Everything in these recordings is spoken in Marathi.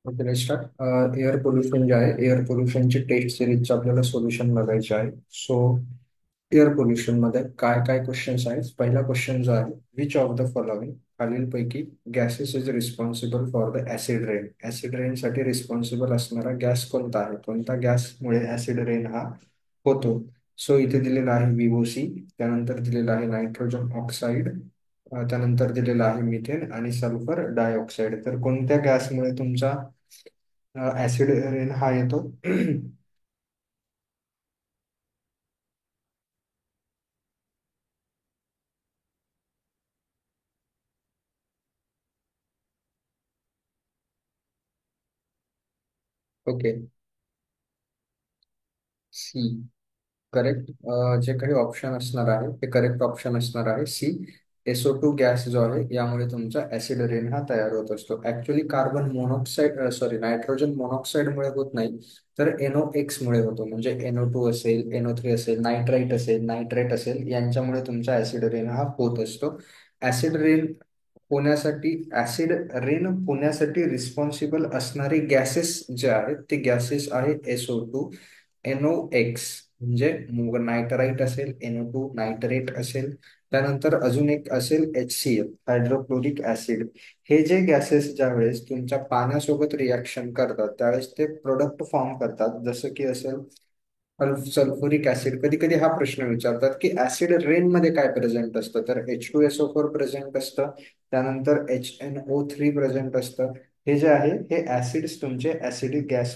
Okay let's start. Air pollution जे आहे एअर पोल्युशनची टेस्ट सिरीजचं आपल्याला सोल्युशन बघायचे आहे. सो एअर पोल्युशन मध्ये काय काय क्वेश्चन्स आहेत. पहिला क्वेश्चन जो आहे, विच ऑफ द फॉलोइंग खालीलपैकी gases is responsible for the acid rain. Acid rain साठी रिस्पॉन्सिबल असणारा गॅस कोणता आहे, कोणत्या गॅसमुळे ऍसिड रेन हा होतो. सो इथे दिलेला आहे VOC, त्यानंतर दिलेला आहे नायट्रोजन ऑक्साईड, त्यानंतर दिलेला आहे मिथेन आणि सल्फर डायऑक्साईड. तर कोणत्या गॅसमुळे तुमचा ऍसिड रेन हा येतो? Okay, C correct. जे काही ऑप्शन असणार आहे ते करेक्ट ऑप्शन असणार आहे सी. SO2 गॅस जो आहे यामुळे तुमचा ऍसिड रेन हा तयार होत असतो. Actually carbon monoxide, sorry, nitrogen monoxide मुळे होत नाही, तर NOx मुळे होतो. म्हणजे NO2 असेल, NO3 असेल, नायट्राईट असेल, नायट्रेट असेल, यांच्यामुळे तुमचा ऍसिड रेन हा होत असतो. ऍसिड रेन होण्यासाठी ऍसिड रेन होण्यासाठी रिस्पॉन्सिबल असणारे गॅसेस जे आहेत ते गॅसेस आहे SO2, NOx म्हणजे नायट्राईट असेल, NO2 नायट्रेट असेल, त्यानंतर अजून एक असेल HCl हायड्रोक्लोरिक ऍसिड. हे जे गॅसेस ज्या वेळेस तुमच्या पाण्यासोबत रिॲक्शन करतात त्यावेळेस ते प्रोडक्ट फॉर्म करतात, जसं की असेल सल्फ्युरिक ऍसिड. कधी कधी हा प्रश्न विचारतात की ऍसिड रेन मध्ये काय प्रेझेंट असतं, तर H2SO4 प्रेझेंट असतं, त्यानंतर HNO3 प्रेझेंट असतं. हे जे आहे हे ऍसिड्स तुमचे ऍसिडिक गॅस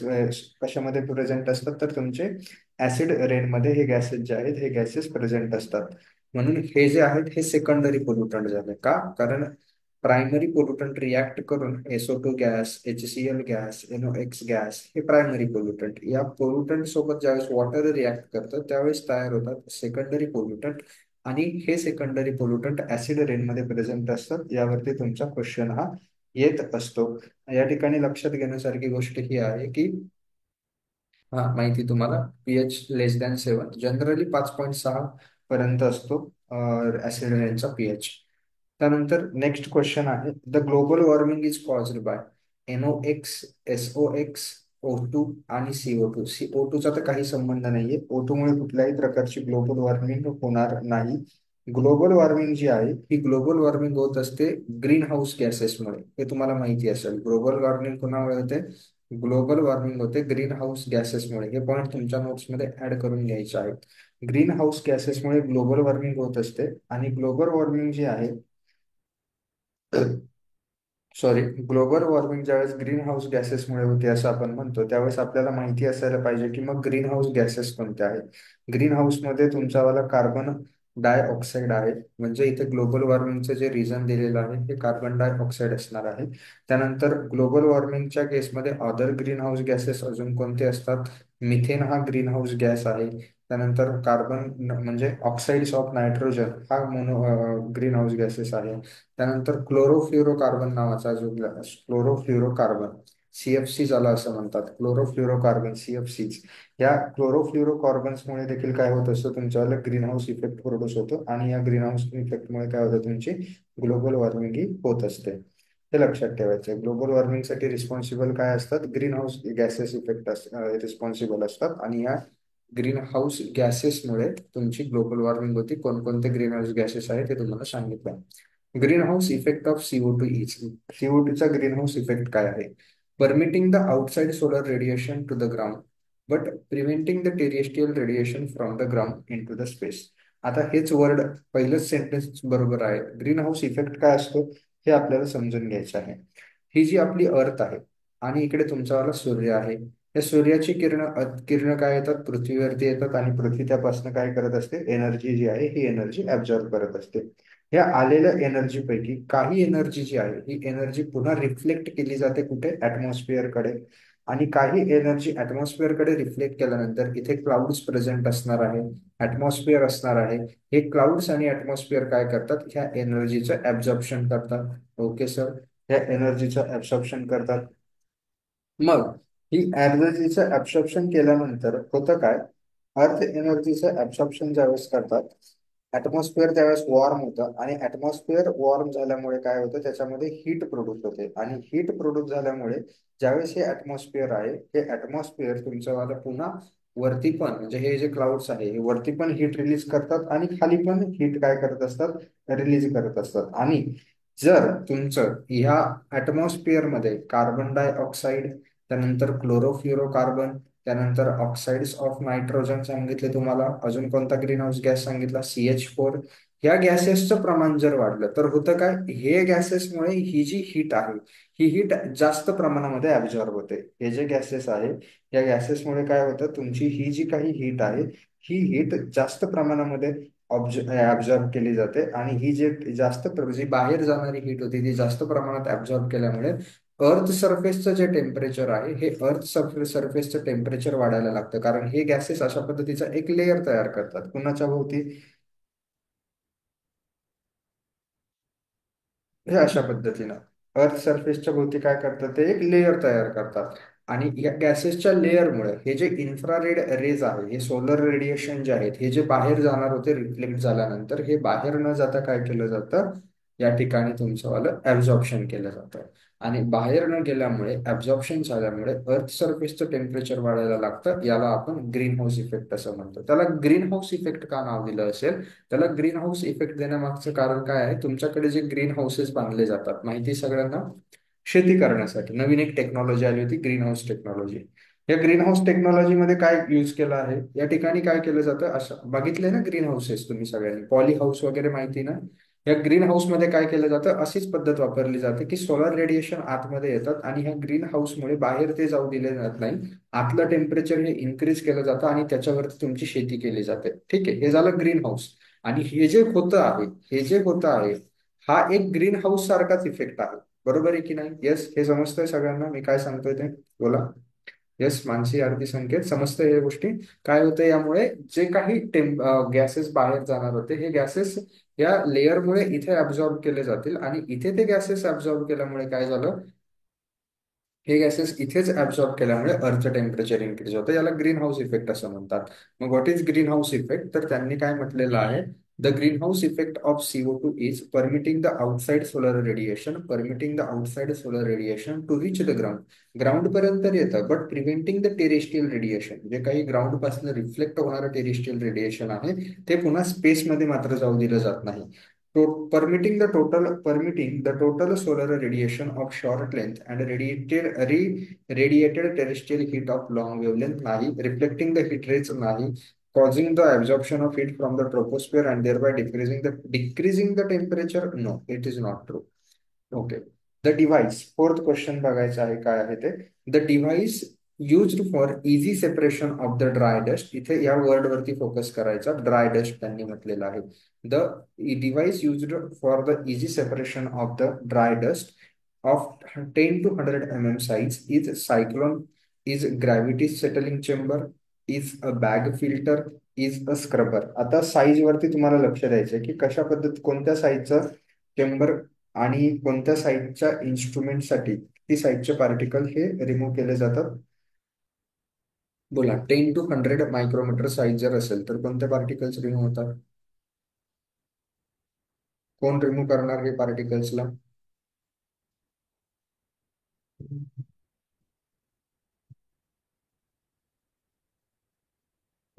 कशामध्ये प्रेझेंट असतात, तर तुमचे ऍसिड रेन मध्ये हे गॅसेस जे आहेत हे गॅसेस प्रेझेंट असतात. म्हणून हे जे आहेत हे सेकंडरी पोल्युटंट झाले. का? कारण प्रायमरी पोल्युटंट रिॲक्ट करून SO2 gas, HCl gas, NOx gas हे प्रायमरी पोल्युटंट. या पोल्युटंट सोबत ज्यावेळेस वॉटर रिॲक्ट करतं त्यावेळेस तयार होतात सेकंडरी पोल्युटंट. आणि हे सेकंडरी पोल्युटंट ऍसिड रेन मध्ये प्रेझेंट असतात. यावरती तुमचा क्वेश्चन हा येत असतो. या ठिकाणी लक्षात घेण्यासारखी गोष्ट ही आहे की हा माहिती तुम्हाला, pH <<7, जनरली 5.6 पर्यंत असतो ऍसिड रेनचा pH. त्यानंतर नेक्स्ट क्वेश्चन आहे, the global warming is caused by NOx, SOx, O2 आणि CO2. CO2 चा तर काही संबंध नाहीये, O2 मुळे कुठल्याही प्रकारची ग्लोबल वॉर्मिंग होणार नाही. ग्लोबल वॉर्मिंग जी आहे ही ग्लोबल वॉर्मिंग होत असते ग्रीन हाऊस गॅसेसमुळे. हे तुम्हाला माहिती असेल. ग्लोबल वॉर्मिंग कोणामुळे होते? ग्लोबल वॉर्मिंग होते ग्रीन हाऊस गॅसेसमुळे. हे पॉईंट तुमच्या नोट्समध्ये ऍड करून घ्यायचे आहेत. ग्रीन हाऊस गॅसेसमुळे ग्लोबल वॉर्मिंग होत असते. आणि ग्लोबल वॉर्मिंग जी आहे, सॉरी, ग्लोबल वॉर्मिंग ज्यावेळेस ग्रीन हाऊस गॅसेसमुळे होते असं आपण म्हणतो, त्यावेळेस आपल्याला माहिती असायला पाहिजे की मग ग्रीन हाऊस गॅसेस कोणते आहेत. ग्रीन हाऊसमध्ये तुमच्यावाला कार्बन डायऑक्साईड आहे. म्हणजे इथे ग्लोबल वॉर्मिंगचं जे रिझन दिलेलं आहे हे कार्बन डायऑक्साईड असणार आहे. त्यानंतर ग्लोबल वॉर्मिंगच्या केसमध्ये अदर ग्रीन हाऊस गॅसेस अजून कोणते असतात? मिथेन हा ग्रीन हाऊस गॅस आहे. त्यानंतर कार्बन म्हणजे ऑक्साइड्स ऑफ नायट्रोजन हा ग्रीन हाऊस गॅसेस आहे. त्यानंतर क्लोरोफ्लोरोकार्बन नावाचा जो क्लोरोफ्लोरोकार्बन, CFC झाला असं म्हणतात, क्लोरोफ्लोरोकार्बन CFC. या क्लोरोफ्लोरोकार्बन्समुळे देखील काय होत असतं, तुमच्यावर ग्रीन हाऊस इफेक्ट प्रोड्यूस होतो. आणि या ग्रीन हाऊस इफेक्टमुळे काय होतं, तुमची ग्लोबल वॉर्मिंग ही होत असते. हे लक्षात ठेवायचं. ग्लोबल वॉर्मिंगसाठी रिस्पॉन्सिबल काय असतात? Green house gases effect responsible असतात. आणि या ग्रीन हाऊस गॅसेसमुळे तुमची ग्लोबल वॉर्मिंग होती. कोणकोणते ग्रीन हाऊस गॅसेस आहेत ते तुम्हाला सांगितलं. Green house effect of CO2 is, CO2 चा ग्रीन हाऊस इफेक्ट काय आहे? Permitting the outside solar radiation to the ground but preventing the terrestrial radiation from the ground in to the space. आता हेच वर्ड, पहिलंच सेंटेन्स बरोबर आहे. ग्रीन हाऊस इफेक्ट काय असतो हे आपल्याला समजून घ्यायचं आहे. ही जी आपली अर्थ आहे आणि इकडे तुमच्यावाला सूर्य आहे, या सूर्याची किरण काय येतात, पृथ्वीवरती येतात. आणि पृथ्वी त्यापासून काय करत असते, एनर्जी जी आहे ही एनर्जी ऍब्झॉर्ब करत असते. या आलेल्या एनर्जी पैकी काही एनर्जी जी आहे ही एनर्जी पुन्हा रिफ्लेक्ट केली जाते कुठे, ऍटमॉस्फिअर कडे. आणि काही एनर्जी ऍटमॉस्फिअर कडे रिफ्लेक्ट केल्यानंतर इथे क्लाउड्स प्रेझेंट असणार आहे, ऍटमॉस्फिअर असणार आहे. हे क्लाउड्स आणि ऍटमॉस्फिअर काय करतात, ह्या एनर्जीचं ऍब्झॉर्प्शन करतात. ओके सर, ह्या एनर्जीचं ऍब्झॉर्प्शन करतात. मग ही एनर्जीचं ऍब्सॉर्प्शन केल्यानंतर होतं काय, अर्थ एनर्जीचं ऍब्सॉर्प्शन ज्यावेळेस करतात ऍटमॉस्फिअर त्यावेळेस वॉर्म होतं आणि ऍटमॉस्फिअर वॉर्म झाल्यामुळे काय होतं, त्याच्यामध्ये हीट प्रोड्यूस होते आणि हीट प्रोड्यूस झाल्यामुळे ज्यावेळेस हे ऍटमॉस्फिअर आहे, हे ऍटमॉस्फिअर तुमचं वाला पुन्हा वरती पण, म्हणजे हे जे क्लाउड्स आहे हे वरती पण हीट रिलीज करतात आणि खाली पण हीट काय करत असतात, रिलीज करत असतात. आणि जर तुमचं ह्या ऍटमॉस्फिअर मध्ये कार्बन डायऑक्साईड, त्यानंतर क्लोरोफ्लोरोकार्बन, त्यानंतर ऑक्साइड्स ऑफ नायट्रोजन सांगितले तुम्हाला, अजून कोणता ग्रीन हाऊस गॅस सांगितला, CH4, या गॅसेसचं प्रमाण जर वाढलं तर होतं काय, हे गॅसेसमुळे ही जी हीट आहे, ही हीट जास्त प्रमाणामध्ये ऍब्झॉर्ब होते. हे जे गॅसेस आहे, या गॅसेसमुळे काय होतं, तुमची ही जी काही हीट आहे, ही हीट जास्त प्रमाणामध्ये ऍब्झॉर्ब केली जाते आणि ही जे जी बाहेर जाणारी हीट होती ती जास्त प्रमाणात ऍब्झॉर्ब केल्यामुळे अर्थ सरफेसचं जे टेम्परेचर आहे, हे अर्थ सरफेसचं टेम्परेचर वाढायला लागतं, कारण हे गॅसेस अशा पद्धतीचा एक लेअर तयार करतात कुणाच्या भोवती, हे अशा पद्धतीनं अर्थ सरफेसच्या भोवती काय करतात, ते एक लेअर तयार करतात. आणि या गॅसेसच्या लेअरमुळे हे जे इन्फ्रारेड रेज आहे, हे सोलर रेडिएशन जे आहेत, हे जे बाहेर जाणार होते रिफ्लेक्ट झाल्यानंतर, हे बाहेर न जाता काय केलं जातं, या ठिकाणी तुमचं वालं ऍब्झॉर्प्शन केलं जातं. आणि बाहेर न गेल्यामुळे, ऍब्झॉर्प्शन झाल्यामुळे अर्थ सरफेसचं टेम्परेचर वाढायला लागतं. याला आपण ग्रीन हाऊस इफेक्ट असं म्हणतो. त्याला ग्रीन हाऊस इफेक्ट का नाव दिलं असेल, त्याला ग्रीन हाऊस इफेक्ट देण्यामागचं कारण काय आहे, तुमच्याकडे जे ग्रीन हाऊसेस बांधले जातात माहिती सगळ्यांना, शेती करण्यासाठी नवीन एक टेक्नॉलॉजी आली होती, ग्रीन हाऊस टेक्नॉलॉजी. या ग्रीन हाऊस टेक्नॉलॉजी मध्ये काय यूज केलं आहे, या ठिकाणी काय केलं जातं, असं बघितलंय ना ग्रीन हाऊसेस तुम्ही सगळ्यांनी, पॉली हाऊस वगैरे माहिती ना. या ग्रीन हाऊस मध्ये काय केलं जातं, अशीच पद्धत वापरली जाते की सोलर रेडिएशन आतमध्ये येतात आणि ह्या ग्रीन हाऊसमुळे बाहेर ते जाऊ दिले जात नाही, आतलं टेम्परेचर हे इन्क्रीज केलं जातं आणि त्याच्यावरती तुमची शेती केली जाते. ठीक आहे, हे झालं ग्रीन हाऊस. आणि हे जे होतं आहे, हे जे होतं आहे, हा एक ग्रीन हाऊस सारखाच इफेक्ट आहे. बरोबर आहे की नाही? येस, हे समजतंय सगळ्यांना मी काय सांगतोय ते? बोला. येस, मानसी, आरती, संकेत, समजतंय या गोष्टी? काय होतं यामुळे, जे काही गॅसेस बाहेर जाणार होते, हे गॅसेस या लेअरमुळे इथे ऍब्झॉर्ब केले जातील आणि इथे ते गॅसेस ऍब्झॉर्ब केल्यामुळे काय झालं, हे गॅसेस इथेच ऍब्सॉर्ब केल्यामुळे अर्थचं टेम्परेचर इन्क्रीज होतं. याला ग्रीन हाऊस इफेक्ट असं म्हणतात. मग what is green house effect, तर त्यांनी काय म्हटलेलं आहे, the green house effect of CO2 is permitting the outside solar radiation, permitting the outside solar radiation to reach the ground, ground पर्यंत येतं, but preventing the terrestrial radiation, जे काही ग्राउंड पासून रिफ्लेक्ट होणारं टेरेस्ट्रियल रेडिएशन आहे, ते पुन्हा स्पेसमध्ये मात्र जाऊ दिलं जात नाही. Permitting the total solar radiation of short length and radiated terrestrial heat of long wavelength nahi, reflecting the heat rays nahi, causing the absorption of heat from the troposphere and thereby decreasing the temperature. No, it is not true. Okay. The device, fourth question बघायचं आहे, काय आहे ते, the device used for easy separation of the dry dust, इथे या वर्ड वरती फोकस करायचा, ड्राय डस्ट त्यांनी म्हटलेलं आहे. The device used for the easy separation of the dry dust of 10 to 100 mm size is cyclone, is gravity settling chamber, is a bag filter, is a scrubber. आता साईज वरती तुम्हाला लक्ष द्यायचं की कशा पद्धत, कोणत्या साईजचं चेंबर आणि कोणत्या साईजच्या इन्स्ट्रुमेंटसाठी ती साईजचे पार्टिकल हे रिमूव्ह केले जातात. बोला, 10 to 100 मायक्रोमीटर साईज जर असेल तर कोणते पार्टिकल्स रिमूव्ह होतात? कोण रिमूव्ह करणार हे पार्टिकल्सला?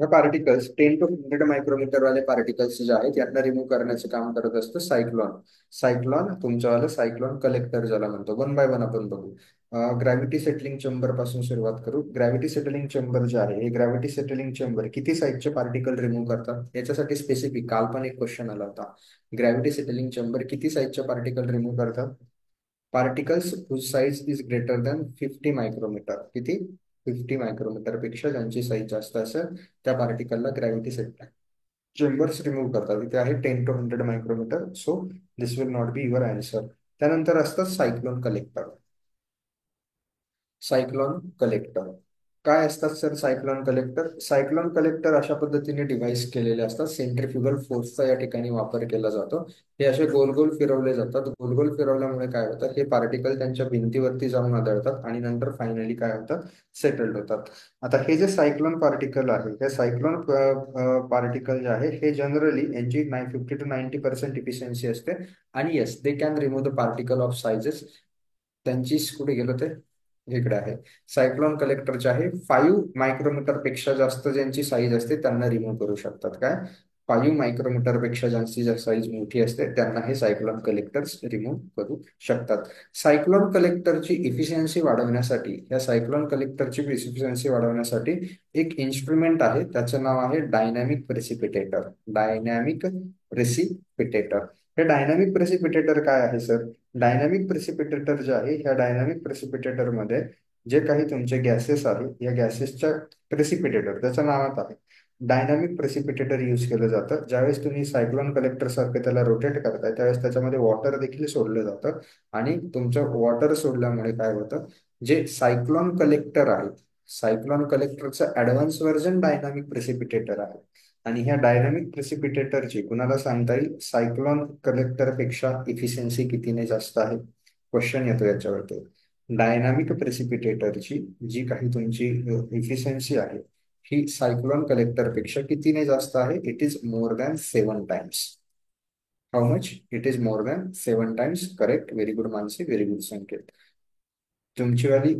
हे पार्टिकल्स 10 to 100 मायक्रोमीटर वाले पार्टिकल्स जे आहेत यांना रिमूव्ह करण्याचे काम करत असतं सायक्लॉन. सायक्लॉन तुमच्यावालं सायक्लॉन कलेक्टर ज्याला म्हणतो. वन बाय वन आपण बघू. ग्रॅव्हिटी सेटलिंग चेंबर पासून सुरुवात करू. ग्रॅव्हिटी सेटलिंग चेंबर जे आहे, हे ग्रॅव्हिटी सेटलिंग चेंबर किती साईजचे पार्टिकल रिमूव्ह करतात याच्यासाठी स्पेसिफिक काल पण एक क्वेश्चन आला होता. ग्रॅव्हिटी सेटलिंग चेंबर किती साईजचे पार्टिकल रिमूव्ह करतात? Particles whose size is greater than 50 micrometer. किती? 50 मायक्रोमीटर पेक्षा ज्यांची साईज जास्त असेल त्या पार्टिकलला ग्रॅव्हिटी सेट चेंबर्स रिमूव्ह करतात. इथे आहे 10 to 100 micrometer. So this will not be your answer. त्यानंतर असतं सायक्लोन कलेक्टर. सायक्लोन कलेक्टर काय असतात sir cyclone collector? Cyclone collector अशा पद्धतीने डिव्हाइस केलेले असतात, सेंट्रिफ्युगल फोर्सचा या ठिकाणी वापर केला जातो. हे असे गोल गोल फिरवले जातात. गोल गोल फिरवल्यामुळे काय होतं, हे पार्टिकल त्यांच्या भिंतीवरती जाऊन आदळतात आणि नंतर फायनली काय होतात, सेटल्ड होतात. आता हे जे सायक्लॉन पार्टिकल आहे, हे सायक्लॉन पार्टिकल जे आहे हे जनरली यांची 50 to 90% इफिशियन्सी असते. आणि yes, they can remove the particle of sizes. त्यांची कुठे गेलो ते, इकडे आहे. सायक्लॉन कलेक्टर जे आहे 5 मायक्रोमीटर पेक्षा जास्त ज्यांची साईज असते त्यांना रिमूव्ह करू शकतात. काय, 5 मायक्रोमीटर पेक्षा ज्यांची साईज मोठी असते त्यांना हे सायक्लॉन कलेक्टर्स रिमूव्ह करू शकतात. सायक्लॉन कलेक्टरची इफिशियन्सी वाढवण्यासाठी, या सायक्लॉन कलेक्टरची इफिशियन्सी वाढवण्यासाठी एक इन्स्ट्रुमेंट आहे, त्याचं नाव आहे डायनॅमिक प्रेसिपिटेटर. Dynamic precipitator. हे डायनॅमिक प्रेसिपिटेटर काय आहे सर? डायनॅमिक प्रेसिपिटेटर जे आहे, ह्या डायनॅमिक प्रेसिपिटेटर मध्ये जे काही तुमचे गॅसेस आहेत, या गॅसेसच्या प्रेसिपिटेटर त्याच्या नावात आहे डायनॅमिक प्रेसिपिटेटर यूज केलं जातं. ज्यावेळेस तुम्ही सायक्लॉन कलेक्टर सारखं त्याला रोटेट करताय त्यावेळेस त्याच्यामध्ये वॉटर देखील सोडलं जातं. आणि तुमचं वॉटर सोडल्यामुळे काय होतं, जे सायक्लॉन कलेक्टर आहे, सायक्लॉन कलेक्टरचं ऍडव्हान्स व्हर्जन डायनॅमिक प्रेसिपिटेटर आहे. आणि ह्या डायनॅमिक प्रेसिपिटेटरची कुणाला सांगता येईल, सायक्लॉन कलेक्टर पेक्षा इफिशियन्सी कितीने जास्त आहे? क्वेश्चन येतो याच्यावरती. डायनामिक प्रेसिपिटेटरची जी काही तुमची इफिशियन्सी आहे, ही सायक्लॉन कलेक्टर पेक्षा कितीने जास्त आहे? It is more than 7 times. How much? It is more than 7 times. Correct, very good Mansi, very good Sanket. तुमची वाली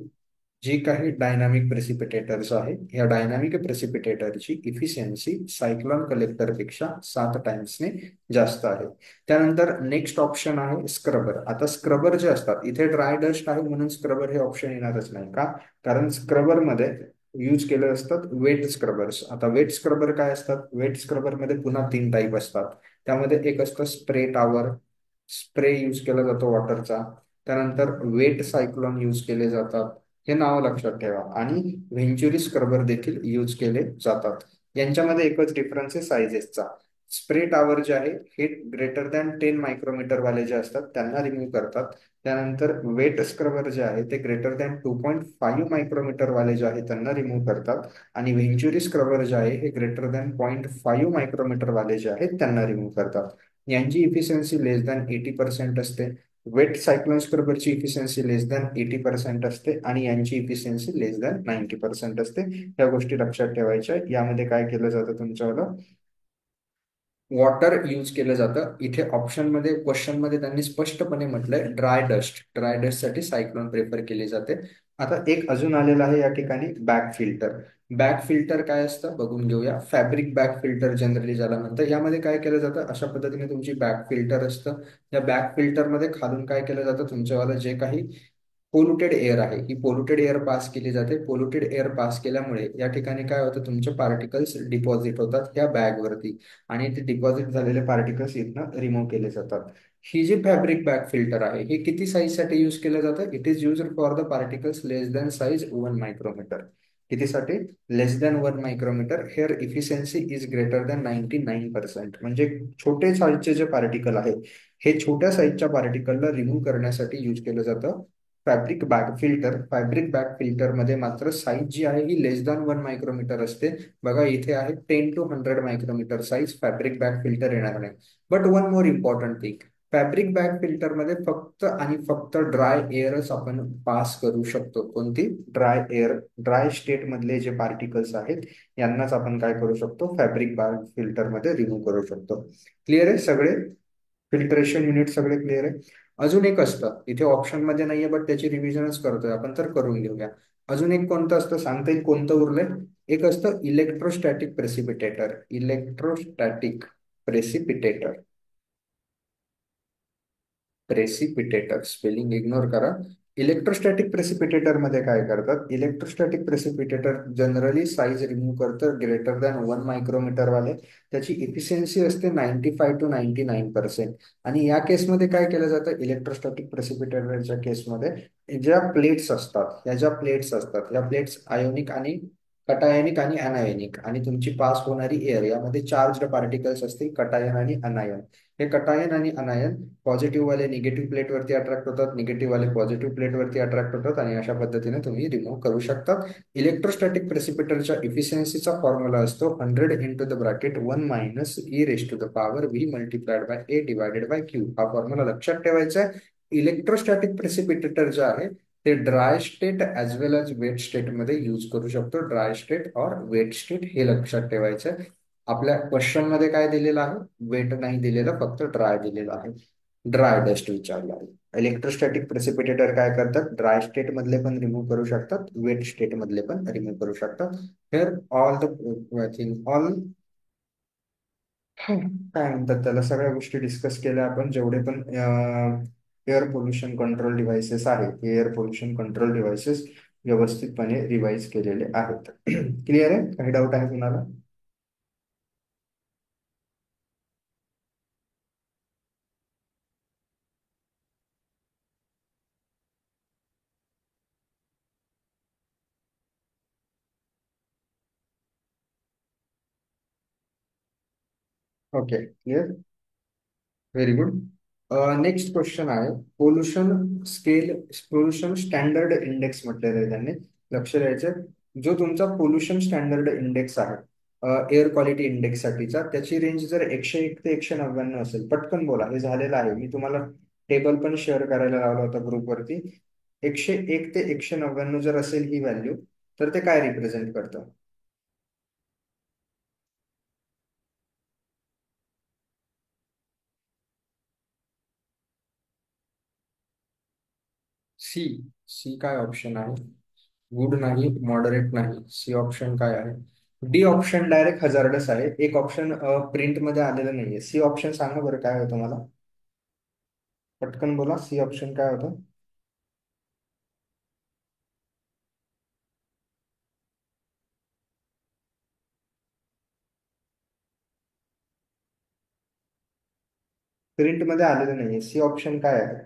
जी काही डायनामिक प्रेसिपिटेटर्स आहे, या डायनामिक प्रेसिपिटेटरची इफिशियन्सी सायक्लॉन कलेक्टर पेक्षा 7 टाइम्सने जास्त आहे. त्यानंतर नेक्स्ट ऑप्शन आहे स्क्रबर. आता स्क्रबर जे असतात, इथे ड्राय डस्ट आहे म्हणून स्क्रबर हे ऑप्शन येणारच नाही का, कारण स्क्रबर मध्ये यूज केले असतात वेट स्क्रबर्स. आता वेट स्क्रबर काय असतात? वेट स्क्रबर मध्ये पुन्हा 3 टाईप असतात. त्यामध्ये एक असतं स्प्रे टॉवर, स्प्रे यूज केला जातो वॉटरचा. त्यानंतर वेट सायक्लॉन यूज केले जातात, हे नाव लक्षात ठेवा. आणि व्हेंचुरी स्क्रबर देखील यूज केले जातात. यांच्यामध्ये एकच डिफरन्स आहे सायझेसचा. स्प्रे टॉवर जे आहे हे ग्रेटर दॅन 10 मायक्रोमीटर वाले जे असतात त्यांना रिमूव्ह करतात. त्यानंतर वेट स्क्रबर जे आहे ते ग्रेटर दॅन 2.5 मायक्रोमीटर वाले जे आहे त्यांना रिमूव्ह करतात. आणि व्हेंचुरी स्क्रबर जे आहे हे ग्रेटर दॅन 0.5 मायक्रोमीटर वाले जे आहेत त्यांना रिमूव्ह करतात. यांची इफिशियन्सी लेस दॅन 80% असते. वेट सायक्लोन स्क्रबरची इफिशियन्सी लेस दॅन 80% असते आणि यांची इफिशियन्सी लेस दॅन 90% असते. या गोष्टी लक्षात ठेवायच्या. यामध्ये काय केलं जातं तुमच्यावालं, वॉटर यूज केलं जातं. इथे ऑप्शन मध्ये, क्वेश्चन मध्ये त्यांनी स्पष्टपणे म्हटलंय ड्राय डस्ट. ड्राय डस्ट साठी सायक्लोन प्रेफर केली जाते. आता एक अजून आलेला आहे या ठिकाणी, बॅक फिल्टर. बॅक फिल्टर काय असतं बघून घेऊया. फॅब्रिक बॅक फिल्टर जनरली ज्याला म्हणतात, यामध्ये काय केलं जातं, अशा पद्धतीने तुमची बॅक फिल्टर असतं. या बॅक फिल्टर मध्ये खालून काय केलं जातं, तुमच्यावालं जे काही पोल्युटेड एअर आहे, ही पोल्युटेड एअर पास केली जाते. पोल्युटेड एअर पास केल्यामुळे या ठिकाणी काय होतं, तुमचे पार्टिकल्स डिपॉझिट होतात या बॅग वरती आणि ते डिपॉझिट झालेले पार्टिकल्स इथनं रिमूव्ह केले जातात. ही जी फॅब्रिक बॅग फिल्टर आहे हे किती साईज साठी यूज केलं जातं? It is use for the particles less than size 1 micrometer. कितीसाठी? Less than 1 micrometer. Here efficiency is greater than 99%. म्हणजे छोटे साईजचे जे पार्टिकल आहे, हे छोट्या साईजच्या पार्टिकलला रिमूव्ह करण्यासाठी यूज केलं जातं fabric bag filter. Fabric bag filter मध्ये मात्र साईज जी आहे ही लेस दॅन 1 मायक्रोमीटर असते. बघा इथे आहे 10 to 100 micrometer size. Fabric bag filter येणार नाही. But one more important thing, fabric bag filter मध्ये फक्त आणि फक्त ड्राय एअरच आपण पास करू शकतो. कोणती? Dry air. ड्राय स्टेट मधले जे पार्टिकल्स आहेत यांनाच आपण काय करू शकतो, फॅब्रिक बॅग फिल्टर मध्ये रिमूव्ह करू शकतो. क्लिअर आहे सगळे? फिल्ट्रेशन युनिट सगळे क्लिअर आहे? अजून एक असतं, इथे ऑप्शन मध्ये नाहीये बट त्याची रिव्हिजनच करतोय आपण, तर करून घेऊया. अजून एक कोणतं असतं सांगता येईल कोणतं उरलंय? एक असतं electrostatic precipitator. Electrostatic precipitator. Precipitator spelling ignore करा. इलेक्ट्रोस्टॅटिक प्रेसिपिटेटर मध्ये काय करतात, electrostatic precipitator generally size remove करतं ग्रेटर दॅन 1 मायक्रोमीटर वाले. त्याची इफिशियन्सी असते 95 to 99%. आणि या केसमध्ये काय केलं जातं, इलेक्ट्रोस्टॅटिक प्रेसिपिटेटरच्या केसमध्ये ज्या प्लेट्स असतात, या ज्या प्लेट्स असतात, या प्लेट्स आयोनिक आणि कटायनिक आणि अनायनिक, आणि तुमची पास होणारी एअर यामध्ये चार्ज पार्टिकल्स असतील कटायन आणि अनायन. हे कटायन आणि अनायन पॉझिटिव्ह वाले निगेटिव्ह प्लेटवरती अट्रॅक्ट होतात, निगेटिव्ह वाले पॉझिटिव्ह प्लेटवरती अट्रॅक्ट होतात आणि अशा पद्धतीने तुम्ही रिमूव्ह करू शकता. इलेक्ट्रोस्टॅटिक प्रेसिपिटरच्या इफिशियन्सीचा फॉर्म्युला असतो 100 × 10⁻⁻⁴ हा फॉर्म्युला लक्षात ठेवायचा आहे. इलेक्ट्रोस्टॅटिक प्रेसिपिटेटर जे आहे ते ड्राय स्टेट ऍज वेल एज वेट स्टेट मध्ये यूज करू शकतो. ड्राय स्टेट और वेट स्टेट हे लक्षात ठेवायचं आहे. आपल्या क्वेश्चन मध्ये काय दिलेलं आहे? वेट नाही दिलेलं, फक्त ड्राय दिलेलं आहे. ड्राय डस्ट विचारलं आहे. इलेक्ट्रोस्टॅटिक प्रेसिपिटेटर काय करतात? ड्राय स्टेट मधले पण रिमूव्ह करू शकतात, वेट स्टेट मधले पण रिमूव्ह करू शकतात. Hair all the thing all काय म्हणतात त्याला, सगळ्या गोष्टी डिस्कस केल्या आपण. जेवढे पण एअर पोल्युशन कंट्रोल डिव्हाइसेस आहेत, एअर पोल्युशन कंट्रोल डिव्हाइसेस व्यवस्थितपणे रिवाइज केलेले आहेत. क्लिअर आहे? काही डाऊट आहे कुणाला? Okay, clear. Very good. Next question आहे pollution scale, pollution standard index म्हटलेलं आहे त्यांनी. लक्ष द्यायचं, जो तुमचा पोल्युशन स्टँडर्ड इंडेक्स आहे एअर क्वालिटी इंडेक्स साठीचा, त्याची रेंज जर 101 ते 199 असेल, पटकन बोला, हे झालेलं आहे. मी तुम्हाला टेबल पण शेअर करायला लावला होता ग्रुपवरती. 101 ते 199 जर असेल ही व्हॅल्यू, तर ते काय रिप्रेझेंट करतं? सी. सी काय ऑप्शन आहे? गुड नाही, मॉडरेट नाही, सी ऑप्शन काय आहे? डी ऑप्शन डायरेक्ट हजार्डस आहे. एक ऑप्शन प्रिंट मध्ये आलेलं नाहीये. सी ऑप्शन सांगा बरं काय होतं मला. पटकन बोला, सी ऑप्शन काय होतं? प्रिंट मध्ये आलेलं नाहीये. सी ऑप्शन काय आहे?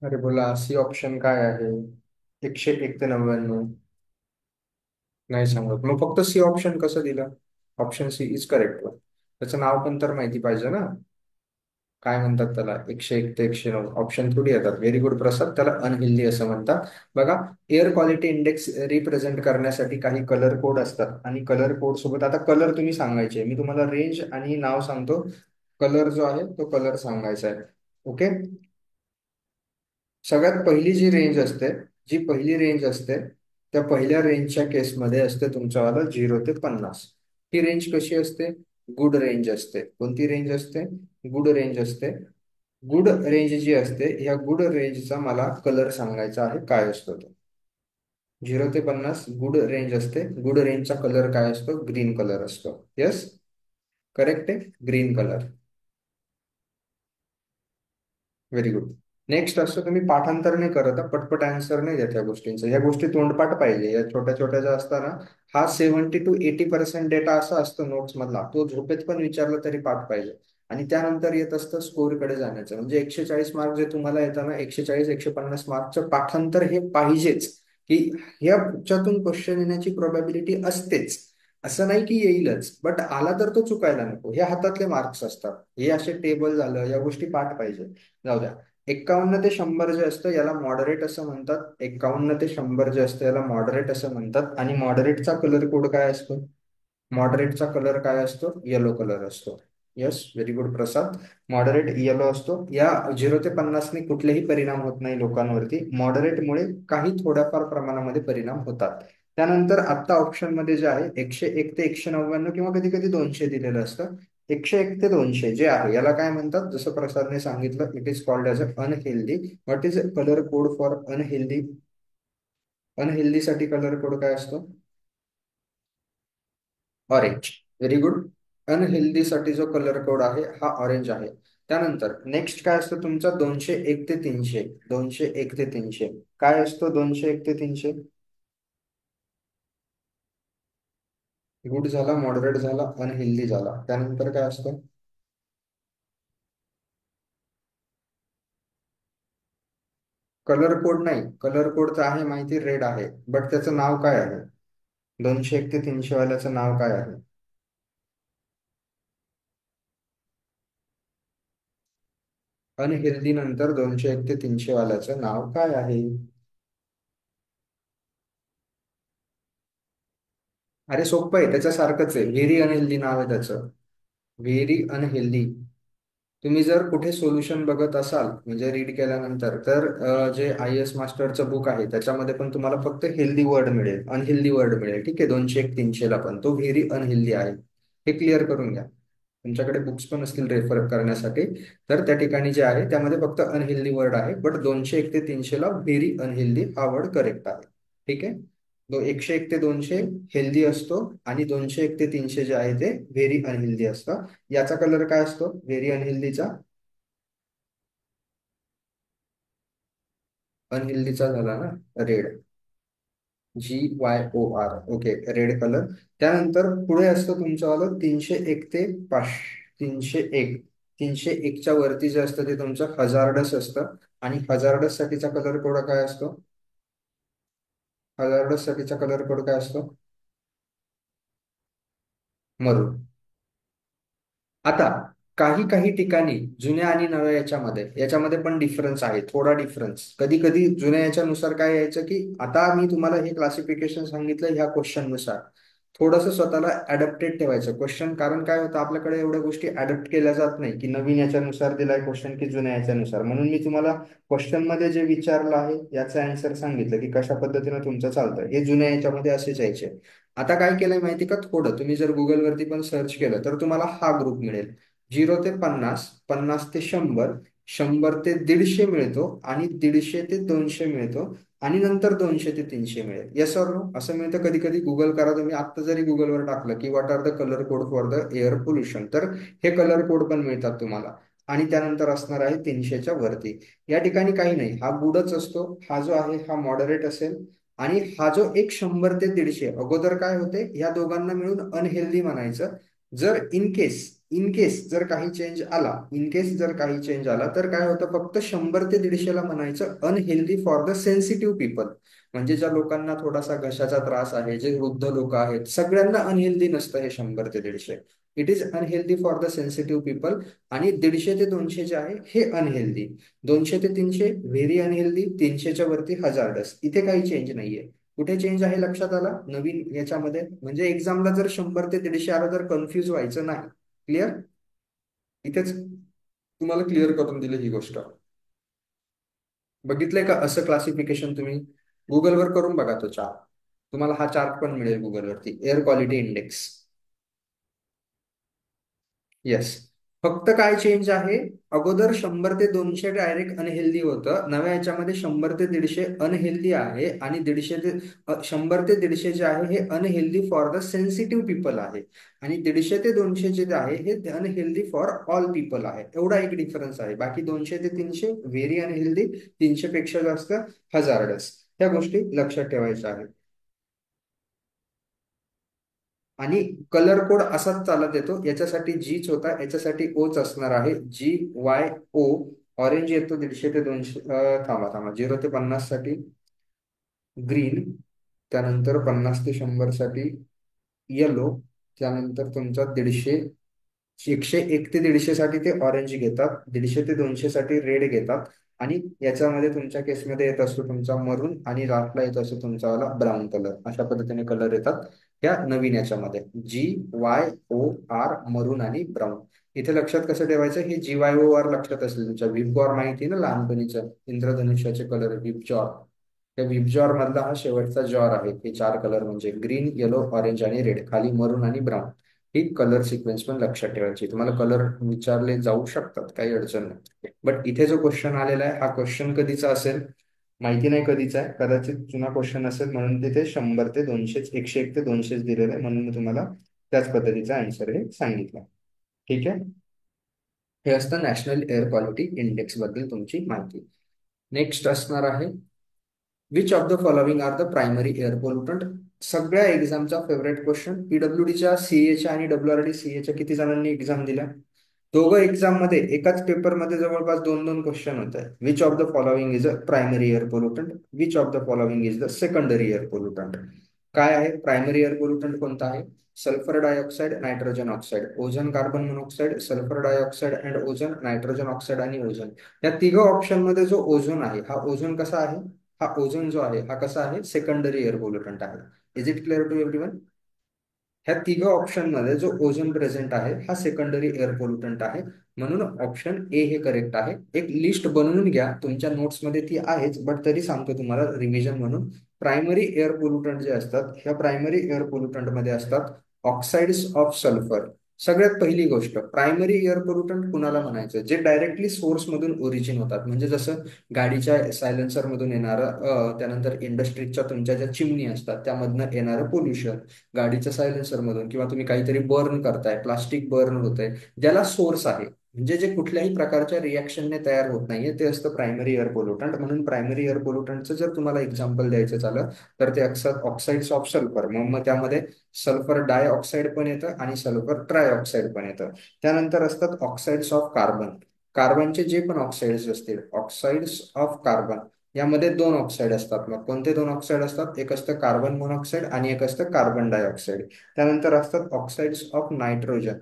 अरे बोला, सी ऑप्शन काय आहे? 101 ते 99. नाही सांगत, मग फक्त सी ऑप्शन कसं दिलं? Option C is correct. त्याचं नाव पण तर माहिती पाहिजे ना. काय म्हणतात त्याला? 101 ते 109 ऑप्शन थोडी येतात. व्हेरी गुड प्रसाद, त्याला अनहेल्दी असं म्हणतात. बघा, एअर क्वालिटी इंडेक्स रिप्रेझेंट करण्यासाठी काही कलर कोड असतात आणि कलर कोड सोबत आता कलर तुम्ही सांगायचे. मी तुम्हाला रेंज आणि नाव सांगतो, कलर जो आहे तो कलर सांगायचा आहे. ओके. सगळ्यात पहिली जी रेंज असते, जी पहिली रेंज असते, त्या पहिल्या रेंजच्या केसमध्ये असते तुमच्यावाला 0 ते 50. ही रेंज कशी असते? गुड रेंज असते. कोणती रेंज असते? गुड रेंज असते. गुड रेंज जी असते, या गुड रेंजचा मला कलर सांगायचा आहे, काय असतो तो. 0 ते 50 गुड रेंज असते. गुड रेंजचा कलर काय असतो? ग्रीन कलर असतो. येस, करेक्ट आहे, green colour. Very good. Next असं तुम्ही पाठांतर नाही करत पटपट आन्सर नाही देत या गोष्टींचं. या गोष्टी तोंडपाठ पाहिजे. या छोट्या छोट्या ज्या असतात ना, हा 70 to 80% डेटा असा असतो नोट्स मधला, तो झोपेत पण विचारला तरी पाठ पाहिजे. आणि त्यानंतर येत असतं स्कोरकडे जाण्याचं. म्हणजे 140 मार्क जे तुम्हाला येतात ना, 140-150 मार्कचं पाठांतर हे पाहिजेच. की ह्याच्यातून क्वेश्चन येण्याची प्रोबॅबिलिटी असतेच. असं नाही की येईलच, बट आला तर तो चुकायला नको. हे हातातले मार्क्स असतात. हे असे टेबल झालं, या गोष्टी पाठ पाहिजे. जाऊ द्या. 51 ते 100 जे असतं याला मॉडरेट असं म्हणतात. 51 ते 100 जे असतं याला मॉडरेट असं म्हणतात. आणि मॉडरेटचा कलर कोड काय असतो? मॉडरेटचा कलर काय असतो? येलो कलर असतो. येस, व्हेरी गुड प्रसाद. मॉडरेट येलो असतो. या 0 ते 50 ने कुठलेही परिणाम होत नाही लोकांवरती. मॉडरेटमुळे काही थोड्याफार प्रमाणामध्ये परिणाम होतात. त्यानंतर आत्ता ऑप्शन मध्ये जे आहे 101 ते 199 किंवा कधी कधी 200 दिलेलं असतं. 101 ते 200 जे आहे याला काय म्हणतात? जसं प्रसादने सांगितलं, it is called as a unhealthy. What is colour code for unhealthy? Unhealthy साठी कलर कोड काय असतो? ऑरेंज. Very good. अनहेल्दी साठी जो कलर कोड आहे हा ऑरेंज आहे. त्यानंतर नेक्स्ट काय असतं तुमचा? 201 ते 300. 201 ते 300 काय असतो? 201 ते 300 गुड झाला, मॉडरेट झाला, अनहेल्दी झाला, त्यानंतर काय असतं? कलर कोड नाही, कलर कोड तर आहे माहिती, रेड आहे, बट त्याचं नाव काय आहे? 201 ते 300 वाल्याचं नाव काय आहे? अनहेल्दी नंतर 201 ते 300 वाल्याचं नाव काय आहे? अरे सोपं आहे, त्याच्यासारखंच आहे, व्हेरी अनहेल्दी नाव आहे त्याचं. Very unhealthy. तुम्ही जर कुठे सोल्युशन बघत असाल म्हणजे रीड केल्यानंतर, तर जे IAS मास्टरचं बुक आहे त्याच्यामध्ये पण तुम्हाला फक्त हेल्दी वर्ड मिळेल, अनहेल्दी वर्ड मिळेल. ठीक आहे, 201 300 ला पण तो व्हेरी अनहेल्दी आहे. हे क्लिअर करून घ्या. तुमच्याकडे बुक्स पण असतील रेफर करण्यासाठी, तर त्या ठिकाणी जे आहे त्यामध्ये फक्त अनहेल्दी वर्ड आहे, बट 201 ते 300 ला व्हेरी अनहेल्दी हा वर्ड करेक्ट आहे. ठीक आहे. 101 ते 200 हेल्दी असतो, आणि 201 ते 300 जे आहे ते व्हेरी अनहेल्दी असतं. याचा कलर काय असतो व्हेरी अनहेल्दीचा? अनहेल्दीचा झाला ना, red. GYOR. Okay, red colour. त्यानंतर पुढे असतं तुमचं 301 ते 500. 301. 301च्या वरती जे असतं ते तुमचं हजार्डस असतं. आणि हजार्डस साठीचा कलर कोड काय असतो? हजार्डस साठीचा कलर कोड काय असतो? मरून. आता काही काही ठिकाणी जुन्या आणि नव्या याच्यामध्ये पण डिफरन्स आहे, थोडा डिफरन्स. कधी कधी जुन्या याच्यानुसार काय यायचं की, आता मी तुम्हाला हे क्लासिफिकेशन सांगितलं ह्या क्वेश्चन नुसार, थोडंसं स्वतःला अडॅप्टेड ठेवायचं क्वेश्चन. कारण काय होतं, आपल्याकडे एवढ्या गोष्टी अडॅप्ट केल्या जात नाही की नवीन याच्यानुसार दिलाय क्वेश्चन की जुन्या याच्यानुसार. म्हणून मी तुम्हाला क्वेश्चन मध्ये जे विचारलं आहे याचं आन्सर सांगितलं की कशा पद्धतीनं तुमचं चालतं. हे जुन्या याच्यामध्ये असेच यायचे. आता काय केलंय माहिती का, थोडं तुम्ही जर गुगलवरती पण सर्च केलं तर तुम्हाला हा ग्रुप मिळेल. 0 ते 50, 50 ते 100, 100 ते 150 मिळतो, आणि 150 ते 200 मिळतो, आणि नंतर 200 ते 300 मिळेल. येस ऑर नो असं मिळतं. कधी कधी गुगल करा तुम्ही, आता जरी गुगलवर टाकलं की what are the colour code for the air pollution, तर हे कलर कोड पण मिळतात तुम्हाला. आणि त्यानंतर असणार आहे 300च्या वरती. या ठिकाणी काही नाही, हा गुडच असतो. हा जो आहे हा मॉडरेट असेल. आणि हा जो एक 100 ते 150, अगोदर काय होते, या दोघांना मिळून अनहेल्दी म्हणायचं. जर इन केस जर काही चेंज आला, जर काही चेंज आला तर काय होतं, फक्त 100 ते 150 ला म्हणायचं unhealthy for the sensitive people. म्हणजे ज्या लोकांना थोडासा घशाचा त्रास आहे, जे वृद्ध लोक आहेत, सगळ्यांना अनहेल्दी नसतं हे 100 ते 150. It is unhealthy for the sensitive people. आणि 150 ते 200 जे आहे हे अनहेल्दी. 200 ते 300 व्हेरी अनहेल्दी. 300च्या वरती हजार्डस. इथे काही चेंज नाहीये. कुठे चेंज आहे लक्षात आला नवीन याच्यामध्ये? म्हणजे एक्झामला जर 100 ते 150 आलं तर कन्फ्यूज व्हायचं नाही. क्लिअर? इथेच तुम्हाला क्लिअर करून दिली ही गोष्ट. बघितलंय का असं क्लासिफिकेशन तुम्ही? गुगलवर करून बघा तो चार्ट. तुम्हाला हा चार्ट पण मिळेल गुगलवरती, एअर क्वालिटी इंडेक्स. येस. फक्त काय चेंज आहे, अगोदर 100 ते 200 डायरेक्ट अनहेल्दी होतं, नव्या याच्यामध्ये 100 ते 150 अनहेल्दी आहे, आणि 100 ते 150 जे आहे हे unhealthy for the sensitive people आहे. आणि 150 ते 200 जे आहे हे अनहेल्दी फॉर ऑल पीपल आहे. एवढा एक डिफरन्स आहे. बाकी 200 ते 300 व्हेरी अनहेल्दी, 300 पेक्षा जास्त हजार्डस. ह्या गोष्टी लक्षात ठेवायच्या आहेत. आणि कलर कोड असाच चालत येतो. याच्यासाठी जीच होता, याच्यासाठी ओच असणार आहे, GYO. ऑरेंज येतो 150 ते 200. थांबा थांबा, 0 ते 50 साठी ग्रीन. त्यानंतर 50 ते 100 साठी येलो. त्यानंतर तुमचा 101 ते 150 साठी ते ऑरेंज घेतात, 150 ते 200 साठी रेड घेतात. आणि याच्यामध्ये तुमच्या केसमध्ये येत असतो तुमचा मरून, आणि लास्टला येत असतो तुमचा वाला ब्राऊन कलर. अशा पद्धतीने कलर येतात त्या नवीन याच्यामध्ये. GYOR, मरून आणि ब्राऊन. इथे लक्षात कसं ठेवायचं, हे GYOR लक्षात असेल तुमच्या. विबगॉर माहिती ना लहानपणीचं, इंद्रधनुष्याचे कलर विबजॉर. त्या विबजॉर मधला हा शेवटचा जॉर आहे. हे 4 कलर म्हणजे ग्रीन, येलो, ऑरेंज आणि रेड, खाली मरून आणि ब्राऊन. ही कलर सिक्वेन्स पण लक्षात ठेवायची. तुम्हाला कलर विचारले जाऊ शकतात, काही अडचण नाही. बट इथे जो क्वेश्चन आलेला आहे हा क्वेश्चन कधीचा असेल माहिती नाही, कधीचा आहे, कदाचित जुना क्वेश्चन असेल, म्हणून तिथे 100 ते 200, 101 ते 200 दिलेलं आहे, म्हणून मी तुम्हाला त्याच पद्धतीचा आन्सर हे सांगितलं. ठीक आहे. हे असतं नॅशनल एअर क्वालिटी इंडेक्स बद्दल तुमची माहिती. नेक्स्ट असणार आहे, which of the following are the primary air pollutant? सगळ्या एक्झामचा फेवरेट क्वेश्चन. पीडब्ल्यूडीच्या सीएच्या आणि डब्ल्यूआरडी सीएच्या किती जणांनी एक्झाम दिल्या? दोघं एक्झाम मध्ये एकाच पेपरमध्ये जवळपास दोन दोन क्वेश्चन होत आहे. Which of the following is a primary air pollutant, which of the following is the secondary air pollutant. काय आहे प्रायमरी एअर पोल्युटंट? कोणता आहे? Sulphur dioxide, nitrogen oxide, ozone, carbon monoxide, sulphur dioxide and ozone, nitrogen oxide आणि ओझोन. या तिघ ऑप्शन मध्ये जो ओझोन आहे, हा ओझोन कसा आहे? हा ओझोन जो आहे हा कसा आहे? सेकंडरी एअर पोल्युटंट आहे. Is it clear to everyone? ह्या तिघ ऑप्शन मध्ये जो ओझोन प्रेझेंट आहे हा सेकंडरी एअर पोल्युटंट आहे. म्हणून ऑप्शन ए हे करेक्ट आहे. एक लिस्ट बनवून घ्या, तुमच्या नोट्समध्ये ती आहेच, बट तरी सांगतो तुम्हाला रिव्हिजन म्हणून. प्रायमरी एअर पोल्युटंट जे असतात, ह्या प्रायमरी एअर पोल्युटंट मध्ये असतात ऑक्साइड्स ऑफ सल्फर. सगळ्यात पहिली गोष्ट, प्रायमरी एअर पोल्युटंट कुणाला म्हणायचं? जे डायरेक्टली सोर्स मधून ओरिजिन होतात, म्हणजे जसं गाडीच्या सायलेन्सर मधून येणारं, त्यानंतर इंडस्ट्रीजच्या तुमच्या ज्या चिमणी असतात त्यामधनं येणारं पोल्युशन, गाडीच्या सायलेन्सर मधून, किंवा तुम्ही काहीतरी बर्न करताय, प्लास्टिक बर्न होतंय, ज्याला सोर्स आहे, म्हणजे जे कुठल्याही प्रकारच्या रिॲक्शनने तयार होत नाहीये, ते असतं प्रायमरी एअर पोल्युटंट. म्हणून प्रायमरी एअर पोल्युटंटचं जर तुम्हाला एक्झाम्पल द्यायचं झालं तर ते अक्सर ऑक्साइड्स ऑफ सल्फर. मग त्यामध्ये सल्फर डायऑक्साईड पण येतं आणि सल्फर ट्रायऑक्साईड पण येतं. त्यानंतर असतात ऑक्साइड्स ऑफ कार्बन. कार्बनचे जे पण ऑक्साइड्स असतील, ऑक्साइड्स ऑफ कार्बन, यामध्ये दोन ऑक्साईड असतात. मग कोणते दोन ऑक्साईड असतात? एक असतं कार्बन मोनॉक्साईड आणि एक असतं कार्बन डायऑक्साईड. त्यानंतर असतात oxides of nitrogen.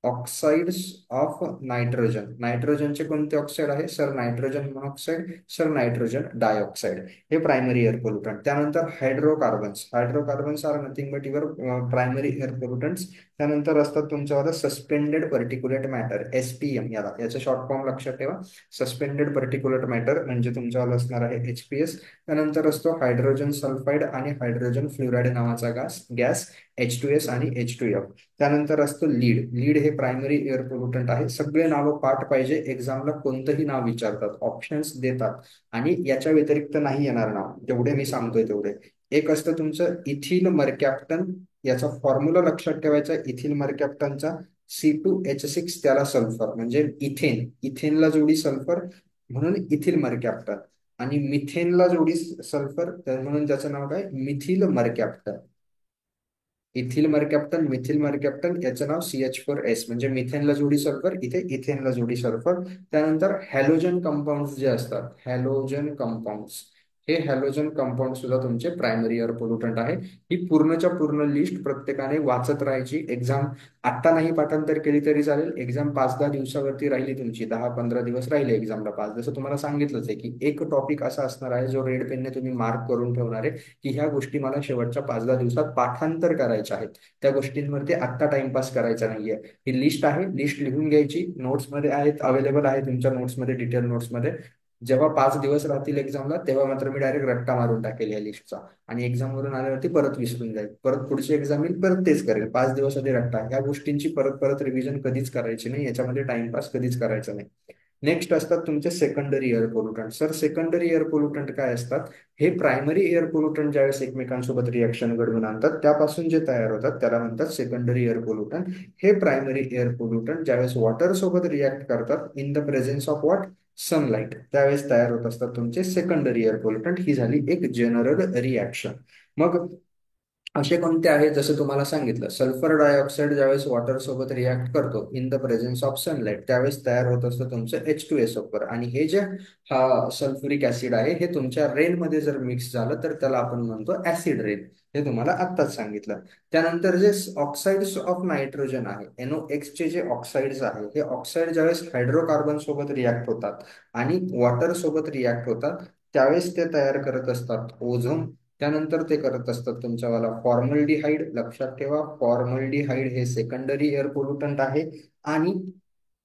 Oxides of nitrogen, नायट्रोजनचे कोणते ऑक्साईड आहे? Sir nitrogen monoxide, sir nitrogen dioxide. हे प्रायमरी एअर पोल्युटंट. त्यानंतर hydrocarbons. Hydrocarbons are nothing but your primary air pollutants. त्यानंतर असतात तुमच्यावर सस्पेंडेड पर्टिक्युलेट मॅटर, एसपीएम. याचं शॉर्ट फॉर्म लक्षात ठेवा. सस्पेंडेड पर्टिक्युलर मॅटर म्हणजे तुमच्यावर असणार आहे एचपीएस. त्यानंतर असतो हायड्रोजन सल्फाइड आणि हायड्रोजन फ्लोराइड नावाचा गॅस H2S आणि H2F. त्यानंतर असतो लीड. लीड हे प्रायमरी एअर पोल्युटंट आहे. सगळे नावं पाठ पाहिजे, एक्झामला कोणतंही नाव विचारतात, ऑप्शन्स देतात, आणि याच्या व्यतिरिक्त नाही येणार नाव, जेवढे मी सांगतोय तेवढे. एक असतं तुमचं इथिल मर्कॅप्टन. याचा फॉर्म्युला लक्षात ठेवायचा. इथिल मर्कॅप्टनचा C2H6, त्याला सल्फर म्हणजे इथेन, इथेनला जोडी सल्फर म्हणून इथिल मर्कॅप्टन. आणि मिथेनला जोडी सल्फर म्हणून त्याचं नाव काय? मिथिल मर्कॅप्टन. इथिल मर्कॅप्टन, मिथिल मर्कॅप्टन, याचं नाव CH4S, म्हणजे मिथेनला जोडी सल्फर, इथे इथेनला जोडी सल्फर. त्यानंतर हॅलोजन कंपाऊंड जे असतात, हॅलोजन कंपाऊंड, हे हॅलोजन कंपाऊंड सुद्धा तुमचे प्रायमरी एअर पोल्युटंट आहे. ही पूर्णच्या पूर्ण लिस्ट प्रत्येकाने वाचत राहायची. एक्झाम आत्ता नाही पाठांतर केली तरी चालेल. एक्झाम 5-10 दिवसावरती राहिली तुमची, 10-15 दिवस राहिले एक्झामला. जसं तुम्हाला सांगितलंच आहे की एक टॉपिक असा असणार आहे जो रेड पेनने तुम्ही मार्क करून ठेवणार आहे की ह्या गोष्टी मला शेवटच्या 5-10 दिवसात पाठांतर करायच्या आहेत. त्या गोष्टींवरती आत्ता टाइमपास करायचा नाहीये. ही लिस्ट आहे, लिस्ट लिहून घ्यायची. नोट्समध्ये आहेत, अवेलेबल आहे तुमच्या नोट्समध्ये, डिटेल नोट्समध्ये. जेव्हा 5 दिवस राहतील एक्झामला, तेव्हा मात्र मी डायरेक्ट रट्टा मारून टाकेल या लिस्टचा, आणि एक्झाम वरून आल्यावरती परत विसरून जाईल. परत पुढची एक्झाम येईल, परत तेच करेल. 5 दिवस आधी रट्टा. या गोष्टींची परत परत रिव्हिजन कधीच करायची नाही, याच्यामध्ये टाइमपास कधीच करायचा नाही. नेक्स्ट असतात तुमचे secondary air pollutant. Sir secondary air pollutant काय असतात? हे प्रायमरी एअर पोल्युटंट ज्यावेळेस एकमेकांसोबत रिएक्शन घडवून आणतात, त्यापासून जे तयार होतात त्याला म्हणतात सेकंडरी एअर पोल्युटंट. हे प्रायमरी एअर पोल्युटंट ज्यावेळेस वॉटर सोबत रिॲक्ट करतात in the presence of what? Sunlight, त्यावेळेस तयार होत असतात तुमचे सेकंडरी एअर पोल्युटंट. ही झाली एक जनरल रिॲक्शन. मग असे कोणते आहेत? जसं तुम्हाला सांगितलं, सल्फर डायऑक्साईड ज्यावेळेस वॉटर सोबत रिॲक्ट करतो in the presence of sunlight, त्यावेळेस तयार होत असतं तुमचं H2SO4. आणि हे जे हा सल्फ्युरिक ऍसिड आहे, हे तुमच्या रेन मध्ये जर मिक्स झालं तर त्याला आपण म्हणतो ऍसिड रेन. हे तुम्हाला आत्ताच सांगितलं. त्यानंतर जे ऑक्साइड्स ऑफ नायट्रोजन आहे, NOx चे जे ऑक्साइड्स आहे, हे ऑक्साइड ज्यावेळेस हायड्रोकार्बन सोबत रिॲक्ट होतात आणि वॉटर सोबत रिॲक्ट होतात, त्यावेळेस ते तयार करत असतात ओझोन. त्यानंतर ते करत असतात तुमच्यावाला फॉर्मल्डिहाइड. लक्षात ठेवा, फॉर्मल्डिहाइड हे सेकंडरी एअर पोल्युटंट आहे. आणि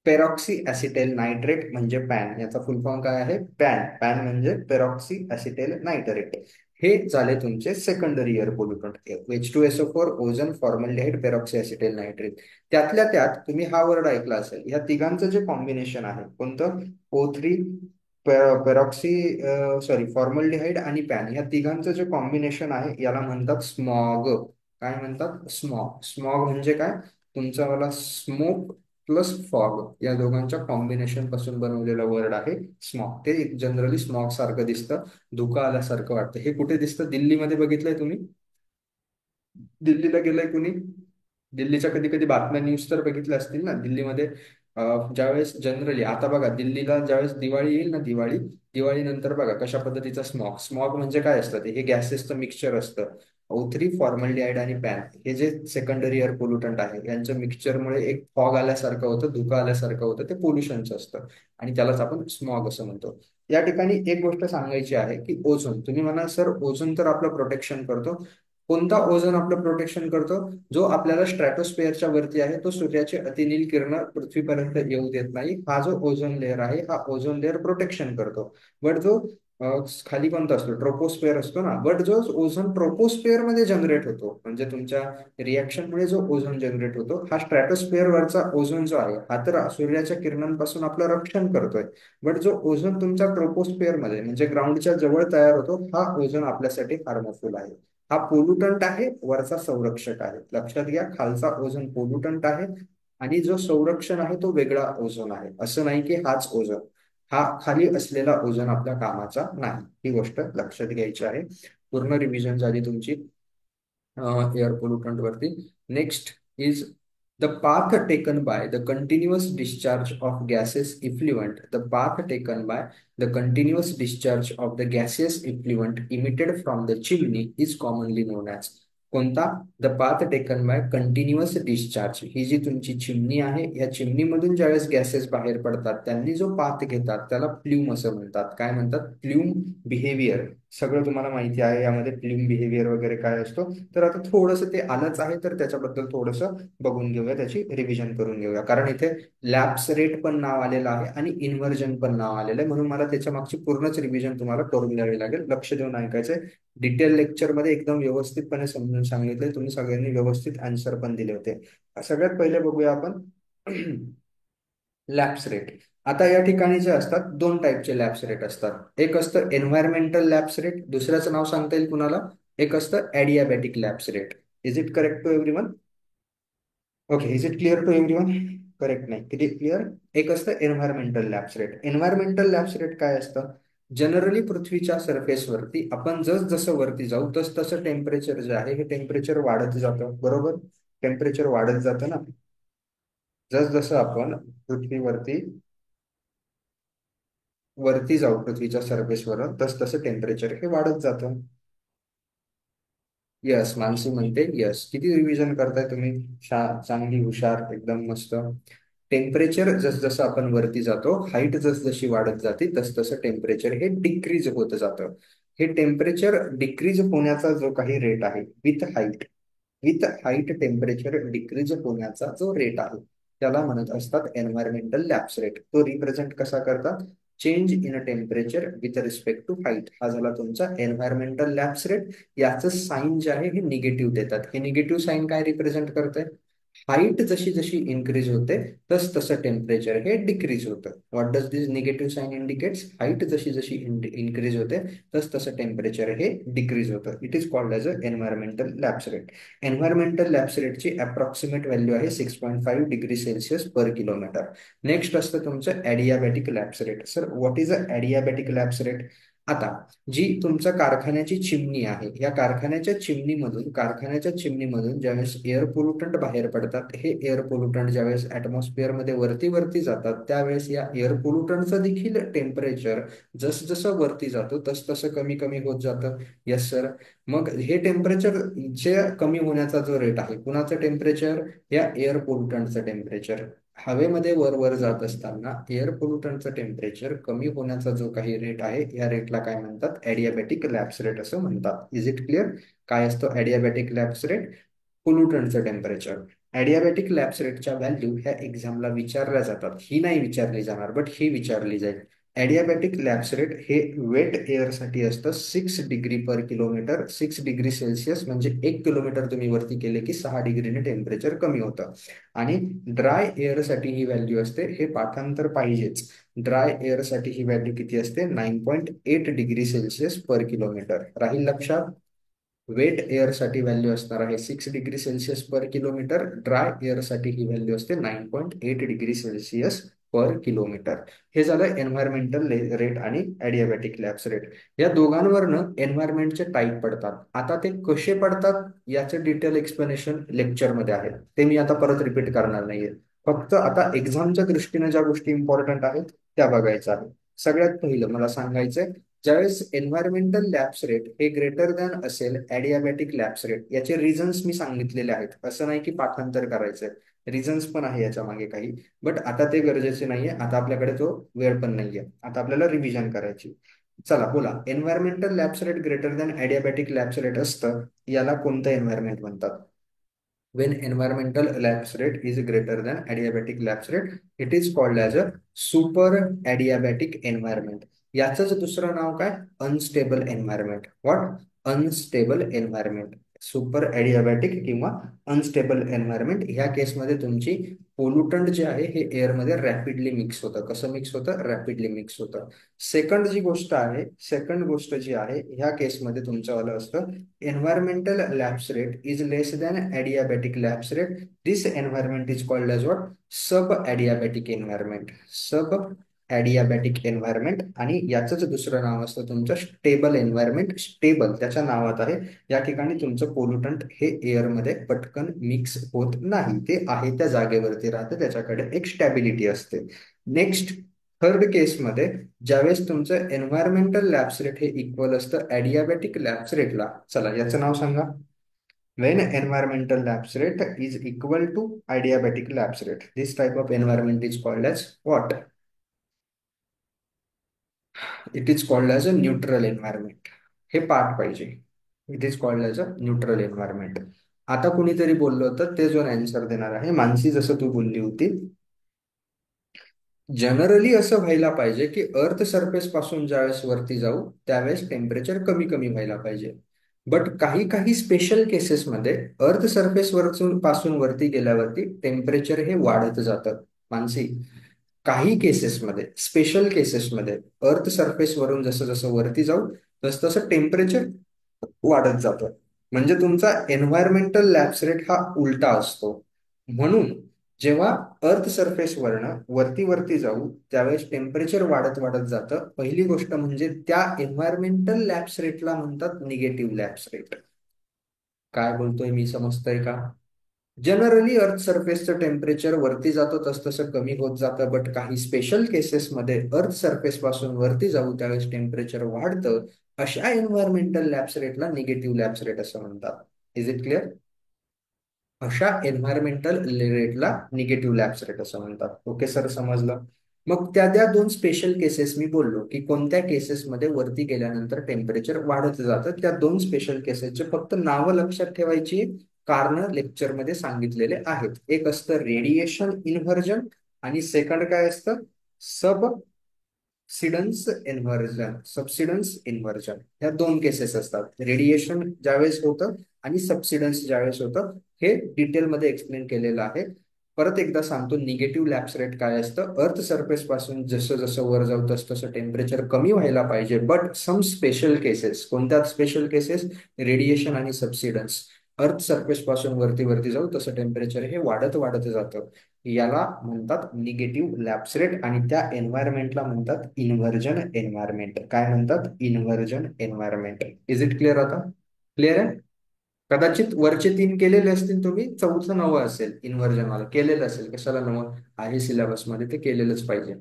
पेरॉक्सी ऍसिटेल नायट्रेट म्हणजे पॅन, याचा फुल फॉर्म काय आहे? पॅन. पॅन म्हणजे पेरॉक्सी ऍसिटेल नायट्रेट. हे झाले तुमचे secondary air pollutant. H2SO4, ozone, formaldehyde, peroxy acetyl nitrate. त्यातल्या त्यात तुम्ही हा वर्ड ऐकला असेल, ह्या तिघांचं जे कॉम्बिनेशन आहे कोणतं? O3, पेरॉक्सी, सॉरी, फॉर्मल्डिहाइड आणि पॅन, या तिघांचं जे कॉम्बिनेशन आहे याला म्हणतात स्मॉग. काय म्हणतात? स्मॉग. स्मॉग म्हणजे काय? तुमचा वाला स्मोक प्लस फॉग, या दोघांच्या कॉम्बिनेशन पासून बनवलेला वर्ड आहे स्मॉग. ते जनरली स्मॉग सारखं दिसतं, धुकं आल्यासारखं वाटतं. हे कुठे दिसतं? दिल्लीमध्ये बघितलंय तुम्ही? दिल्लीला गेलंय कुणी? दिल्लीच्या कधी कधी बातम्या न्यूज तर बघितल्या असतील ना दिल्लीमध्ये. ज्यावेळेस जनरली आता बघा दिल्लीला ज्यावेळेस दिवाळी येईल ना, दिवाळी नंतर बघा कशा पद्धतीचा स्मॉग. स्मॉग म्हणजे काय असतं ते? हे गॅसेसचं मिक्सचर असतं. O3, फॉर्मल्डिहाइड आणि पॅन, हे जे सेकंडरी एअर पोल्युटंट आहे यांच्या मिक्सचरमुळे एक फॉग आल्यासारखं होतं, धुकं आल्यासारखं होतं, ते पोल्युशनचं असतं. आणि त्यालाच आपण स्मॉग असं म्हणतो. या ठिकाणी एक गोष्ट सांगायची आहे की ओझोन, तुम्ही म्हणा सर ओझोन तर आपलं प्रोटेक्शन करतो. कोणता ओझोन आपलं प्रोटेक्शन करतो? जो आपल्याला स्ट्रॅटोस्फिअरच्या वरती आहे, तो सूर्याचे अतिनील किरण पृथ्वीपर्यंत येऊ देत नाही. हा जो ओझोन लेअर आहे, हा ओझोन लेअर प्रोटेक्शन करतो. बट जो अ, खाली कोणता असतो? ट्रोपोस्फिअर असतो ना. बट जो ओझोन ट्रोपोस्फिअर मध्ये जनरेट होतो, म्हणजे तुमच्या रिएक्शनमुळे जो ओझोन जनरेट होतो, हा स्ट्रॅटोस्फिअर वरचा ओझोन जो आहे हा तर सूर्याच्या किरणांपासून आपलं रक्षण करतोय. बट जो ओझोन तुमच्या ट्रोपोस्फिअर मध्ये म्हणजे ग्राउंडच्या जवळ तयार होतो, हा ओझोन आपल्यासाठी हार्मफुल आहे. हा पोल्युटंट आहे, वरचा संरक्षक आहे. लक्षात घ्या, खालचा ओझोन पोल्युटंट आहे आणि जो संरक्षण आहे तो वेगळा ओझोन आहे. असं नाही की हाच ओझोन, हा खाली असलेला ओझोन आपल्या कामाचा नाही. ही गोष्ट लक्षात घ्यायची आहे. पूर्ण रिव्हिजन झाली तुमची एअर पोल्युटंट वरती. Next is the path taken by the continuous discharge of gases effluent. The path taken by the continuous discharge of the gaseous effluent emitted from the chimney is commonly known as. कोणता? The path taken by continuous discharge. ही जी तुमची चिमणी आहे, या चिमणीमधून ज्यावेळेस गॅसेस बाहेर पडतात त्यांनी जो पाथ घेतात त्याला प्ल्यूम असं म्हणतात. काय म्हणतात? Plume behaviour. सगळं तुम्हाला माहिती आहे यामध्ये प्ल्यूम बिहेवियर वगैरे काय असतो. तर आता थोडंसं ते आलंच आहे, तर त्याच्याबद्दल थोडंसं बघून घेऊया, त्याची रिव्हिजन करून घेऊया. कारण इथे लॅप्स रेट पण नाव आलेलं आहे आणि इन्व्हर्जन पण नाव आलेलं आहे, म्हणून मला त्याच्या मागची पूर्णच रिव्हिजन तुम्हाला करून द्यावी लागेल. लक्ष देऊन ऐकायचंय. डिटेल लेक्चरमध्ये एकदम व्यवस्थितपणे समजून सांगितले, तुम्ही सगळ्यांनी व्यवस्थित आन्सर पण दिले होते. सगळ्यात पहिले बघूया आपण लॅप्स रेट. आता या ठिकाणी जे असतात दोन टाईपचे लॅप्स रेट असतात. एक असतं एन्व्हायरमेंटल लॅप्स रेट, दुसऱ्याचं नाव सांगता येईल कुणाला? एक असतं adiabatic lapse rate. Is it correct to everyone? Okay, is it clear to everyone? Correct नाही, किती क्लिअर? एक असतं environmental lapse rate. Environmental lapse rate काय असतं? जनरली पृथ्वीच्या सरफेसवरती आपण जस जसं वरती जाऊ तस तसं टेम्परेचर जे आहे हे टेम्परेचर वाढत जातं, बरोबर? टेम्परेचर वाढत जातं ना. जस जसं आपण पृथ्वीवरती वरती जाऊ पृथ्वीच्या सरफेसवर, तस तसं टेम्परेचर हे वाढत जातं. यस, मानसी म्हणते यस. किती रिव्हिजन करताय तुम्ही? चांगली, हुशार, एकदम मस्त. टेम्परेचर जस जसं आपण वरती जातो, हाईट जस जशी वाढत जाते तस तसं टेम्परेचर हे डिक्रीज होत जातं. हे टेम्परेचर डिक्रीज होण्याचा जो काही रेट आहे विथ हाईट टेम्परेचर डिक्रीज होण्याचा जो रेट आहे त्याला म्हणत असतात एन्व्हायरमेंटल लॅप्स रेट. तो रिप्रेझेंट कसा करतात? Change in temperature with respect to height. हा झाला तुमचा एन्व्हायरमेंटल लॅप्स रेट. याचं साईन जे आहे हे निगेटिव्ह देतात. हे निगेटिव्ह साईन काय रिप्रेझेंट करतंय? हाईट जशी जशी इन्क्रीज होते तस तसं टेम्परेचर हे डिक्रीज होतं. What does this negative sign indicates? Height जशी जशी इन्क्रीज होते तस तसं टेम्परेचर हे डिक्रीज होतं. It is called as a environmental lapse rate. Environmental lapse रेटची अप्रॉक्सिमेट व्हॅल्यू आहे 6.5 degree Celsius per kilometre. Next असतं तुमचं adiabatic lapse rate. Sir what is a adiabatic lapse rate? आता जी तुमच्या कारखान्याची चिमणी आहे, या कारखान्याच्या चिमणीमधून ज्यावेळेस एअर पोल्युटंट बाहेर पडतात, हे एअर पोल्युटंट ज्यावेळेस ऍटमॉस्फिअर मध्ये वरती वरती जातात त्यावेळेस या एअर पोल्युटंटचं देखील टेम्परेचर जस जसं वरती जातो तस तसं कमी कमी होत जातं. Yes sir. मग हे टेम्परेचर जे कमी होण्याचा जो रेट आहे, कुणाचं टेम्परेचर? या एअर पोल्युटंटचं टेम्परेचर. हवेमध्ये वर वर जात असताना एअर पोल्युटंटचं टेम्परेचर कमी होण्याचा जो काही रेट आहे या रेटला काय म्हणतात? ॲडियाबॅटिक लॅप्स रेट असं म्हणतात. Is it clear? काय असतं ॲडियाबॅटिक लॅप्स रेट? पोल्युटंटचं टेम्परेचर. ॲडियाबॅटिक लॅप्स रेटच्या व्हॅल्यू ह्या एक्झामला विचारल्या जातात. ही नाही विचारली जाणार, बट ही विचारली जाईल. ॲडियाबॅटिक लॅप्स रेट हे वेट एअरसाठी असतं 6 डिग्री पर किलोमीटर. 6 डिग्री सेल्सिअस म्हणजे 1 किलोमीटर तुम्ही वरती केले की 6 डिग्रीने टेम्परेचर कमी होतं. आणि ड्राय एअरसाठी ही व्हॅल्यू असते, हे पाठांतर पाहिजेच. ड्राय एअरसाठी ही व्हॅल्यू किती असते? 9.8 डिग्री सेल्सिअस पर किलोमीटर. राहील लक्षात? वेट एअरसाठी व्हॅल्यू असणार आहे 6 degree Celsius per kilometre. Dry एअरसाठी ही व्हॅल्यू असते 9.8 डिग्री सेल्सिअस पर किलोमीटर. हे झालं एन्व्हायरमेंटल रेट आणि ॲडियाबॅटिक लॅप्स रेट. या दोघांवरनं एन्व्हायरमेंटचे टाईप पडतात. आता ते कसे पडतात याचे डिटेल एक्सप्लेनेशन लेक्चरमध्ये आहे, ते मी आता परत रिपीट करणार नाहीये. फक्त आता एक्झामच्या दृष्टीने ज्या गोष्टी इम्पॉर्टंट आहेत त्या बघायच्या आहेत. सगळ्यात पहिलं मला सांगायचंय, ज्यावेळेस एन्व्हायरमेंटल लॅप्स रेट हे ग्रेटर दॅन असेल ॲडियाबॅटिक लॅप्स रेट, याचे रिझन्स मी सांगितलेले आहेत. असं नाही की पाठांतर करायचंय, रिझन्स पण आहे याच्या मागे काही, बट आता ते गरजेचे नाहीये. आता आपल्याकडे तो वेळ पण नाहीये, आता आपल्याला रिव्हिजन करायची. चला बोला, environmental lapse rate greater than adiabatic lapse rate असतं, याला कोणतं एन्व्हायरमेंट म्हणतात? When environmental lapse rate is greater than adiabatic lapse rate, it is called as a super adiabatic environment. याचंच दुसरं नाव काय? Unstable environment. What? Unstable environment. Super adiabatic किंवा अनस्टेबल एन्व्हायरमेंट. ह्या केसमध्ये तुमची पोल्युटंट जे आहे हे एअरमध्ये रॅपिडली मिक्स होतं. कसं मिक्स होतं? रॅपिडली मिक्स होतं. सेकंड गोष्ट जी आहे ह्या केसमध्ये तुमच्यावालं असतं, environmental lapse rate is less than adiabatic lapse rate. This environment is called as what? Sub-adiabatic environment. Sub-adiabatic environment. आणि याचंच दुसरं नाव असतं तुमचं स्टेबल एन्व्हायरमेंट. स्टेबल त्याच्या नावात आहे. या ठिकाणी तुमचं पोल्युटंट हे एअरमध्ये पटकन मिक्स होत नाही, ते आहे त्या जागेवरती राहते, त्याच्याकडे एक स्टॅबिलिटी असते. नेक्स्ट, थर्ड केसमध्ये ज्यावेळेस तुमचं एन्व्हायरमेंटल लॅप्स रेट हे इक्वल असतं ॲडियाबॅटिक लॅप्स रेटला. चला याचं नाव सांगा. When environmental lapse rate is equal to adiabatic lapse rate, this type of environment is called as what? It is called as a neutral environment. हे पाठ पाहिजे. It is called as a neutral environment. आता कुणीतरी बोललं होतं, ते जो आन्सर देणार आहे मानसी, जसं तू बोलली होती, जनरली असं व्हायला पाहिजे की अर्थ सरफेस पासून ज्यावेळेस वरती जाऊ त्यावेळेस टेम्परेचर कमी कमी व्हायला पाहिजे. बट काही काही स्पेशल केसेसमध्ये अर्थ सरफेस वरतून पासून वरती गेल्यावरती टेम्परेचर हे वाढत जातं. मानसी, काही केसेसमध्ये, स्पेशल केसेसमध्ये अर्थ सरफेस वरून जसं जसं वरती जाऊ तसं तसं टेम्परेचर वाढत जातं. म्हणजे तुमचा एन्व्हायरमेंटल लॅप्स रेट हा उलटा असतो. म्हणून जेव्हा अर्थ सरफेस वरनं वरती वरती जाऊ त्यावेळेस टेम्परेचर वाढत वाढत जातं. पहिली गोष्ट म्हणजे त्या एन्व्हायरमेंटल लॅप्स रेटला म्हणतात निगेटिव्ह लॅप्स रेट. काय बोलतोय मी, समजतंय का? जनरली अर्थ सरफेसचं टेम्परेचर वरती जातो तस तसं कमी होत जातं, बट काही स्पेशल केसेसमध्ये अर्थ सरफेस पासून वरती जाऊ त्यावेळेस टेम्परेचर वाढतं. अशा एन्व्हायरमेंटल लॅप्स रेटला निगेटिव्ह लॅप्स रेट असं म्हणतात. Is it clear? अशा एन्व्हायरमेंटल रेटला निगेटिव्ह लॅप्स रेट असं म्हणतात. ओके सर, समजलं. मग त्या दोन स्पेशल केसेस मी बोललो की कोणत्या केसेसमध्ये वरती गेल्यानंतर टेम्परेचर वाढत जातं, त्या दोन स्पेशल केसेसचे फक्त नावं लक्षात ठेवायची, कारण लेक्चरमध्ये सांगितलेले आहेत. एक असतं रेडिएशन इन्व्हर्जन आणि सेकंड काय असतं? सबसिडन्स इन्व्हर्जन. ह्या दोन केसेस असतात. रेडिएशन ज्यावेळेस होतं आणि सबसिडन्स ज्यावेळेस होतं, हे डिटेलमध्ये एक्सप्लेन केलेलं आहे. परत एकदा सांगतो, निगेटिव्ह लॅप्स रेट काय असतं? अर्थ सरफेस पासून जसं जसं वर जाऊ तसं तसं टेम्परेचर कमी व्हायला पाहिजे, बट सम स्पेशल केसेस. कोणत्या स्पेशल केसेस? रेडिएशन आणि सबसिडन्स. अर्थ सरफेस पासून वरती वरती जाऊ तसं टेम्परेचर हे वाढत वाढत जातं, याला म्हणतात निगेटिव्ह लॅप्स रेट. आणि त्या एन्व्हायरमेंटला म्हणतात इन्व्हर्जन एन्व्हायरमेंट. काय म्हणतात? Inversion environment. Is it clear? आता क्लिअर आहे? कदाचित वरचे तीन केलेले असतील तुम्ही, चौथं नवं असेल इन्व्हर्जन वाला, केलेलं असेल. कशाला नवं? आहे सिलेबस मध्ये, ते केलेलंच पाहिजे.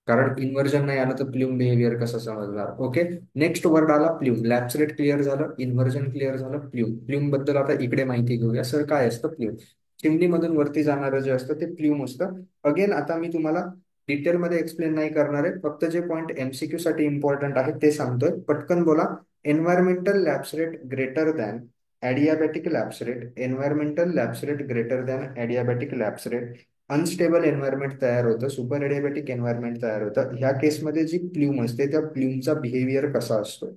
कारण इन्व्हर्जन नाही आलं तर प्ल्यूम बिहेवियर कसं समजणार? ओके, नेक्स्ट वर्ड आला प्ल्यूम. लॅप्स रेट क्लिअर झालं, इन्व्हर्जन क्लिअर झालं, प्ल्यूम. प्ल्यूम बद्दल आता इकडे माहिती घेऊया. सर काय असतं प्ल्यूम? चिमणीमधून वरती जाणारं जे असतं ते प्ल्यूम असतं. अगेन आता मी तुम्हाला डिटेलमध्ये एक्सप्लेन नाही करणार आहे, फक्त जे पॉईंट एमसीक्यू साठी इम्पॉर्टंट आहे ते सांगतोय. पटकन बोला. Environmental lapse rate greater than adiabatic lapse rate. Environmental lapse rate greater than adiabatic lapse rate. Unstable environment तयार होतं, सुपर एडियाबॅटिक एन्व्हायरमेंट तयार होतं. ह्या केसमध्ये जी प्ल्यूम असते त्या प्ल्यूमचा बिहेवियर कसा असतो?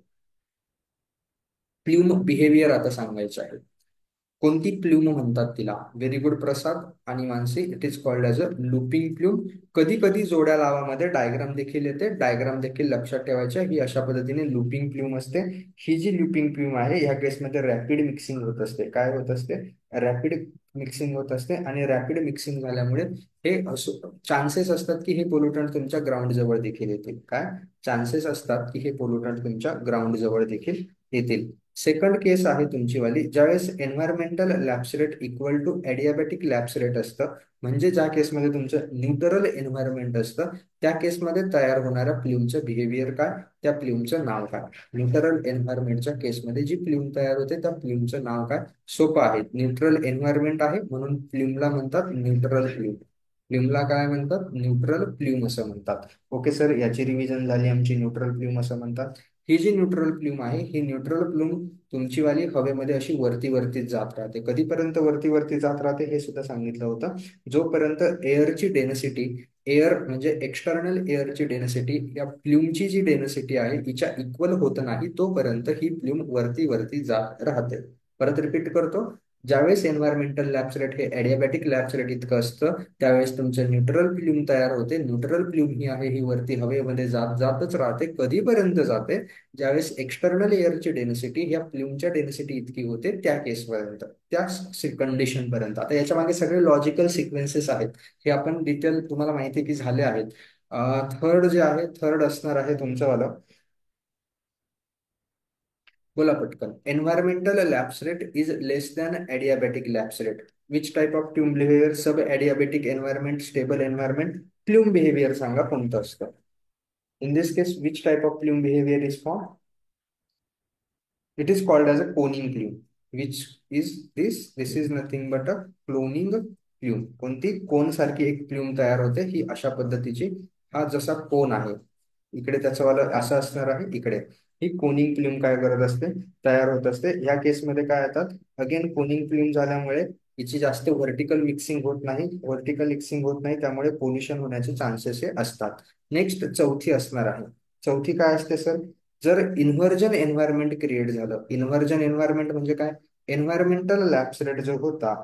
प्ल्यूम बिहेवियर आता सांगायचं आहे. कोणती प्ल्यूम म्हणतात तिला? व्हेरी गुड प्रसाद आणि Mansi. It is called as a looping plume. कधी कधी जोड्या लावामध्ये डायग्राम देखील येते, डायग्राम देखील लक्षात ठेवायच्या. ही अशा पद्धतीने लुपिंग प्ल्यूम असते. ही जी लुपिंग प्ल्यूम आहे ह्या केसमध्ये रॅपिड मिक्सिंग होत असते. काय होत असते? रॅपिड मिक्सिंग होत असते. आणि रॅपिड मिक्सिंग झाल्यामुळे हे चान्सेस असतात की हे पोल्युटंट तुमच्या ग्राउंड जवळ देखील येतील. काय चान्सेस असतात की हे पोल्युटंट तुमच्या ग्राउंड जवळ देखील येतील. सेकंड केस आहे तुमची वाली, ज्यावेळेस environmental lapse rate equal to adiabatic lapse rate असतं. म्हणजे ज्या केसमध्ये तुमचं न्यूट्रल एन्व्हायरमेंट असतं त्या केसमध्ये तयार होणाऱ्या प्ल्यूमचं बिहेवियर काय, त्या प्ल्यूमचं नाव काय? न्यूट्रल एन्व्हायरमेंटच्या केसमध्ये जी प्ल्यूम तयार होते त्या प्ल्यूमचं नाव काय? सोपं आहे. न्यूट्रल एन्व्हायरमेंट आहे म्हणून प्ल्यूमला म्हणतात न्यूट्रल प्ल्यूम. प्ल्यूमला काय म्हणतात? न्यूट्रल प्ल्यूम असं म्हणतात. ओके सर, याची रिव्हिजन झाली आमची. न्यूट्रल प्ल्यूम असं म्हणतात. ही जी न्यूट्रल प्ल्यूम आहे ही न्यूट्रल प्ल्यूम तुमची वाली हवेमध्ये अशी वरती वरती जात राहते. कधीपर्यंत वरती वरती जात राहते हे सुद्धा सांगितलं होतं. जोपर्यंत एअरची डेन्सिटी, एअर म्हणजे एक्सटर्नल एअरची डेन्सिटी या प्ल्यूमची जी डेन्सिटी आहे हिच्या इक्वल होत नाही तोपर्यंत ही प्ल्यूम वरती वरती जात राहते. परत रिपीट करतो. ज्यावेळेस एन्व्हायरमेंटल लॅप्स रेट हे ॲडियाबॅटिक लॅप्स रेट इतकं असतं त्यावेळेस तुमचं न्यूट्रल प्ल्यूम तयार होते. न्यूट्रल प्ल्यूम ही आहे ही वरती हवेमध्ये जात जातच राहते. कधीपर्यंत जाते? ज्यावेळेस एक्सटर्नल एअरची डेन्सिटी ह्या प्ल्यूमच्या डेन्सिटी इतकी होते त्या केसपर्यंत, त्या कंडिशन पर्यंत. आता याच्या मागे सगळे लॉजिकल सिक्वेन्सेस आहेत. हे आपण डिटेल तुम्हाला माहिती आहे की झाले आहेत. थर्ड जे आहे, थर्ड असणार आहे तुमचं वालं. बोला पटकन. Environmental lapse rate is less than adiabatic lapse rate. Which type of ट्यूम behaviour? Sub adiabatic environment, stable environment. Plume behaviour सांगा कोणतं असतं? In this case which type of plume behaviour is form? It is called as a coning plume. Which is this? This is nothing but a cloning plume. कोणती? कोन सारखी एक प्ल्यूम तयार होते. ही अशा पद्धतीची, हा जसा कोन आहे इकडे त्याचं वाला असं असणार आहे इकडे. ही कोनिंग प्ल्यूम काय करत असते? तयार होत असते. या केसमध्ये काय येतात? अगेन कोनिंग प्ल्यूम झाल्यामुळे हिची जास्त व्हर्टिकल मिक्सिंग होत नाही. व्हर्टिकल मिक्सिंग होत नाही त्यामुळे पोल्युशन होण्याचे चान्सेस हे असतात. नेक्स्ट चौथी असणार आहे. चौथी काय असते सर? जर इन्व्हर्जन एन्व्हायरमेंट क्रिएट झालं. इन्व्हर्जन एन्व्हायरमेंट म्हणजे काय? एन्व्हायरमेंटल लॅप्स रेट जो होता,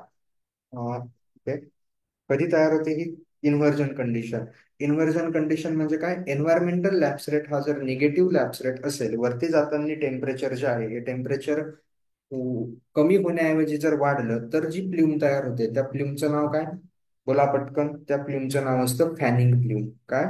ओके, कधी तयार होते ही? Inversion condition. इन्व्हर्जन कंडिशन म्हणजे काय? एन्व्हायरमेंटल लॅप्स रेट हा जर निगेटिव्ह लॅप्स रेट असेल, वरती जाताना टेम्परेचर जे आहे हे टेम्परेचर कमी होण्याऐवजी जर वाढलं तर जी प्ल्यूम तयार होते त्या प्ल्यूमचं नाव काय? बोला पटकन. त्या प्ल्यूमचं नाव असतं फॅनिंग प्ल्यूम. काय?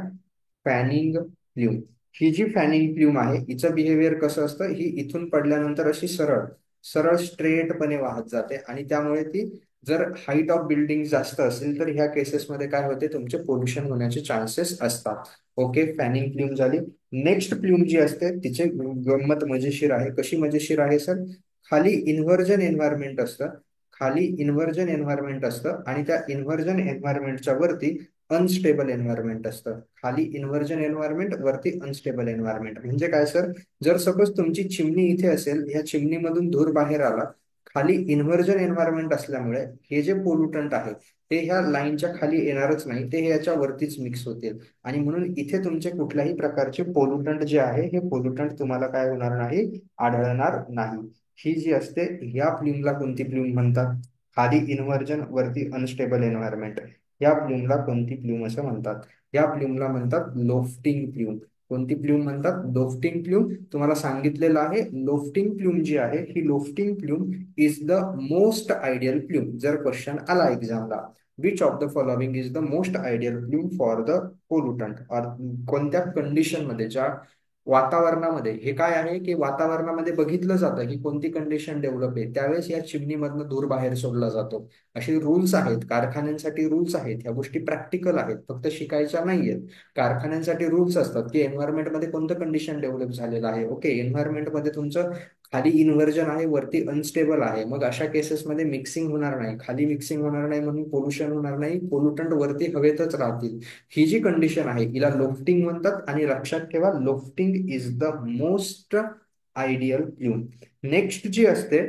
Fanning plume. ही जी फॅनिंग प्ल्यूम आहे हिचं बिहेवियर कसं असतं? ही इथून पडल्यानंतर अशी सरळ सरळ स्ट्रेटपणे वाहत जाते आणि त्यामुळे ती, जर हाईट ऑफ बिल्डिंग जास्त असेल तर ह्या केसेसमध्ये काय होते? तुमचे पोल्युशन होण्याचे चान्सेस असतात. ओके, फॅनिंग प्ल्यूम झाली. नेक्स्ट प्ल्यूम जी असते तिचे गंमत मजेशीर आहे. कशी मजेशीर आहे सर? खाली इन्व्हर्जन एन्व्हायरमेंट असतं. खाली इन्व्हर्जन एन्व्हायरमेंट असतं आणि त्या इन्व्हर्जन एन्व्हायरमेंटच्या वरती अनस्टेबल एन्व्हायरमेंट असतं. खाली इन्व्हर्जन एन्व्हायरमेंट, वरती अनस्टेबल एन्व्हायरमेंट. म्हणजे काय सर? जर सपोज तुमची चिमणी इथे असेल, ह्या चिमणीमधून धूर बाहेर आला, खाली इन्व्हर्जन एन्व्हायरमेंट असल्यामुळे हे जे पोल्युटंट आहे ते ह्या लाईनच्या खाली येणारच नाही, ते ह्याच्या वरतीच मिक्स होतील. आणि म्हणून इथे तुमचे कुठल्याही प्रकारचे पोल्युटंट जे आहे हे पोल्युटंट तुम्हाला काय होणार नाही? आढळणार नाही. ही जी असते ह्या प्ल्यूमला कोणती प्ल्यूम म्हणतात? खाली इन्व्हर्जन, वरती अनस्टेबल एन्व्हायरमेंट. या प्ल्यूमला कोणती प्ल्यूम असं म्हणतात? या प्ल्यूमला म्हणतात लोफ्टिंग प्ल्यूम. कोणती प्ल्यूम म्हणतात? Lofting plume. तुम्हाला सांगितलेलं आहे लोफ्टिंग प्ल्यूम जी आहे ही lofting plume is the most ideal plume. जर क्वेश्चन आला एक्झामला, which of the following is the most ideal plume for the pollutant, कोणत्या कंडिशन मध्ये, ज्या वातावरणामध्ये, हे काय आहे की वातावरणामध्ये बघितलं जातं की कोणती कंडिशन डेव्हलप आहे त्यावेळेस या चिमणीमधनं धूर बाहेर सोडला जातो. असे रूल्स आहेत, कारखान्यांसाठी रूल्स आहेत. ह्या गोष्टी प्रॅक्टिकल आहेत, फक्त शिकायच्या नाहीयेत. कारखान्यांसाठी रूल्स असतात की एन्व्हायरमेंटमध्ये कोणतं कंडिशन डेव्हलप झालेलं आहे. ओके, एन्व्हायरमेंटमध्ये तुमचं खाली इन्व्हर्जन आहे, वरती अनस्टेबल आहे, मग अशा केसेसमध्ये मिक्सिंग होणार नाही. खाली मिक्सिंग होणार नाही म्हणून पोल्युशन होणार नाही, पोल्युटंट वरती हवेतच राहतील. ही जी कंडिशन आहे हिला लोफ्टिंग म्हणतात. आणि लक्षात ठेवा, lofting is the most ideal plume. Next जी असते,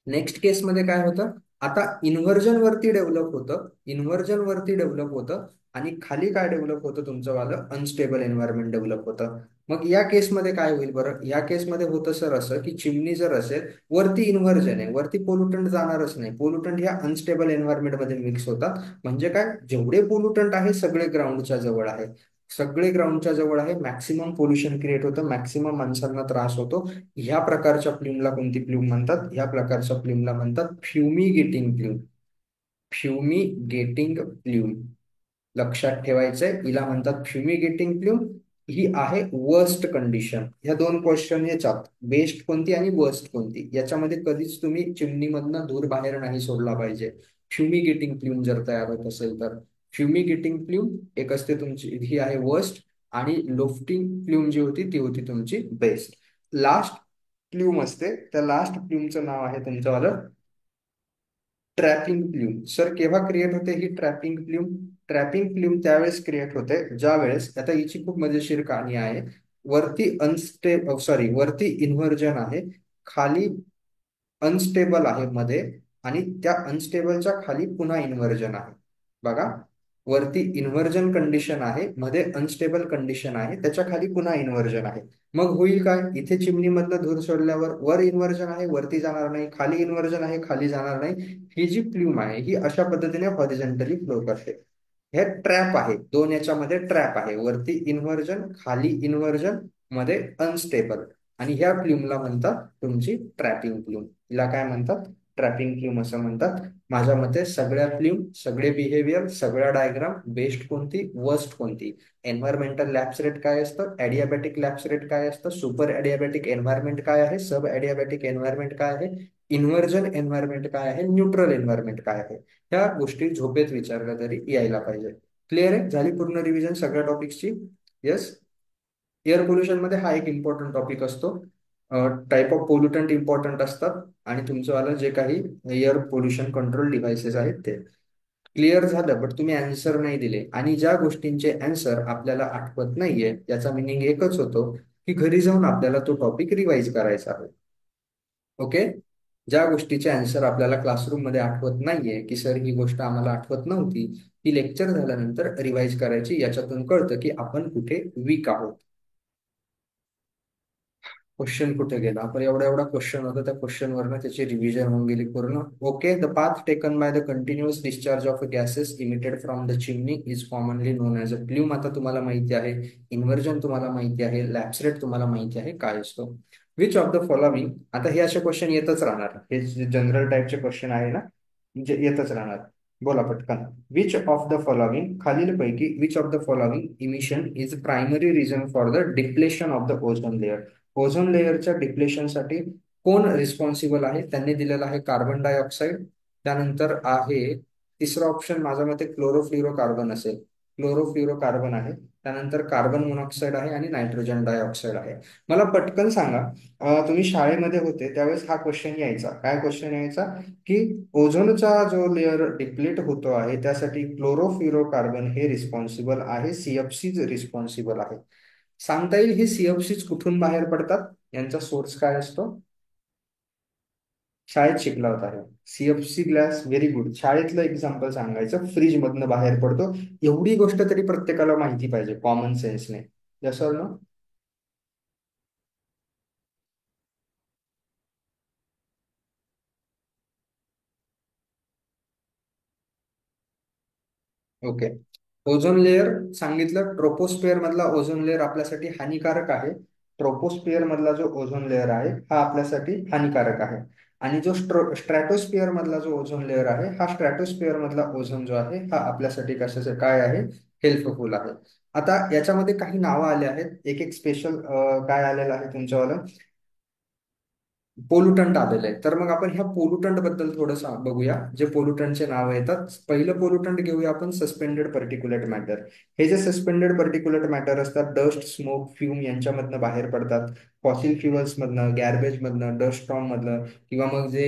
नेक्स्ट केसमध्ये काय होतं? आता इन्व्हर्जन वरती डेव्हलप होतं, इन्व्हर्जन वरती डेव्हलप होतं, आणि खाली काय डेव्हलप होतं तुमचं वालं, अनस्टेबल एन्व्हायरमेंट डेव्हलप होतं. मग या केसमध्ये काय होईल बरं, या केसमध्ये होतं सर असं की चिमणी जर असेल, वरती इन्व्हर्जन आहे, वरती पोल्युटंट जाणारच नाही, पोल्युटंट ह्या अनस्टेबल एन्व्हायरमेंट मध्ये मिक्स होतात. म्हणजे काय, जेवढे पोल्युटंट आहे सगळे ग्राउंडच्या जवळ आहे, सगळे ग्राउंडच्या जवळ आहे, मॅक्सिमम पोल्युशन क्रिएट होतं, मॅक्सिमम माणसांना त्रास होतो. ह्या प्रकारच्या प्ल्यूमला कोणती प्ल्यूम म्हणतात, ह्या प्रकारच्या प्ल्यूमला म्हणतात फ्युमिगेटिंग प्ल्यूम. फ्युमिगेटिंग प्ल्यूम लक्षात ठेवायचंय, हिला म्हणतात फ्युमिगेटिंग प्ल्यूम. ही आहे वर्स्ट कंडिशन. ह्या दोन क्वेश्चन याच्यात, बेस्ट कोणती आणि वर्स्ट कोणती, याच्यामध्ये कधीच तुम्ही चिमणीमधनं धूर बाहेर नाही सोडला पाहिजे. फ्युमिगेटिंग प्ल्यूम जर तयार होत असेल तर, फ्युमिगेटिंग प्ल्यूम एक असते तुमची, ही आहे वर्स्ट, आणि लोफ्टिंग प्ल्यूम जी होती ती होती तुमची बेस्ट. लास्ट प्ल्यूम असते, त्या लास्ट प्ल्यूमचं नाव आहे तुमचं ट्रॅपिंग प्ल्यूम. सर केव्हा क्रिएट होते ही ट्रॅपिंग प्ल्यूम? ट्रॅपिंग प्ल्यूम त्यावेळेस क्रिएट होते ज्या वेळेस, आता हिची खूप मजेशीर कहाणी आहे. वरती इन्व्हर्जन आहे, खाली अनस्टेबल आहे मध्ये, आणि त्या अनस्टेबलच्या खाली पुन्हा इन्व्हर्जन आहे. बघा, वरती इन्व्हर्जन कंडिशन आहे, मध्ये अनस्टेबल कंडिशन आहे, त्याच्या खाली पुन्हा इन्व्हर्जन आहे. मग होईल काय, इथे चिमणीमधलं धूर सोडल्यावर वर इन्व्हर्जन आहे, वरती जाणार नाही, खाली इन्व्हर्जन आहे, खाली जाणार नाही. ही जी प्ल्यूम आहे ही अशा पद्धतीने हॉरिझॉन्टली फ्लो करते. हे ट्रॅप आहे, दोन याच्यामध्ये ट्रॅप आहे, वरती इन्व्हर्जन, खाली इन्व्हर्जन, मध्ये अनस्टेबल. आणि ह्या प्ल्यूमला म्हणतात तुमची ट्रॅपिंग प्ल्यूम. हिला काय म्हणतात, ट्रॅपिंग प्ल्यूम असं म्हणतात. माझ्या मते सगळ्या प्ल्यूम, सगळे बिहेवियर, सगळ्या डायग्राम, बेस्ट कोणती वर्स्ट कोणती, एन्व्हायरमेंटल लॅप्स रेट काय असतं, ॲडियाबॅटिक लॅप्स रेट काय असतं, सुपर ॲडियाबॅटिक एन्व्हायरमेंट काय आहे, सब ॲडियाबॅटिक एन्व्हायरमेंट काय आहे, इन्व्हर्जन एन्व्हायरमेंट काय आहे, न्यूट्रल एन्व्हायरमेंट काय आहे, ह्या गोष्टी झोपेत विचारल्या तरी यायला पाहिजे. क्लिअर आहे, झाली पूर्ण रिव्हिजन सगळ्या टॉपिक्सची. येस. एअर पोल्युशन मध्ये हा एक इम्पॉर्टंट टॉपिक असतो. टाईप ऑफ पोल्युटंट इम्पॉर्टंट असतात, आणि तुमचं वाला जे काही एअर पोल्युशन कंट्रोल डिव्हाइसेस आहेत ते क्लिअर झालं. बट तुम्ही अँसर नाही दिले, आणि ज्या गोष्टींचे अँसर आपल्याला आठवत नाहीये याचा मिनिंग एकच होतो की घरी जाऊन आपल्याला तो टॉपिक रिवाइज करायचा आहे. ओके. ज्या गोष्टीचे आन्सर आपल्याला क्लासरूम मध्ये आठवत नाहीये, की सर ही गोष्ट आम्हाला आठवत नव्हती, ती लेक्चर झाल्यानंतर रिवाइज करायची. याच्यातून कळतं की आपण कुठे वीक आहोत. क्वेश्चन कुठे गेला, आपण एवढा एवढा क्वेश्चन होता, त्या क्वेश्चन वरनं त्याची रिव्हिजन होऊन गेली पूर्ण. Okay. The path taken by the continuous discharge of gases emitted from the chimney is commonly non as a plume. आता तुम्हाला माहिती आहे, इन्व्हर्जन तुम्हाला माहिती आहे, लॅप्स रेट तुम्हाला माहिती आहे काय असतो. विच ऑफ द फॉलोविंग, आता हे असे क्वेश्चन येतच राहणार, हे जनरल टाईपचे क्वेश्चन आहे ना, म्हणजे येतच राहणार. बोला पटकन. विच ऑफ द फॉलोविंग, खालीलपैकी which of the following emission is primary reason for the depletion of the ozone layer. Ozone लेअरच्या डिप्लेशनसाठी कोण रिस्पॉन्सिबल आहे, त्यांनी दिलेला आहे कार्बन डायऑक्साईड. त्यानंतर आहे तिसरं ऑप्शन, माझ्या मते क्लोरोफ्लोरोकार्बन असेल, क्लोरोफ्लोरोकार्बन आहे. त्यानंतर कार्बन मोनॉक्साईड आहे, आणि नायट्रोजन डायऑक्साईड आहे. मला पटकन सांगा, तुम्ही शाळेमध्ये होते त्यावेळेस हा क्वेश्चन यायचा, काय क्वेश्चन यायचा, की ओझोनचा जो लेअर डिप्लीट होतो आहे त्यासाठी क्लोरोफ्लोरोकार्बन हे रिस्पॉन्सिबल आहे, सीएफसीच रिस्पॉन्सिबल आहे. सांगता येईल हे सीएफसीच कुठून बाहेर पडतात, यांचा सोर्स काय असतो? शाळेत शिकला होता हे. CFC glass, very good. शाळेतलं एक्झाम्पल सांगायचं, फ्रीज मधनं बाहेर पडतो. एवढी गोष्ट तरी प्रत्येकाला माहिती पाहिजे कॉमन सेन्सने. जसं ना. ओके. ओझोन लेअर सांगितलं, ट्रोपोस्फिअर मधला ओझोन लेअर आपल्यासाठी हानिकारक आहे. ट्रोपोस्फिअर मधला जो ओझोन लेअर आहे हा आपल्यासाठी हानिकारक आहे. आणि जो स्ट्रॅटोस्फिअर मधला जो ओझोन लेअर आहे, हा स्ट्रॅटोस्फिअर मधला ओझोन जो आहे हा आपल्यासाठी कशाचं काय आहे, हेल्पफुल आहे. आता याच्यामध्ये काही नावं आले आहेत, एक एक स्पेशल काय आलेलं आहे तुमच्यावालं, पोल्युटंट आलेलं आहे. तर मग आपण ह्या पोल्युटंट बद्दल थोडंसं बघूया, जे पोल्युटंटचे नाव येतात. पहिलं पोल्युटंट घेऊया आपण, सस्पेंडेड पर्टिक्युलेट मॅटर. हे जे सस्पेंडेड पर्टिक्युलेट मॅटर असतात, डस्ट, स्मोक, फ्यूम यांच्यामधनं बाहेर पडतात. फॉसिल फ्युअल्स मधनं, गॅर्बेज मधनं, डस्ट स्टॉर्म मधनं, किंवा मग जे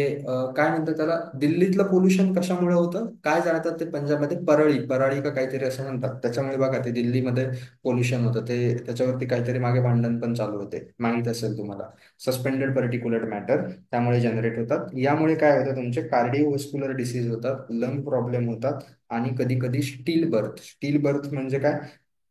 काय म्हणतात त्याला, दिल्लीतलं पोल्युशन कशामुळे होतं, काय जाळतात ते पंजाबमध्ये, परळी पराळी का काहीतरी असं म्हणतात, त्याच्यामुळे बघा ते दिल्लीमध्ये पोल्युशन होतं ते, त्याच्यावरती काहीतरी मागे भांडण पण चालू होते, माहित असेल तुम्हाला. सस्पेंडेड पर्टिक्युलर मॅटर त्यामुळे जनरेट होतात. यामुळे काय होतं, तुमचे कार्डिओव्हास्क्युलर डिसीज होतात, लंग प्रॉब्लेम होतात, आणि कधी कधी स्टील बर्थ. स्टील बर्थ म्हणजे काय,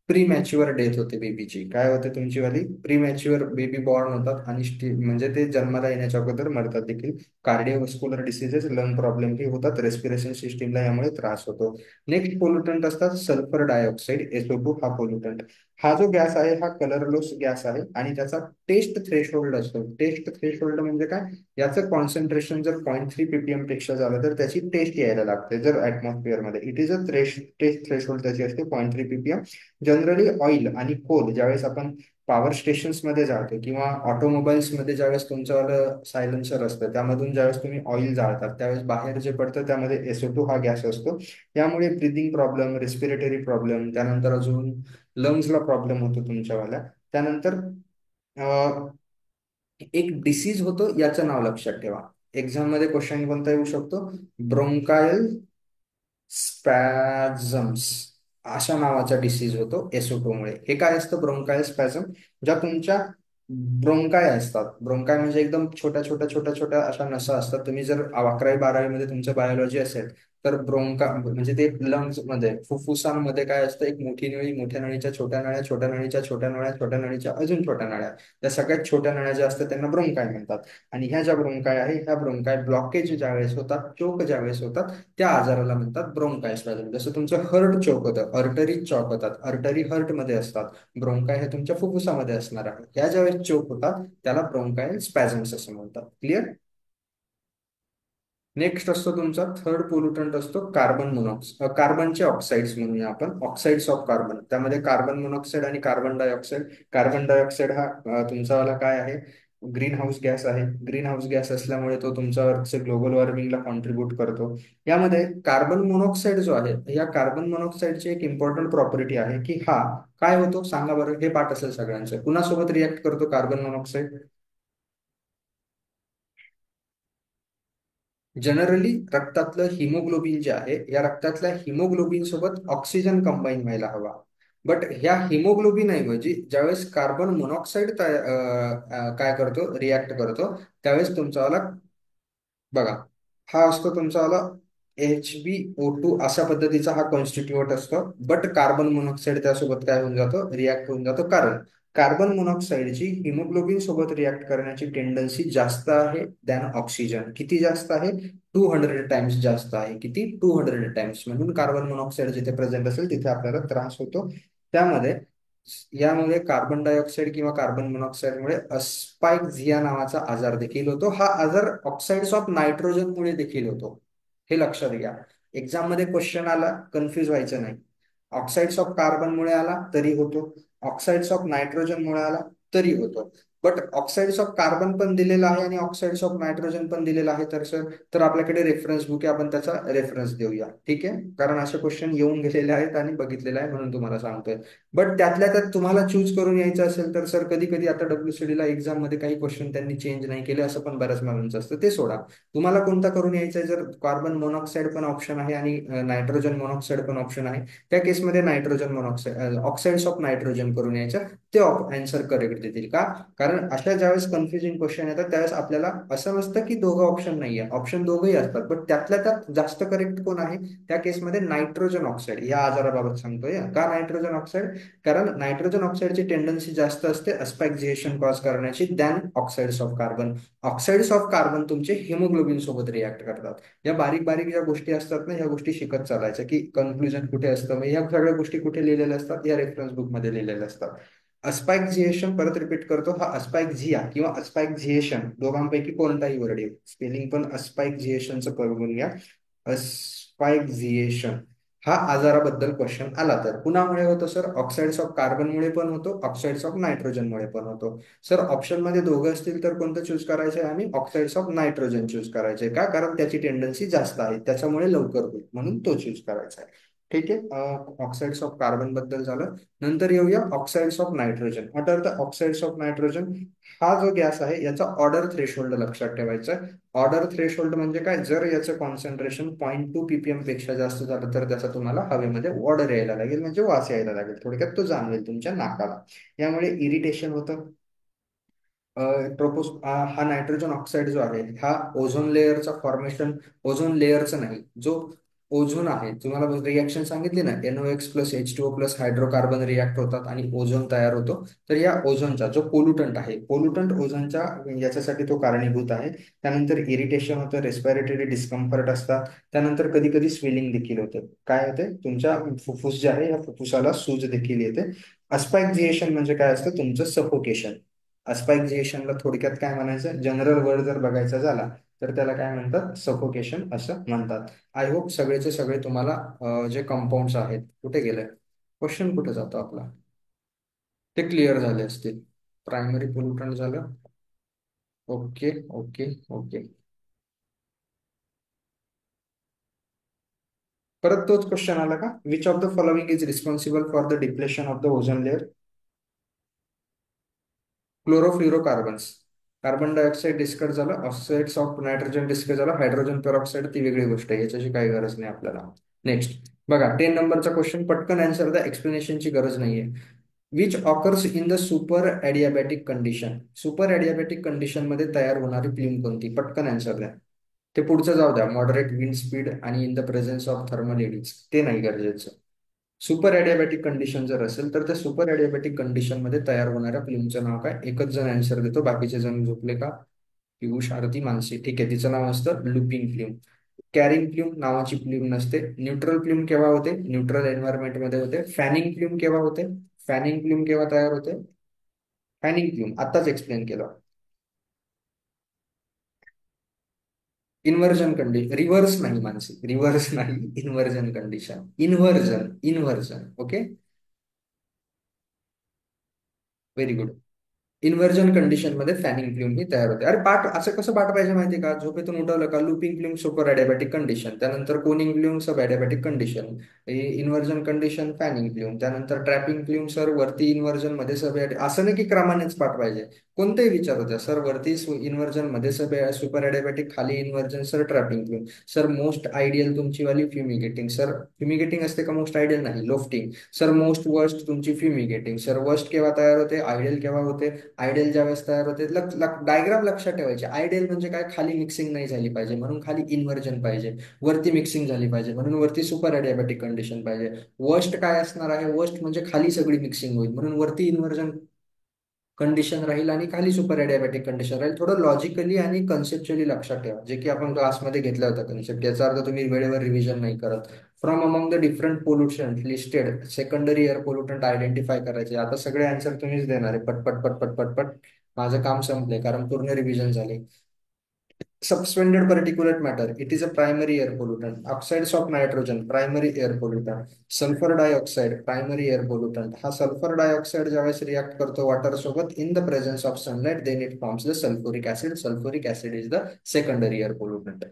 प्री मॅच्युअर डेथ होते बेबीची. काय होते तुमची वाली, प्री मॅच्युअर बेबी बॉर्न होतात, आणि म्हणजे ते जन्माला येण्याच्या अगोदर मरतात देखील. कार्डिओव्हास्क्युलर डिसीजेस, लंग प्रॉब्लेम ही होतात, रेस्पिरेशन सिस्टीमला यामुळे त्रास होतो. नेक्स्ट पोल्युटंट असतात सल्फर डायऑक्साईड, SO2 हा पोल्युटंट. हा जो गॅस आहे हा कलरलेस गॅस आहे, आणि त्याचा टेस्ट थ्रेशोल्ड असतो. टेस्ट थ्रेशोल्ड म्हणजे काय, याचं कॉन्सन्ट्रेशन जर 0.3 ppm पेक्षा झालं तर त्याची टेस्ट यायला लागते. जर ऍटमॉस्फिअरमध्ये it is a test threshold त्याची असते 0.3 ppm. जनरली ऑइल आणि कोल ज्यावेळेस आपण पॉवर स्टेशन्स मध्ये जातो, किंवा ऑटोमोबाईल्स मध्ये ज्यावेळेस तुमच्यावालं सायलेन्सर असतं त्यामधून ज्यावेळेस तुम्ही ऑइल जाळतात, त्यावेळेस बाहेर जे पडतं त्यामध्ये SO2 हा गॅस असतो. यामुळे ब्रिदिंग प्रॉब्लेम, रेस्पिरेटरी प्रॉब्लेम, त्यानंतर अजून लंग्सला प्रॉब्लेम होतो तुमच्यावाल्या. त्यानंतर अं, एक डिसीज होतो, याचं नाव लक्षात ठेवा. एक्झाम मध्ये क्वेश्चन कोणता येऊ शकतो, ब्रोंकायल स्पॅझम्स अशा नावाचा डिसीज होतो SO2 मुळे. हे काय असतं ब्रोंकायल स्पॅझम, ज्या तुमच्या ब्रोंकाय असतात. ब्रोंकाय म्हणजे एकदम छोट्या छोट्या छोट्या छोट्या अशा नसा असतात. तुम्ही जर 11वी 12वी मध्ये तुमचं बायोलॉजी असेल तर ब्रोंका म्हणजे ते लंग्स मध्ये, फुफ्फुसांमध्ये काय असतं, एक मोठी नळी, मोठ्या नळीच्या छोट्या नळ्या, छोट्या नळीच्या छोट्या नळ्या, छोट्या नळीच्या अजून छोट्या नळ्या, त्या सगळ्यात छोट्या नळ्या ज्या असतात त्यांना ब्रोंकाय म्हणतात. आणि ह्या ज्या ब्रोंकाय आहे, ह्या ब्रोंकाय ब्लॉकेज ज्यावेळेस होतात, चोक ज्यावेळेस होतात, त्या आजाराला म्हणतात ब्रोंकायस्पॅझम. जसं तुमचं हर्ट चोक होतं, अर्टरी चॉक होतात, अर्टरी हर्ट मध्ये असतात, ब्रोंकाय हे तुमच्या फुफ्फुसामध्ये असणार आहे. ह्या ज्यावेळेस चोक होतात त्याला ब्रोंकायल स्पॅझम्स असं म्हणतात. क्लिअर. नेक्स्ट असतो तुमचा थर्ड पोल्युटंट असतो कार्बन मोनॉक्साईड, कार्बनचे ऑक्साईड्स म्हणूया आपण, ऑक्साईड्स ऑफ कार्बन. त्यामध्ये कार्बन मोनॉक्साईड आणि कार्बन डायऑक्साईड. कार्बन डायऑक्साईड हा तुमचावाला काय आहे, ग्रीन हाऊस गॅस आहे. ग्रीन हाऊस गॅस असल्यामुळे तो तुमच्या ग्लोबल वॉर्मिंगला कॉन्ट्रीब्युट करतो. यामध्ये कार्बन मोनॉक्साईड जो आहे, या कार्बन मोनॉक्साईडची एक इम्पॉर्टंट प्रॉपर्टी आहे की हा काय होतो सांगा बरं, हे पाठ असेल सगळ्यांचं, कुणासोबत रिॲक्ट करतो कार्बन मोनॉक्साईड. जनरली रक्तातलं हिमोग्लोबिन जे आहे, या रक्तातल्या हिमोग्लोबिन सोबत ऑक्सिजन कंबाईन व्हायला हवा. बट ह्या हिमोग्लोबिन ऐवजी ज्यावेळेस कार्बन मोनॉक्साईड काय करतो, रिॲक्ट करतो, त्यावेळेस तुमचावाला बघा, हा असतो तुमचावाला HbO2 अशा पद्धतीचा हा कॉन्स्टिट्यूएंट असतो. बट कार्बन मोनॉक्साईड त्यासोबत काय होऊन जातो, रिॲक्ट होऊन जातो, कारण कार्बन मोनॉक्साईडची हिमोग्लोबिन सोबत रिॲक्ट करण्याची टेंडन्सी जास्त आहे दॅन ऑक्सिजन. किती जास्त आहे, 200 टाइम्स जास्त आहे. किती, 200 टाइम्स. म्हणून कार्बन मोनॉक्साईड जिथे प्रेझेंट असेल तिथे आपल्याला त्रास होतो. त्यामध्ये यामुळे कार्बन डायऑक्साईड किंवा कार्बन मोनॉक्साईडमुळे अस्पायक्झिया नावाचा आजार देखील होतो. हा आजार ऑक्साइड्स ऑफ नायट्रोजनमुळे देखील होतो. हे लक्षात घ्या. एक्झाम मध्ये क्वेश्चन आला, कन्फ्युज व्हायचं नाही. ऑक्साइड्स ऑफ कार्बनमुळे आला तरी होतो, ऑक्साइड्स ऑफ नायट्रोजनमुळे आला तरी होतो. बट ऑक्साइड्स ऑफ कार्बन पण दिलेला आहे आणि ऑक्साइड्स ऑफ नायट्रोजन पण दिलेला आहे, तर सर तर आपल्याकडे रेफरन्स बुक आहे, आपण त्याचा रेफरन्स देऊया. ठीक आहे, कारण असे क्वेश्चन येऊन गेलेले आहेत आणि बघितलेले आहे म्हणून तुम्हाला सांगतोय. बट त्यातल्या त्यात तुम्हाला चूज करून यायचं असेल तर सर कधी कधी आता WCD ला एक्झाम मध्ये काही क्वेश्चन त्यांनी चेंज नाही केले, असं पण बऱ्याच माणूंचं असतं, ते सोडा. तुम्हाला कोणता करून यायचा आहे, जर कार्बन मोनॉक्साईड पण ऑप्शन आहे आणि नायट्रोजन मोनॉक्साईड पण ऑप्शन आहे, त्या केसमध्ये nitrogen monoxide, oxides of nitrogen करून यायचं, ते आन्सर करेक्ट देतील. का, कारण अशा ज्यावेळेस कन्फ्युजिंग क्वेश्चन येतात त्यावेळेस आपल्याला असं नसतं की दोघं ऑप्शन नाहीये, ऑप्शन दोघंही असतात, बट त्यातल्या त्यात जास्त करेक्ट कोण आहे, त्या केसमध्ये नायट्रोजन ऑक्साईड या आजाराबाबत सांगतोय. का नायट्रोजन ऑक्साईड, कारण नायट्रोजन ऑक्साईडची टेंडन्सी जास्त असते अस्पायक्झिएशन कॉज करण्याची than oxides of carbon. Oxides of carbon तुमचे हिमोग्लोबिन सोबत रिॲक्ट करतात. या बारीक बारीक ज्या गोष्टी असतात ना, ह्या गोष्टी शिकत चालायच्या की कन्क्लुजन कुठे असतं, ह्या सगळ्या गोष्टी कुठे लिहिलेल्या असतात, या रेफरन्स बुक मध्ये लिहिलेल्या असतात. अस्पायक्झिएशन, परत रिपीट करतो, हा अस्पायक्झिया किंवा अस्पायक्झिएशन दोघांपैकी कोणताही वर्ड येईल. स्पेलिंग पण अस्पायक्झिएशनचं करून घ्या, अस्पायक्झिएशन. हा आजाराबद्दल क्वेश्चन आला तर कुणामुळे होतो सर, ऑक्साइड्स ऑफ कार्बनमुळे पण होतो, ऑक्साइड्स ऑफ नायट्रोजनमुळे पण होतो. सर ऑप्शन मध्ये दोघं असतील तर कोणतं चूज करायचं आहे, आम्ही ऑक्साइड्स ऑफ नायट्रोजन चूज करायचे. का, कारण त्याची टेंडन्सी जास्त आहे, त्याच्यामुळे लवकर होईल म्हणून तो चूज करायचा आहे. ठीक आहे. ऑक्साइड्स ऑफ कार्बन बद्दल झालं. नंतर येऊया oxides of nitrogen. What are the oxides of nitrogen? हा जो गॅस आहे याचा ऑर्डर थ्रेशोल्ड लक्षात ठेवायचा आहे. ऑर्डर थ्रेशोल्ड म्हणजे काय? जर याचं कॉन्सन्ट्रेशन 0.2 ppm पेक्षा जास्त झालं तर त्याचा तुम्हाला हवेमध्ये ऑर्डर यायला लागेल, म्हणजे वास यायला लागेल, थोडक्यात तो जाणवेल तुमच्या नाकाला. यामुळे इरिटेशन होतं. ट्रोपोस हा नायट्रोजन ऑक्साईड जो आहे हा ओझोन लेअरचा फॉर्मेशन, ओझोन लेअरचा नाही, जो ओझोन आहे, तुम्हाला रिॲक्शन सांगितली ना, NOx plus H2O plus hydrocarbon react होतात आणि ओझोन तयार होतो. तर या ओझोनचा जो पोल्युटंट आहे, पोल्युटंट ओझोनच्या याच्यासाठी तो कारणीभूत आहे. त्यानंतर इरिटेशन होतं, रेस्पिरेटरी डिस्कम्फर्ट असतात. त्यानंतर कधी कधी स्वेलिंग देखील होतं. काय होते? तुमच्या फुफ्फुस जे आहे या फुफ्फुसाला सूज देखील येते. अस्पायक्झिएशन म्हणजे काय असतं? तुमचं सफोकेशन. अस्पायक्झिएशनला थोडक्यात काय म्हणायचं, जनरल वर्ड जर बघायचा झाला तर त्याला काय म्हणतात? सफोकेशन असं म्हणतात. आय होप सगळेचे सगळे तुम्हाला जे कंपाऊंड्स आहेत, कुठे गेले क्वेश्चन, कुठे जातो आपला, ते क्लिअर झाले असतील. प्रायमरी पोल्युटंट झालं. Okay okay okay. परत तोच क्वेश्चन आला का? Which of the following is responsible for the depletion of the ozone layer? Chlorofluorocarbons. Carbon dioxide discuss झालं, ऑक्साइड्स ऑफ नायट्रोजन डिस्कस झालं, हायड्रोजन पेरॉक्साईड ती वेगळी गोष्ट आहे, याच्याची काही गरज नाही आपल्याला. नेक्स्ट बघा, 10 नंबरचा क्वेश्चन, पटकन आन्सर द्या, एक्सप्लेनेशनची गरज नाहीये. Which occurs in the super adiabatic condition? Super adiabatic condition मध्ये तयार होणारी प्लीम कोणती? पटकन आन्सर द्या. ते पुढचं जाऊ द्या, मॉडरेट विंड स्पीड आणि in the presence of thermal adage, ते नाही गरजेचं. सुपर ॲडियाबॅटिक कंडिशन जर असेल तर त्या सुपर ॲडियाबॅटिक कंडिशन मध्ये तयार होणाऱ्या फिल्मचं नाव काय? एकच जण आन्सर देतो, बाकीचे जण झोपले का? पियुष, आरती, मानसी. ठीक आहे, तिचं नाव असतं लुपिंग फिल्म. कॅरिंग फ्ल्यूम नावाची फ्ल्यूम नसते. न्यूट्रल फ्ल्यूम केव्हा होते? न्यूट्रल एन्व्हायरमेंट मध्ये होते. फॅनिंग फ्ल्यूम केव्हा होते? फॅनिंग फ्ल्यूम केव्हा तयार होते? फॅनिंग फ्ल्यूम आत्ताच एक्सप्लेन केलं. इन्व्हर्जन कंडिशन, रिव्हर्स नाही मानसी, रिव्हर्स नाही, inversion condition, inversion, inversion. Okay, very good. Inversion condition मध्ये फॅनिंग फ्ल्यूम ही तयार होते. अरे पाठ असं कसं पाठ पाहिजे माहिती का? झोपेतून उठवलं का, लुपिंग फ्ल्यूम सुपर ॲडियाबॅटिक कंडिशन, त्यानंतर कोनिंग फ्ल्यूम सब adiabatic condition, inversion condition Fanning फ्ल्यूम, त्यानंतर ट्रॅपिंग फ्ल्यूम सर वरती इन्व्हर्जन मध्ये सब, असं नाही की क्रमानेच पाठ पाहिजे. कोणतेही विचार होत्या सर, वरती इन्व्हर्जन मध्ये सब सुपर ॲडियाबॅटिक, खाली inversion sir trapping plume. Sir most ideal तुमची वाली फ्युमिगेटिंग. सर फ्युमिगेटिंग असते का? मोस्ट आयडियल नाही, लोफ्टिंग. सर मोस्ट वर्स्ट तुमची फ्युमिगेटिंग. सर वर्स्ट केव्हा तयार होते? आयडियल केव्हा होते? आयडियल ज्यावेळेस तयार होते, डायग्राम लक्षात ठेवायचे. आयडियल म्हणजे काय? खाली मिक्सिंग नाही झाली पाहिजे म्हणून खाली इन्व्हर्जन पाहिजे, वरती मिक्सिंग झाली पाहिजे म्हणून वरती सुपर ॲडियाबॅटिक कंडिशन पाहिजे. वर्स्ट काय असणार आहे? वर्स्ट म्हणजे खाली सगळी मिक्सिंग होईल म्हणून वरती इन्व्हर्जन कंडिशन राहील आणि खाली सुपर ॲडियाबॅटिक कंडिशन राहील. थोडं लॉजिकली आणि कन्सेप्च्युअली लक्षात ठेवा, जे की आपण क्लासमध्ये घेतलं होतं कन्सेप्ट. याचा अर्थ तुम्ही वेळेवर रिव्हिजन नाही करत. From among the different pollution listed secondary air pollutant identify करायचे. आता सगळे आन्सर तुम्हीच देणार आहे, पटपट पटपट पटपट. माझं काम संपलंय कारण पूर्ण रिव्हिजन झाले. Suspended particulate matter, it is a primary air pollutant. Oxides of nitrogen, primary air pollutant. Sulfur dioxide, primary air pollutant. हा सल्फर डायऑक्साइड ज्यावेळेस रिॲक्ट करतो वॉटर सोबत in the presence of sunlight, then it forms the sulphuric acid. Sulphuric acid is the secondary air pollutant.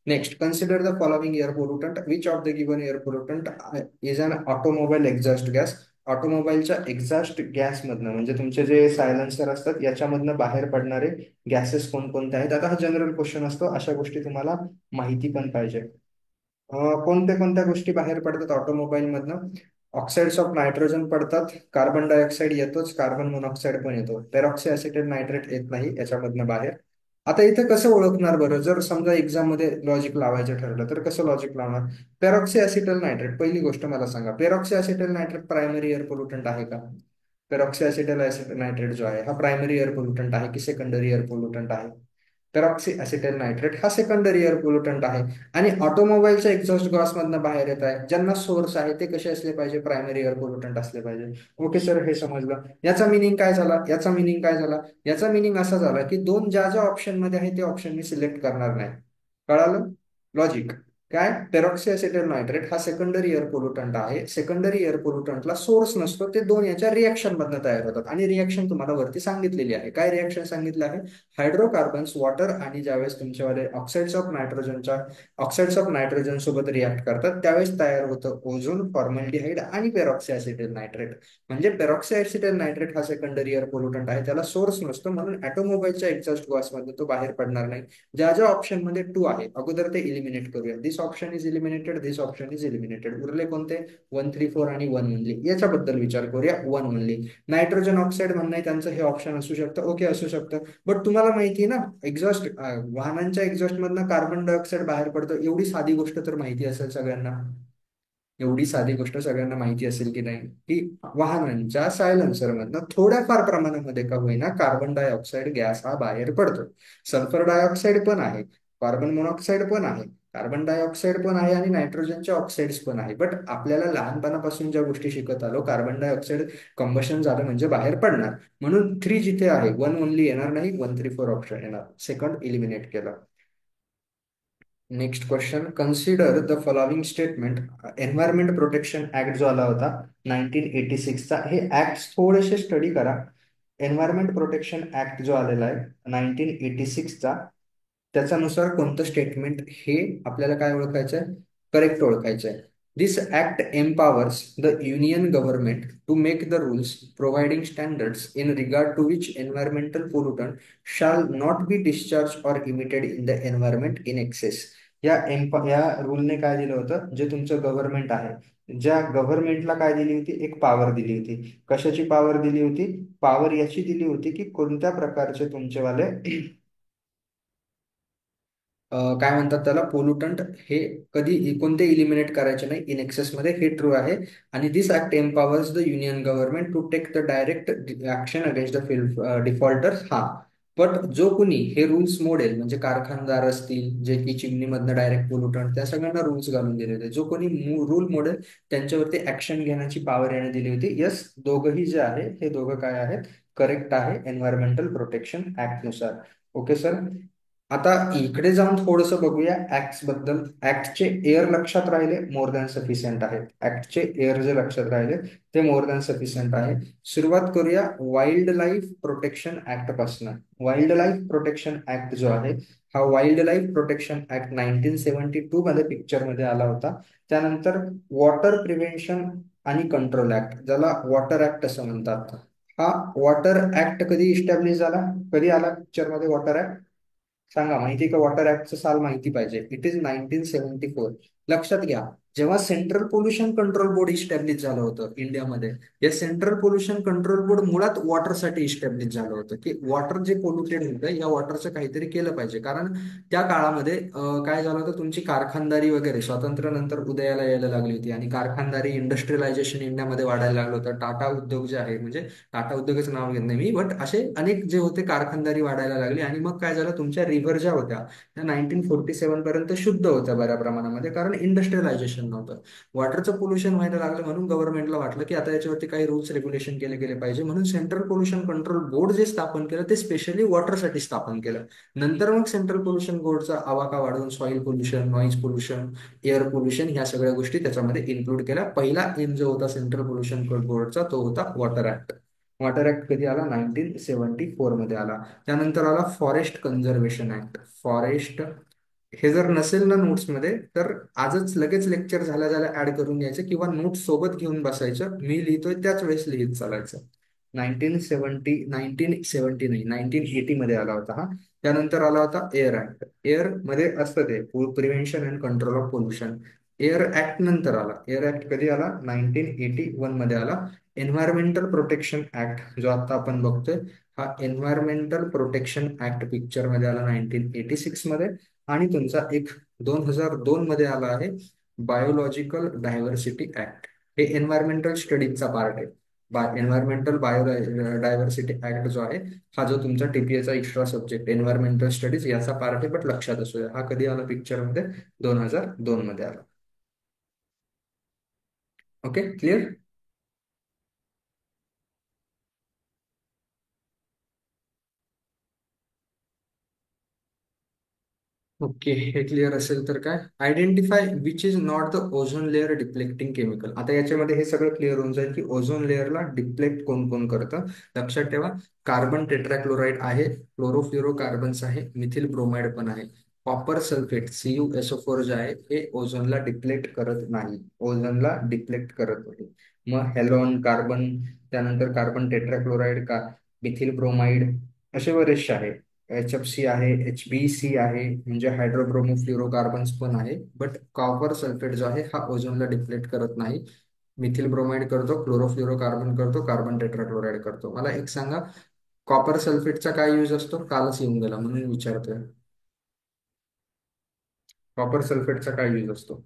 Next, consider the following air pollutant. Which of the given air pollutant is an automobile exhaust gas? ऑटोमोबाईलच्या एक्झॉस्ट गॅसमधनं, म्हणजे तुमचे जे सायलेन्सर असतात याच्यामधनं बाहेर पडणारे गॅसेस कोणकोणते आहेत? आता हा जनरल क्वेश्चन असतो, अशा गोष्टी तुम्हाला माहिती पण पाहिजे. कोणत्या कोणत्या गोष्टी बाहेर पडतात ऑटोमोबाईल मधनं? ऑक्साइड्स ऑफ नायट्रोजन पडतात, कार्बन डायऑक्साईड येतोच, कार्बन मोनॉक्साईड पण येतो, पेरॉक्सी ॲसिटेट नायट्रेट येत नाही याच्यामधनं बाहेर. आता इथे कसं ओळखणार बरं? जर समजा एक्झाम मध्ये लॉजिक लावायचं ठरलं तर कसं लॉजिक लावणार? पेरॉक्सी ॲसिटल नायट्रेट, पहिली गोष्ट मला सांगा, पेरॉक्सी acetyl nitrate primary air pollutant आहे का? पेरॉक्सी ॲसिटल नायट्रेट जो आहे हा प्रायमरी एअर पोल्युटंट आहे की सेकंडरी एअर पोल्युटंट आहे? पेरॉक्सी ॲसिटल नायट्रेट हा सेकंडरी एअर पोल्युटंट आहे. आणि ऑटोमोबाईलच्या एक्झॉस्ट गॅस मधनं बाहेर येत आहे, ज्यांना सोर्स आहे ते कसे असले पाहिजे? प्रायमरी एअर पोल्युटंट असले पाहिजे. ओके सर, हे समजलं. याचा मिनिंग काय झाला? याचा मिनिंग काय झाला? याचा मिनिंग असा झाला की दोन ज्या ज्या ऑप्शन मध्ये आहे ते ऑप्शन मी सिलेक्ट करणार नाही. कळालं लॉजिक? काय पेरॉक्सी असेटाइल नायट्रेट हा सेकंडरी एअर पोल्युटंट आहे. सेकंडरी एअर पोल्युटंटला सोर्स नसतो, ते दोन याच्या रिएक्शन मधनं तयार होतात. आणि रिएक्शन तुम्हाला वरती सांगितलेली आहे. काय रिएक्शन सांगितलं आहे? हायड्रोकार्बन्स वॉटर आणि ज्यावेळेस तुमच्यावाले ऑक्साइड्स ऑफ नायट्रोजन सोबत रिॲक्ट करतात त्यावेळेस तयार होतं ओझोन, फॉर्मल्डिहाइड आणि पेरॉक्सी असेटाइल नायट्रेट. म्हणजे पेरॉक्सी असेटाइल नायट्रेट हा सेकंडरी एअर पोल्युटंट आहे, त्याला सोर्स नसतो, म्हणून ऑटोमोबाईलच्या एक्झॉस्ट गॅसमध्ये तो बाहेर पडणार नाही. ज्या ज्या ऑप्शन मध्ये टू आहे अगोदर ते इलिमिनेट करूया. This option is eliminated, this option is eliminated. उरले कोणते? 1, 3, 4 आणि 1 ओनली. याच्याबद्दल विचार करूया. 1 ओनली. नायट्रोजन ऑक्साईड म्हणणं त्यांचं हे ऑप्शन असू शकतं. ओके, असू शकतं. बट तुम्हाला माहिती आहे ना, एक्झॉस्ट वाहनांच्या एक्झॉस्ट मधनं कार्बन डायऑक्साईड बाहेर पडतं, एवढी साधी गोष्ट तर माहिती असेल सगळ्यांना. एवढी साधी गोष्ट सगळ्यांना माहिती असेल की नाही, की वाहनांच्या सायलेन्सर मधनं थोड्याफार प्रमाणामध्ये का होईना कार्बन डायऑक्साईड गॅस हा बाहेर पडतो. सल्फर डायऑक्साईड पण आहे, कार्बन मोनॉक्साईड पण आहे, कार्बन डायऑक्साईड पण आहे आणि नायट्रोजनचे ऑक्साईड्स पण आहे. बट आपल्याला लहानपणापासून ज्या गोष्टी शिकत आलो, कार्बन डायऑक्साईड कंबशन झालं म्हणजे बाहेर पडणार. म्हणून 3 जिथे आहे 1 ओनली येणार नाही, 1, 3, 4 ऑप्शन येणार. सेकंड इलिमिनेट केलं. Next question, consider the following statement. Environment protection act जो आला होता 1986चा, हे ऍक्ट थोडेसे स्टडी करा. एन्व्हायरमेंट प्रोटेक्शन ऍक्ट जो आलेला आहे 1986चा, त्याच्यानुसार कोणतं स्टेटमेंट हे आपल्याला काय ओळखायचं आहे? करेक्ट ओळखायचं आहे. This act empowers the union government to make the rules providing standards in regard to which environmental pollutant shall not be discharged or emitted in the environment in excess. या रूलने काय दिलं होतं? जे तुमचं गव्हर्नमेंट आहे, ज्या गव्हर्नमेंटला काय दिली होती? एक पॉवर दिली होती. कशाची पॉवर दिली होती? पॉवर याची दिली होती की कोणत्या प्रकारचे तुमचेवाले काय म्हणतात त्याला, पोल्युटंट हे कधी कोणते इलिमिनेट करायचे नाही इन एक्सेस मध्ये, हे ट्रू आहे. आणि this act empowers the union government to take the direct action against the defaulters. हा, बट जो कुणी हे रूल्स मोडेल, म्हणजे कारखानदार असतील जे की चिमणीमधनं डायरेक्ट पोल्युटंट, त्या सगळ्यांना रूल्स घालून दिले होते. जो कोणी रूल मोडेल त्यांच्यावरती ऍक्शन घेण्याची पॉवर याने दिली होती. यस, दोघंही जे आहे हे दोघं काय आहेत? करेक्ट आहे एन्व्हायरमेंटल प्रोटेक्शन ऍक्ट नुसार. Okay sir. आता इकडे जाऊन थोडंसं बघूया ऍक्ट्स बद्दल. ऍक्टचे एअर लक्षात राहिले, मोर दॅन सफिशियंट आहेत. ऍक्टचे एअर जे लक्षात राहिले ते मोर दॅन सफिशियंट आहे. सुरुवात करूया वाईल्ड लाईफ प्रोटेक्शन ऍक्ट पासून. वाईल्ड लाईफ प्रोटेक्शन ऍक्ट जो आहे, हा वाईल्ड लाईफ प्रोटेक्शन ऍक्ट 1972 मध्ये पिक्चर मध्ये आला होता. त्यानंतर वॉटर प्रिव्हेन्शन आणि कंट्रोल ऍक्ट, ज्याला वॉटर ऍक्ट असं म्हणतात, हा वॉटर ऍक्ट कधी इस्टॅब्लिश झाला? कधी आला पिक्चर मध्ये वॉटर ऍक्ट? सांगा, माहिती का? वॉटर ऍक्टचं साल माहिती पाहिजे. It is 1974. लक्षात घ्या, जेव्हा central pollution control board establish झालं होतं इंडियामध्ये, या सेंट्रल पोल्युशन कंट्रोल बोर्ड मुळात वॉटरसाठी इस्टॅब्लिश झालं होतं, की वॉटर जे पोल्युटेड होतं या वॉटरचं काहीतरी केलं पाहिजे. कारण त्या काळामध्ये काय झालं होतं, तुमची कारखानदारी वगैरे स्वातंत्र्यानंतर उदयाला यायला लागली होती आणि कारखानदारी इंडस्ट्रियलायझेशन इंडियामध्ये वाढायला लागलं होतं. टाटा उद्योग जे आहे, म्हणजे टाटा उद्योगाचं नाव घेत नाही मी, बट असे अनेक जे होते कारखानदारी वाढायला लागली. आणि मग काय झालं, तुमच्या रिव्हर ज्या होत्या त्या 1947 पर्यंत शुद्ध होत्या बऱ्या प्रमाणामध्ये, कारण इंडस्ट्रियलायझेशन नव्हतं. वॉटरचं पोल्युशन व्हायला लागलं, म्हणून गव्हर्नमेंटला वाटलं की आता याच्यावरती काही रूल्स रेग्युलेशन केले गेले पाहिजे. म्हणून सेंट्रल पोल्युशन कंट्रोल बोर्ड जे स्थापन केलं ते स्पेशली वॉटरसाठी स्थापन केलं. नंतर मग सेंट्रल पोल्युशन बोर्डचा आवाका वाढवून soil pollution, noise pollution, air pollution ह्या सगळ्या गोष्टी त्याच्यामध्ये इन्क्लूड केल्या. पहिला एम जो होता सेंट्रल पोल्युशन बोर्डचा तो होता वॉटर ऍक्ट. वॉटर ऍक्ट कधी आला? 1974 मध्ये आला. त्यानंतर आला फॉरेस्ट कन्झर्वेशन ऍक्ट. फॉरेस्ट, हे जर नसेल ना नोट्स मध्ये तर आजच लगेच लेक्चर झाल्या झाल्या ऍड करून घ्यायचं किंवा नोट्स सोबत घेऊन बसायचं. मी लिहितोय त्याच वेळेस लिहित चालायचं. 1970 नाही, 1980 मध्ये आला होता हा. त्यानंतर आला होता एअर ऍक्ट. एअर मध्ये असतं ते prevention and control of pollution. Air act नंतर आला. एअर ऍक्ट कधी आला? 1981 मध्ये आला. एन्व्हायरमेंटल प्रोटेक्शन ऍक्ट जो आता आपण बघतोय, हा एन्व्हायरमेंटल प्रोटेक्शन ऍक्ट पिक्चर मध्ये आला 1986 मध्ये. आणि तुमचा एक 2002 मध्ये आला आहे बायोलॉजिकल डायव्हर्सिटी ऍक्ट. हे एन्व्हायरमेंटल स्टडीजचा पार्ट आहे. एन्व्हायरमेंटल बायोडायव्हर्सिटी ऍक्ट जो आहे, हा जो तुमचा टीपीएचा एक्स्ट्रा सब्जेक्ट एन्व्हायरमेंटल स्टडीज याचा पार्ट आहे. बट लक्षात असू द्या, हा कधी आला पिक्चर मध्ये? 2002 मध्ये आला. Okay, clear. ओके, हे क्लिअर असेल तर काय, identify which is not the ozone layer depleting chemical. आता याच्यामध्ये हे सगळं क्लिअर होऊन जाईल की ओझोन लेअरला डिप्लेक्ट कोण कोण करतं. लक्षात ठेवा, कार्बन टेट्राक्लोराईड आहे, क्लोरोफ्लोरोकार्बन्स आहे, मिथिल ब्रोमाइड पण आहे. कॉपर सल्फेट CuSO4 जे आहे हे ओझोनला डिप्लेक्ट करत नाही, ओझोनला डिप्लेक्ट करत नाही. मग हेलॉन कार्बन, त्यानंतर कार्बन टेट्राक्लोराईड का, मिथिल ब्रोमाइड, असे बरेचसे आहे. HFC आहे, HBC आहे, म्हणजे हायड्रोब्रोमोफ्लोरोकार्बन्स पण आहे. बट कॉपर सल्फेट जो आहे हा ओझोनला डिप्लेट करत नाही. मिथिल ब्रोमाइड करतो, क्लोरोफ्लोरोकार्बन करतो, कार्बन टेट्राक्लोराईड करतो. मला एक सांगा, कॉपर सल्फेटचा काय यूज असतो, कालच येऊन गेला म्हणून विचारतोय. कॉपर सल्फेटचा काय यूज असतो?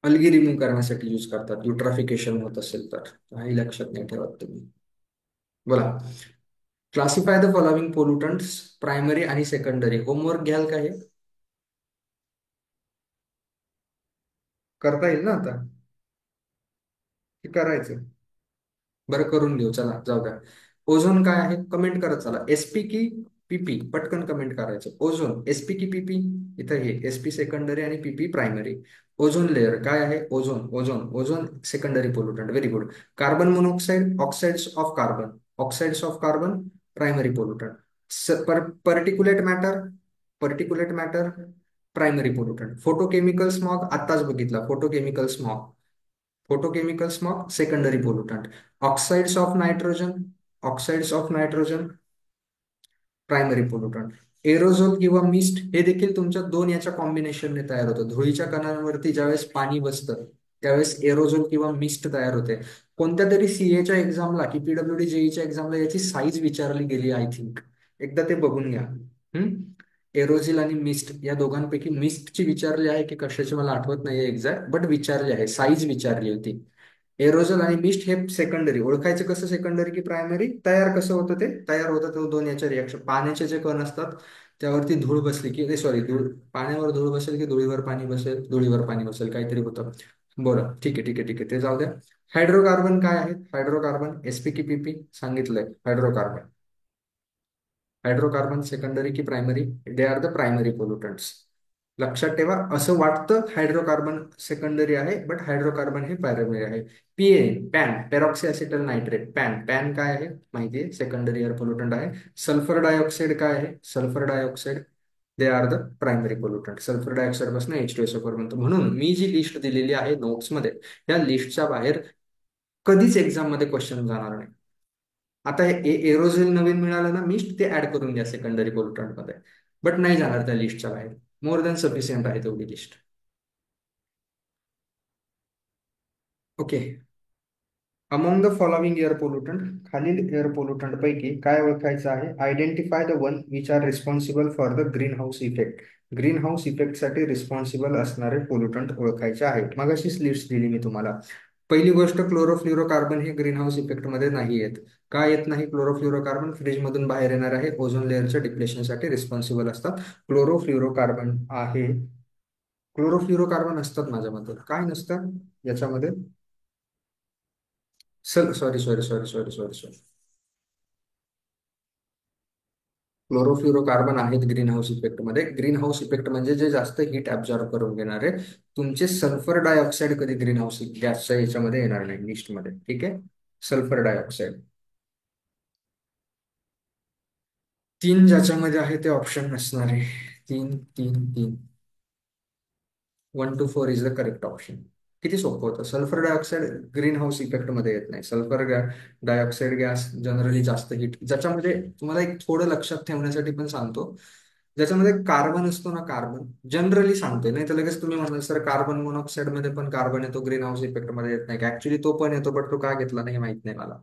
अल्गी रिमूव्ह करण्यासाठी यूज करतात, युट्राफिकेशन होत असेल तर. काही लक्षात नाही ठेवत तुम्ही. बोला. क्लासिफाय द फॉलोइंग पोल्युटंट्स, प्रायमरी आणि सेकंडरी. होमवर्क घ्याल का हे? करता येईल ना आता? हे करायचं. बरं, करून घेऊ, चला जाऊ द्या. ओझोन काय आहे कमेंट करत चला, SP की PP, पटकन कमेंट करायचं. ओझोन SP की PP? इथं हे SP सेकंडरी आणि PP प्रायमरी. ओझोन लेअर काय आहे, ozone ozone ozone secondary pollutant, very good. Carbon monoxide, oxides of carbon, oxides of carbon primary pollutant. Particulate matter, particulate matter primary pollutant. Photochemical smog आत्ताच बघितला, photochemical smog, photochemical smog secondary pollutant. Oxides of nitrogen, oxides of nitrogen primary pollutant. Aerosol किंवा मिस्ट हे देखील तुमच्या दोन याच्या कॉम्बिनेशनने तयार होतं. धुळीच्या कणांवरती ज्यावेळेस पाणी बसतं त्यावेळेस एरोझोल किंवा मिस्ट तयार होते. कोणत्या तरी CA च्या एक्झामला की PWD JEE च्या एक्झामला याची साईज विचारली गेली आय थिंक, एकदा ते बघून घ्या. एरोझिल आणि मिस्ट या दोघांपैकी मिस्टची विचारली आहे की कशाची मला आठवत नाहीये एक्झॅक्ट, बट विचारली आहे, साईज विचारली होती. एरोझोल आणि मिस्ट हे सेकंडरी. ओळखायचं कसं सेकंडरी की प्रायमरी? तयार कसं होतं ते, तयार होतं ते दोन याच्या रिएक्शन. पाण्याचे जे कण असतात त्यावरती धूळ बसली की, सॉरी, धूळ, पाण्यावर धूळ बसेल की धुळीवर पाणी बसेल, धुळीवर पाणी बसेल, काहीतरी होतं. बरं, ठीक आहे ठीक आहे ठीक आहे, ते जाऊ द्या. हायड्रोकार्बन काय आहे, हायड्रोकार्बन SP की PP सांगितलंय. हायड्रोकार्बन, हायड्रोकार्बन सेकंडरी की primary? They are the primary pollutants. लक्षात ठेवा, असं वाटतं हायड्रोकार्बन सेकंडरी आहे बट हायड्रोकार्बन हे प्रायमरी आहे. PAN, peroxy acetyl nitrate, PAN काय आहे माहिती आहे, सेकंडरी एअर पोल्युटंट आहे. सल्फर डायऑक्साईड काय आहे, sulphur dioxide, they are the primary pollutant. Sulphur dioxide पासून H2SO4 बनतो. म्हणून मी जी लिस्ट दिलेली आहे नोट्समध्ये, या लिस्टच्या बाहेर कधीच एक्झाम मध्ये क्वेश्चन जाणार नाही. आता हे एरोझेल नवीन मिळालं ना मिस्ट, ते ऍड करून घ्या सेकंडरी पोल्युटंट मध्ये, बट नाही जाणार त्या लिस्टच्या बाहेर. मोर दॅन सफिशियंट आहे तेवढी list. Okay. Among the following air pollutant, खालील एअर पोल्युटंट पैकी काय ओळखायचं आहे, identify the one which are responsible for the green house effect. Green house इफेक्टसाठी रिस्पॉन्सिबल असणारे पोल्युटंट ओळखायचे आहेत. मग अशीच लिस्ट दिली मी तुम्हाला. पहिली गोष्ट, क्लोरोफ्लोरोकार्बन हे ग्रीन हाऊस इफेक्टमध्ये नाही येत. का येत नाही? क्लोरोफ्लोरोकार्बन फ्रीजमधून बाहेर येणार आहे, ओझोन लेअरच्या डिप्लेशनसाठी रिस्पॉन्सिबल असतात. क्लोरोफ्लोरोकार्बन आहे, क्लोरोफ्लोरोकार्बन असतात माझ्या मते. काय नसतं याच्यामध्ये? Sorry sorry sorry sorry sorry sorry, chlorofluorocarbon आहेत ग्रीन हाऊस इफेक्टमध्ये. ग्रीन हाऊस इफेक्ट म्हणजे जे जास्त हीट ऍब्झॉर्ब करून घेणारे. तुमचे सल्फर डायऑक्साईड कधी ग्रीन हाऊस गॅसच्या याच्यामध्ये येणार नाही लिस्टमध्ये, ठीक आहे. Sulphur dioxide. तीन ज्याच्यामध्ये आहे ते ऑप्शन नसणार आहे. तीन तीन तीन, 1 to 4 is the correct option. किती सोपं होतं. Sulphur dioxide green house effect मध्ये येत नाही. सल्फर डायऑक्साईड गॅस जनरली जास्त हीट, ज्याच्यामध्ये तुम्हाला एक थोडं लक्षात ठेवण्यासाठी पण सांगतो, ज्याच्यामध्ये कार्बन असतो ना, कार्बन जनरली सांगतोय, नाही तर लगेच तुम्ही म्हणाल सर कार्बन मोनॉक्साईड मध्ये पण कार्बन येतो, ग्रीन हाऊस इफेक्ट मध्ये येत नाही. ऍक्च्युली तो पण येतो, बट तो का घेतला नाही माहित नाही मला.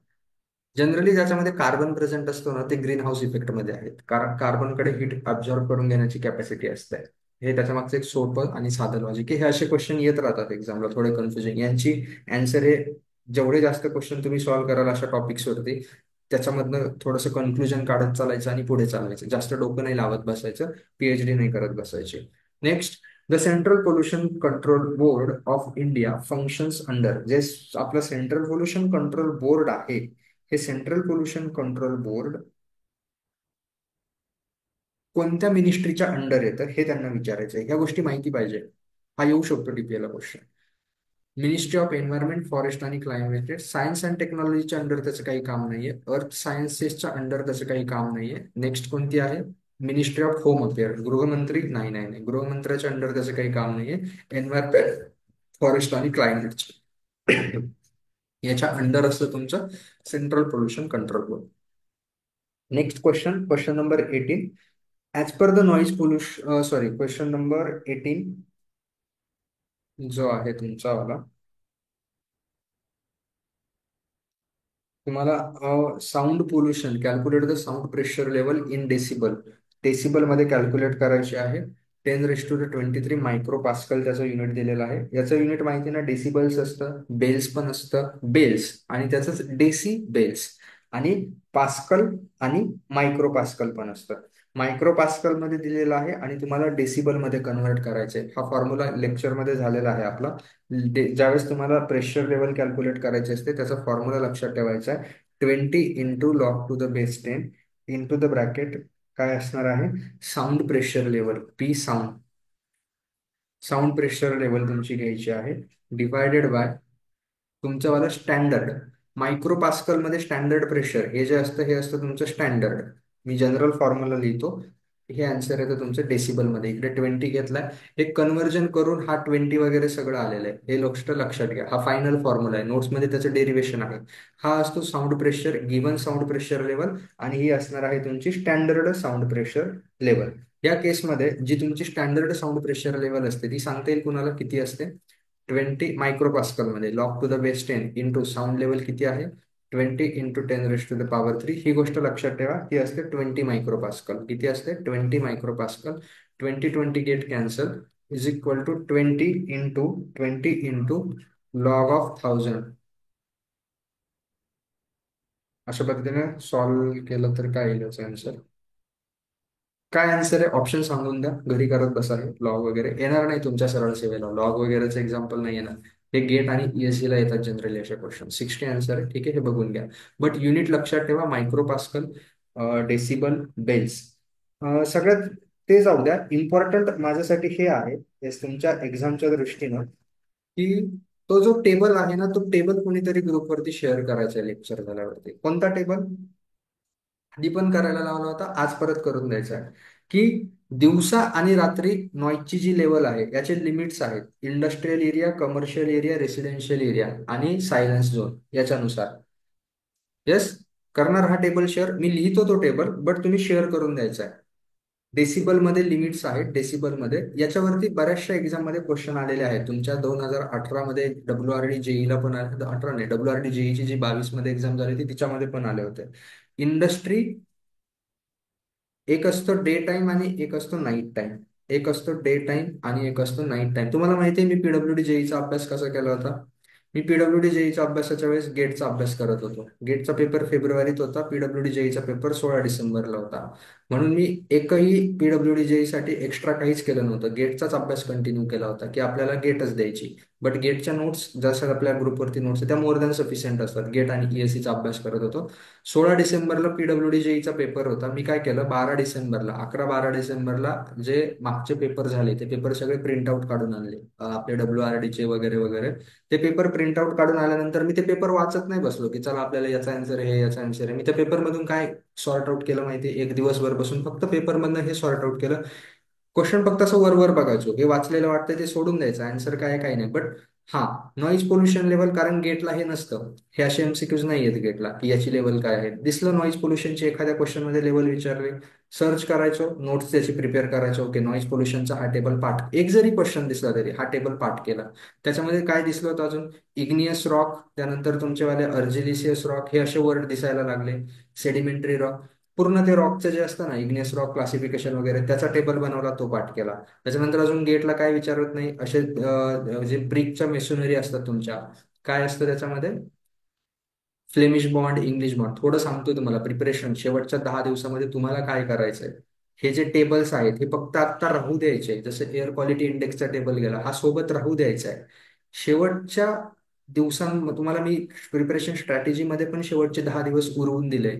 जनरली ज्याच्यामध्ये कार्बन प्रेझेंट असतो ना ते ग्रीन हाऊस इफेक्ट मध्ये आहेत, कारण कार्बनकडे हीट अब्झॉर्ब करून घेण्याची कॅपॅसिटी असते. हे त्याच्या मागचं एक सोपं आणि साधं लॉजिक आहे. हे असे क्वेश्चन येत राहतात एक्झामला, थोडे कन्फ्युजिंग. यांची अँसर हे, जेवढे जास्त क्वेश्चन तुम्ही सॉल्व्ह कराल अशा टॉपिक्सवरती, त्याच्यामधनं थोडंसं कन्क्लुजन काढत चालायचं आणि पुढे चालायचं. जास्त डोकं नाही लावत बसायचं, PhD नाही करत बसायची. Next, the central pollution control board of India functions under. जे आपलं सेंट्रल पोल्युशन कंट्रोल बोर्ड आहे हे सेंट्रल पोल्युशन कंट्रोल बोर्ड कोणत्या मिनिस्ट्रीच्या अंडर येतं हे त्यांना विचारायचं आहे. ह्या गोष्टी माहिती पाहिजे. हा येऊ शकतो टीपीएला question. Ministry of environment, forest आणि क्लायमेट चेंज, सायन्स अँड टेक्नॉलॉजीच्या अंडर त्याचं काही काम नाहीये. अर्थ सायन्सेसच्या अंडर त्याचं काही काम नाहीये. नेक्स्ट कोणती आहे? मिनिस्ट्री ऑफ होम अफेअर, गृहमंत्री, नाही नाही नाही, गृहमंत्र्याच्या अंडर त्याचं काही काम नाहीये. एन्व्हायरमेंट, फॉरेस्ट आणि क्लायमेट याच्या अंडर असतं तुमचं central pollution control board. Next question, question number 18. As per the noise pollution, sorry, question number 18 जो आहे तुमचा वाला, तुम्हाला sound pollution, calculate the sound pressure level in decibel, decibel मध्ये कॅल्क्युलेट करायचे आहे. 10⁻³ मायक्रो पास्कल त्याचं युनिट दिलेलं आहे. याचं युनिट माहिती ना, डेसिबल्स असतं, बेल्स पण असतं, बेल्स आणि त्याच डेसी बेल्स, आणि पास्कल आणि मायक्रो पास्कल पण असतं. मायक्रो पास्कल मध्ये दिलेलं आहे आणि तुम्हाला डेसिबल मध्ये कन्व्हर्ट करायचे. हा फॉर्म्युला लेक्चर मध्ये झालेला आहे आपला. ज्यावेळेस तुम्हाला प्रेशर लेवल कॅल्क्युलेट करायचे असते त्याचा फॉर्म्युला लक्षात ठेवायचा आहे. 20 × log⁻10 इंटू द ब्रॅकेट काय असणार आहे, sound pressure level, P sound, sound pressure level तुमची घ्यायची आहे, डिवायडेड बाय तुमचं वाला स्टँडर्ड. मायक्रो पास्कल मध्ये स्टँडर्ड प्रेशर हे जे असतं हे असतं तुमचं स्टँडर्ड. मी जनरल फॉर्म्युला लिहितो. हे आन्सर येतं तुमचं डेसिबल मध्ये. इकडे 20 घेतलाय, हे कन्व्हर्जन करून हा 20 वगैरे सगळं आलेलं आहे. हे गोष्ट लक्षात घ्या. हा फायनल फॉर्म्युला आहे, नोट्स मध्ये त्याचं डेरिवेशन आहे. हा असतो sound pressure, given sound pressure level, आणि ही असणार आहे तुमची स्टँडर्ड साऊंड प्रेशर लेवल. या केसमध्ये जी तुमची स्टँडर्ड साऊंड प्रेशर लेवल असते ती सांगता येईल कुणाला किती असते? 20 मध्ये log⁻10 इंटू साऊंड लेवल किती आहे? 20 × 10⁻³ ही गोष्ट लक्षात ठेवा. ती असते 20 मायक्रोपास्कल. किती असते? 20 micropascal. 20 get cancel, is equal to 20 × 20 × log⁻1000. अशा पद्धतीने सॉल्व्ह केलं तर काय येईल याचा आन्सर? काय आन्सर आहे ऑप्शन सांगून द्या, घरी करत बसा. हे लॉग वगैरे येणार नाही तुमच्या सरळ सेवेला, लॉग वगैरेचं एक्झाम्पल नाही येणार. हे गेट आणि ईएससी ला येतात जनरली अशा क्वेश्चन. 60 आन्सर आहे, ठीक आहे, हे बघून घ्या. बट युनिट लक्षात ठेवा, मायक्रो पास्कल, डेसिबल, बेल्स. सगळ्यात ते जाऊ द्या. इम्पॉर्टंट माझ्यासाठी हे आहे तुमच्या एक्झामच्या दृष्टीनं, की तो जो टेबल आहे ना, तो टेबल कोणीतरी ग्रुपवरती शेअर करायचा लेक्चर झाल्यावरती. कोणता टेबल? आधी पण करायला लावला होता, आज परत करून द्यायचा आहे. की दिवसा आणि रात्री नॉईजची जी लेवल आहे याचे लिमिट्स आहेत. Industrial area, commercial area, residential area आणि सायलेन्स झोन याच्यानुसार. येस, करणार हा टेबल शेअर. मी लिहितो तो टेबल, बट तुम्ही शेअर करून द्यायचा आहे. डेसिबल मध्ये लिमिट्स आहेत. डेसिबल मध्ये याच्यावरती बऱ्याचशा एक्झाम मध्ये क्वेश्चन आलेले आहेत. तुमच्या 2018 मध्ये WRD जेईला पण आले, 18 नाही, WRD जेईची जी 22 मध्ये एक्झाम झाली होती तिच्यामध्ये पण आले होते. इंडस्ट्री एक असतो डे टाइम आणि एक असतो नाईट टाइम. एक असतो डे टाइम आणि एक असतो नाईट टाइम. तुम्हाला माहिती आहे मी पीडब्ल्यूडी जेईचा अभ्यास कसा केला होता? मी पीडब्ल्यूडी जेईचा अभ्यासाच्या वेळेस गेटचा अभ्यास करत होतो. गेटचा पेपर फेब्रुवारीत होता, पीडब्ल्यूडी जेईचा पेपर 16 डिसेंबरला होता. म्हणून मी एकही पीडब्ल्यूडी जेई साठी एक्स्ट्रा काहीच केलं नव्हतं. गेटचाच अभ्यास कंटिन्यू केला होता, की आपल्याला गेटच द्यायची. बट गेटच्या नोट्स जसं आपल्या ग्रुपवरती नोट्स त्या मोर दॅन सफिशियंट असतात. गेट आणि ईएससीचा अभ्यास करत होतो. 16 डिसेंबरला पीडब्ल्यूडी जेईचा पेपर होता. मी काय केलं, 12 डिसेंबरला, 11-12 डिसेंबरला जे मागचे पेपर झाले ते पेपर सगळे प्रिंट आउट काढून आणले, आपले WRD चे वगैरे वगैरे. ते पेपर प्रिंट आउट काढून आल्यानंतर मी ते पेपर वाचत नाही बसलो, की चला आपल्याला याचा आन्सर आहे, याचा आन्सर आहे. मी त्या पेपरमधून काय सॉर्ट आउट केलं माहिती, एक दिवसभर बसून फक्त पेपरमधनं हे सॉर्ट आउट केलं. क्वेश्चन फक्त असं वर बघायचो, हे वाचलेलं वाटतं ते सोडून द्यायचं, आन्सर काय आहे काय नाही. बट हा, नॉईज पोल्युशन लेवल, कारण गेटला हे नसतं, हे असे एमसीक्यूज नाही आहेत गेटला की याची लेवल काय आहे. दिसलं नॉईज पोल्युशनची एखाद्या क्वेश्चन मध्ये लेवल विचारले, सर्च करायचो, नोट्स त्याची प्रिपेअर करायचो. ओके, नॉईज पोल्युशनचा हा टेबल पाठ, एक जरी क्वेश्चन दिसला तरी हा टेबल पाठ केला. त्याच्यामध्ये काय दिसलं होतं अजून? इग्नियस रॉक, त्यानंतर तुमचेवाले अर्जिलिशियस रॉक, हे असे वर्ड दिसायला लागले. सेडिमेंटरी रॉक, पूर्ण ते रॉकचं जे असतं ना, इग्नियस रॉक क्लासिफिकेशन वगैरे त्याचा टेबल बनवला, तो पाठ केला. त्याच्यानंतर अजून गेटला काय विचारत नाही असे जे ब्रिकच्या मेशनरी असतात तुमच्या, काय असतं त्याच्यामध्ये? Flemish bond, English bond. थोडं सांगतो तुम्हाला प्रिपरेशन, शेवटच्या 10 दिवसामध्ये तुम्हाला काय करायचंय. हे जे टेबल्स आहेत हे फक्त आत्ता राहू द्यायचे, जसं एअर क्वालिटी इंडेक्सचा टेबल गेला, हा सोबत राहू द्यायचा आहे. शेवटच्या तुम्हाला मी प्रिपरेशन स्ट्रॅटेजीमध्ये पण शेवटचे 10 दिवस उरवून दिले.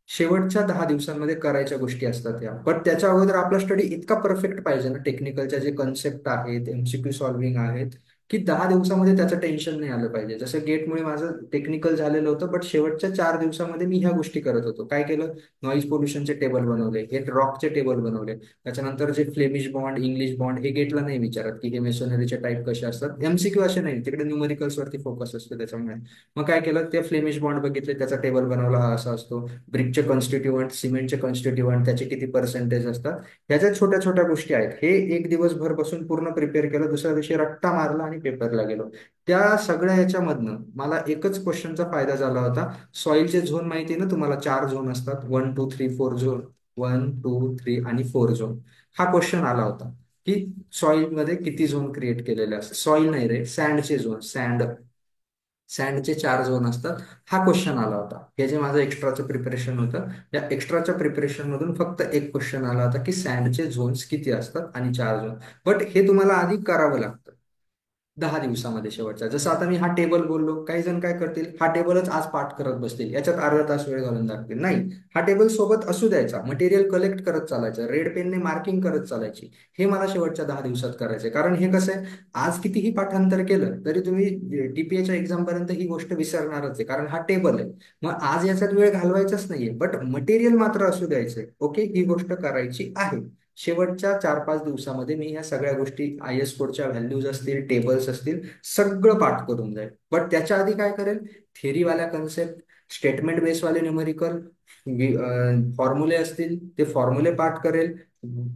शेवटच्या 10 दिवसांमध्ये करायच्या गोष्टी असतात या. पण त्याच्या अगोदर आपला स्टडी इतका परफेक्ट पाहिजे ना, टेक्निकलच्या जे कन्सेप्ट आहेत, एमसीक्यू सॉल्व्हिंग आहेत, की 10 दिवसामध्ये त्याचं टेन्शन नाही आलं पाहिजे. जसं गेटमुळे माझं टेक्निकल झालेलं होतं, बट शेवटच्या 4 दिवसामध्ये मी ह्या गोष्टी करत होतो. काय केलं? नॉईज पोल्युशनचे टेबल बनवले, हे रॉकचे टेबल बनवले. त्याच्यानंतर जे फ्लेमिश बॉन्ड, इंग्लिश बॉन्ड, हे गेटला नाही विचारत की हे मेसोनरीचे टाईप कसे असतात. एमसीक्यू असे नाही, तिकडे न्यूमरिकल्स वरती फोकस असतो त्याच्यामुळे. मग काय केलं? ते फ्लेमिश बॉन्ड बघितले, त्याचा टेबल बनवला, हा असा असतो. ब्रिकचे कॉन्स्टिट्युएंट, सिमेंटचे कॉन्स्टिट्युएंट, त्याचे किती पर्सेंटेज असतात. ह्याच्या छोट्या छोट्या गोष्टी आहेत. हे एक दिवसभर बसून पूर्ण प्रिपेअर केलं. दुसऱ्या दिवशी रट्टा मारला आणि पेपरला गेलो. त्या सगळ्या ह्याच्यामधनं मला एकच क्वेश्चनचा फायदा झाला होता. सॉइलचे झोन माहिती आहे ना तुम्हाला? 4 झोन असतात, 1 2 3 4 झोन. 1 2 3 आणि 4 झोन. हा क्वेश्चन आला होता की सॉइल मध्ये किती झोन क्रिएट केलेले असतात. सॉइल नाही रे, सँडचे झोन. सँडचे 4 झोन असतात. हा क्वेश्चन आला होता. हे जे माझं एक्स्ट्राचं प्रिपरेशन होतं, या एक्स्ट्राच्या प्रिपरेशन मधून फक्त एक क्वेश्चन आला होता की सँडचे झोन्स किती असतात आणि 4 झोन. बट हे तुम्हाला आधी करावं लागतं 10 दिवसामध्ये शेवटचा. जसं आता मी हा टेबल बोललो, काही जण काय करतील, हा टेबलच आज पाठ करत बसतील, याच्यात अर्धा तास वेळ घालून टाकतील. नाही, हा टेबल सोबत असू द्यायचा, मटेरियल कलेक्ट करत चालायचं, रेड पेनने मार्किंग करत चालायची. हे मला शेवटच्या 10 दिवसात करायचंय. कारण हे कसं आहे, आज कितीही पाठांतर केलं तरी तुम्ही टीपीएच्या एक्झाम पर्यंत ही गोष्ट विसरणारच आहे, कारण हा टेबल आहे. मग आज याच्यात वेळ घालवायचाच नाहीये, बट मटेरियल मात्र असू द्यायचंय. ओके, ही गोष्ट करायची आहे. शेवटच्या 4 5 दिवसामध्ये मी ह्या सगळ्या गोष्टी, आय एस कोडच्या व्हॅल्यूज असतील, टेबल्स असतील, सगळं पाठ करून जाईल. बट त्याच्या आधी काय करेल? थेरीवाल्या कन्सेप्ट, स्टेटमेंट बेसवाले न्यूमेरिकल, फॉर्म्युले असतील ते फॉर्म्युले पाठ करेल,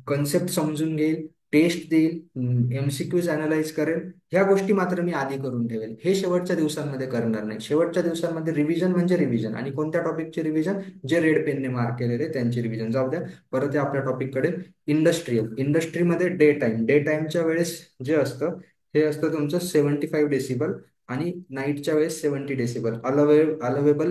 कन्सेप्ट समजून घेईल, टेस्ट देईल, एमसीक्यूज अनालाइज करेल. ह्या गोष्टी मात्र मी आधी करून ठेवेल. हे शेवटच्या दिवसांमध्ये करणार नाही. शेवटच्या दिवसांमध्ये रिव्हिजन म्हणजे रिव्हिजन. आणि कोणत्या टॉपिकचे रिव्हिजन? जे रेड पेनने मार्क केलेले त्यांची रिव्हिजन. जाऊ द्या, परत या आपल्या टॉपिककडे. इंडस्ट्रीमध्ये डे टाइमच्या वेळेस जे असतं, हे असतं तुमचं 75 डेसिबल. आणि नाईटच्या वेळेस 70 डेसिबल. अलावेबल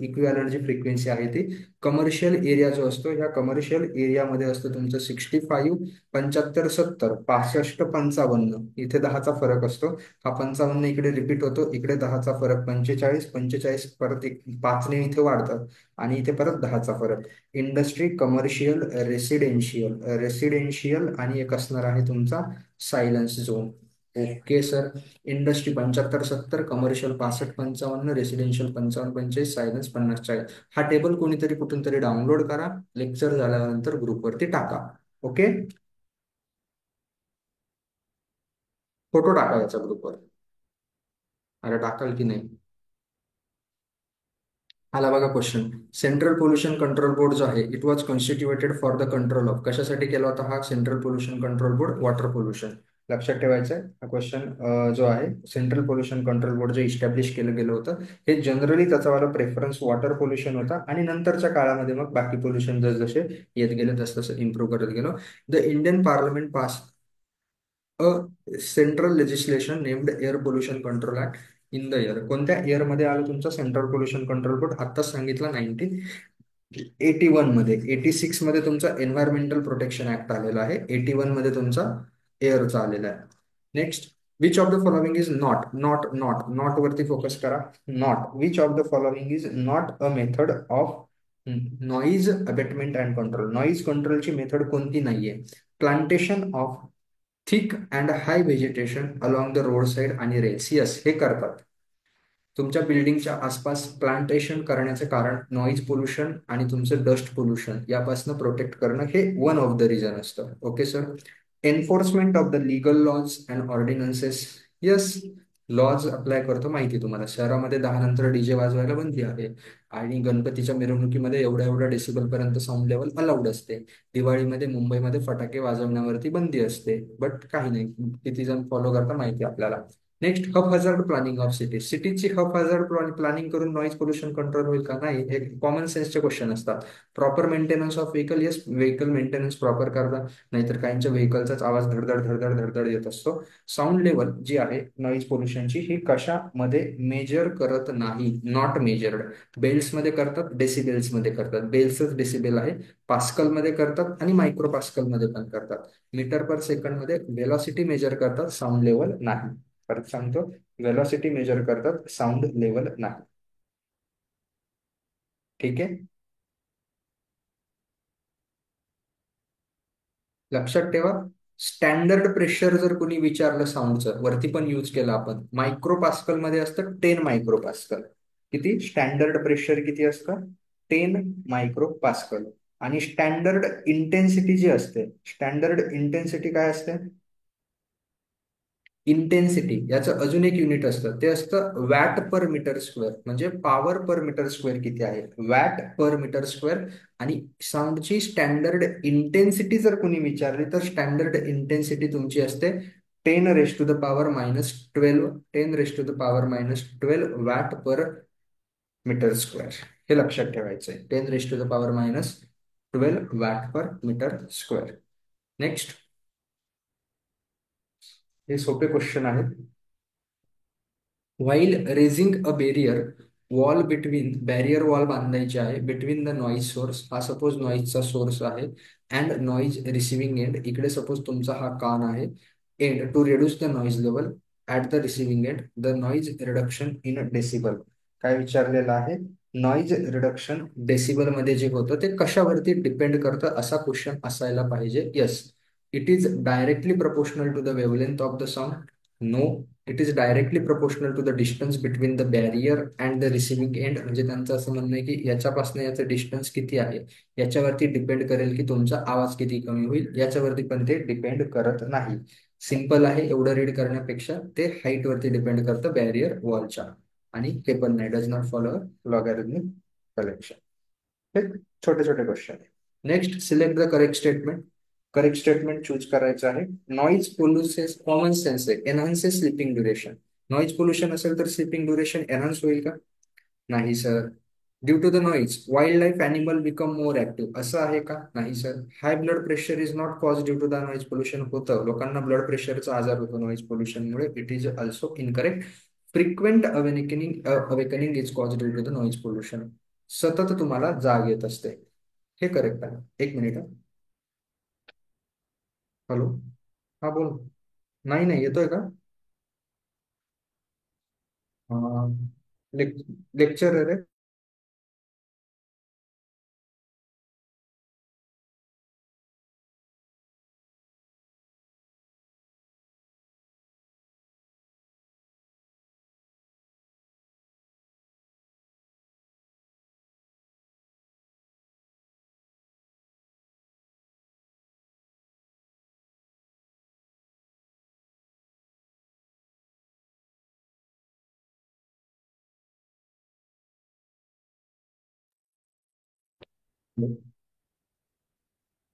इक्विव्हॅलंट जी फ्रिक्वेन्सी आहे ती. कमर्शियल एरिया जो असतो, ह्या कमर्शियल एरियामध्ये असतं तुमचं 65, 75, 70, 65, 55. इथे 10चा फरक असतो. हा 55 इकडे रिपीट होतो, इकडे 10चा फरक. 45, 45 परत 5ने इथे वाढतात, आणि इथे परत 10चा फरक. इंडस्ट्री, कमर्शियल, रेसिडेन्शियल आणि एक असणार आहे तुमचा silence zone. Okay sir. Industry 75 70, commercial 65 55, residential 55 45, silence 50 40. हा टेबल कोणीतरी कुठून तरी डाउनलोड करा, लेक्चर झाल्यानंतर ग्रुपवरती टाका. ओके, फोटो टाका याचा ग्रुपवर. अरे टाकाल की नाही? आला बघा question. Central pollution control board जो आहे, it was constituted for the control of. कशासाठी केला होता हा central pollution control board? Water pollution. लक्षात ठेवायचं आहे हा क्वेश्चन जो आहे. सेंट्रल पोल्युशन कंट्रोल बोर्ड जे इस्टॅब्लिश केलं गेलं होतं, हे जनरली त्याचा वाला प्रेफरन्स वॉटर पोल्युशन होता. आणि नंतरच्या काळामध्ये मग बाकी पोल्युशन जसजसे येत गेले तसं इम्प्रूव्ह करत गेलो. The Indian parliament pass a central legislation named air pollution control act in the year. कोणत्या इयर मध्ये आलं तुमचा सेंट्रल पोल्युशन कंट्रोल बोर्ड? आत्ताच सांगितलं, 1981 मध्ये. 86 मध्ये तुमचा एन्व्हायरमेंटल प्रोटेक्शन ऍक्ट आलेला आहे. 81 मध्ये तुमचा एअरचा आलेला आहे. Next, which of the following is not not not not वरती फोकस करा. Not, which of the following is not a method of noise abatement and control. Noise कंट्रोलची मेथड कोणती नाहीये? Plantation of thick and high vegetation along the road side आणि रेल्स. यस, हे करतात. तुमच्या बिल्डिंगच्या आसपास प्लांटेशन करण्याचे कारण नॉईज पोल्युशन आणि तुमचं डस्ट पोल्युशन यापासून प्रोटेक्ट करणं हे वन ऑफ द रिझन असतं. Okay sir. Enforcement of the legal laws and ordinances. Yes, laws apply करतो. माहिती तुम्हाला, शहरामध्ये 10 नंतर डीजे वाजवायला बंदी आहे. आणि गणपतीच्या मिरवणुकीमध्ये एवढ्या एवढ्या डेसिबल पर्यंत साऊंड लेवल अलाउड असते. दिवाळीमध्ये मुंबईमध्ये फटाके वाजवण्यावरती बंदी असते. बट काही नाही, किती जण फॉलो करता माहिती आपल्याला. Next, hub hazard planning of city. सिटीची हब हजार्ड प्लॅनिंग करून नॉईज पोल्युशन कंट्रोल होईल का? नाही. हे कॉमन सेन्सचे क्वेश्चन असतात. Proper maintenance of vehicle. Yes, vehicle maintenance proper करता. नाहीतर काहींच्या व्हेकलचाच आवाज धडधड धडधड धडधड येत असतो. साऊंड लेवल जी आहे नॉईज पोल्युशनची, ही कशामध्ये मेजर करत नाही? Not measured. बेल्समध्ये करतात, डेसिबेल्समध्ये करतात. बेल्सच डेसिबेल आहे. पास्कलमध्ये करतात आणि मायक्रो पास्कलमध्ये पण करतात. मीटर पर सेकंड मध्ये वेलॉसिटी मेजर करतात, साऊंड लेवल नाही. परत सांगतो, वेलॉसिटी मेजर करतात, साऊंड लेवल नाही. ठीक आहे. लक्षात ठेवा, स्टँडर्ड प्रेशर जर कोणी विचारलं साऊंडचं, वरती पण यूज केलं आपण, मायक्रो पास्कल मध्ये असतं 10 मायक्रो पास्कल. किती स्टँडर्ड प्रेशर किती असतं? 10 मायक्रो पास्कल. आणि स्टँडर्ड इंटेन्सिटी जी असते, स्टँडर्ड इंटेन्सिटी काय असते? इंटेन्सिटी याचं अजून एक युनिट असतं, ते असतं वॅट पर मीटर स्क्वेअर. म्हणजे पॉवर पर मीटर स्क्वेअर किती आहे, वॅट पर मीटर स्क्वेअर. आणि साऊंडची स्टँडर्ड इंटेन्सिटी जर कोणी विचारली, तर स्टँडर्ड इंटेन्सिटी तुमची असते 10 raised to the power -12, 10 raised to the power -12 watt per metre square. हे लक्षात ठेवायचं आहे, 10 raised to the power -12 watt per metre square. Next, हे सोपे क्वेश्चन आहेत. While raising a barrier wall between, barrier wall बांधायची आहे बिटवीन द नॉईज सोर्स, हा सपोज नॉईजचा सोर्स आहे, अँड नॉईज रिसिव्हिंग एंड, इकडे सपोज तुमचा हा कान आहे, and to reduce the noise level at the receiving end, the noise reduction in decibel. काय विचारलेलं आहे? नॉईज रिडक्शन डेसिबल मध्ये जे होतं ते कशावरती डिपेंड करतं, असा क्वेश्चन असायला पाहिजे. Yes, it is directly proportional to the wavelength of the sound. No, it is directly proportional to the distance between the barrier and the receiving end. म्हणजे त्यांचं असं म्हणणं आहे की याच्यापासून याचं डिस्टन्स किती आहे याच्यावरती डिपेंड करेल की तुमचा आवाज किती कमी होईल, याच्यावरती पण ते डिपेंड करत नाही. सिम्पल आहे, एवढं रीड करण्यापेक्षा ते हाईट वरती डिपेंड करतं बॅरियर वॉलच्या. आणि हे पण नाही, does not follow logarithmic collection. हे छोटे छोटे क्वेश्चन आहे. Next, select the correct statement. Correct statement choose करायचं आहे. नॉईज पोल्युसेस, कॉमन सेन्स आहे, enhances sleeping duration. Noise pollution असेल तर स्लीपिंग ड्युरेशन एनहान्स होईल का? नाही sir. Due to the noise wildlife animal become more active, असं आहे का? नाही sir. High blood pressure is not cause due to the noise pollution. होतं, लोकांना ब्लड प्रेशरचा आजार होतो नॉईज पोल्युशनमुळे. It is also incorrect. Frequent awakening is cause due to the noise pollution. सतत तुम्हाला जाग येत असते, हे करेक्ट आहे. एक मिनिट. हॅलो. हा बोल. नाही नाही, येतोय का? लेक्चर रे.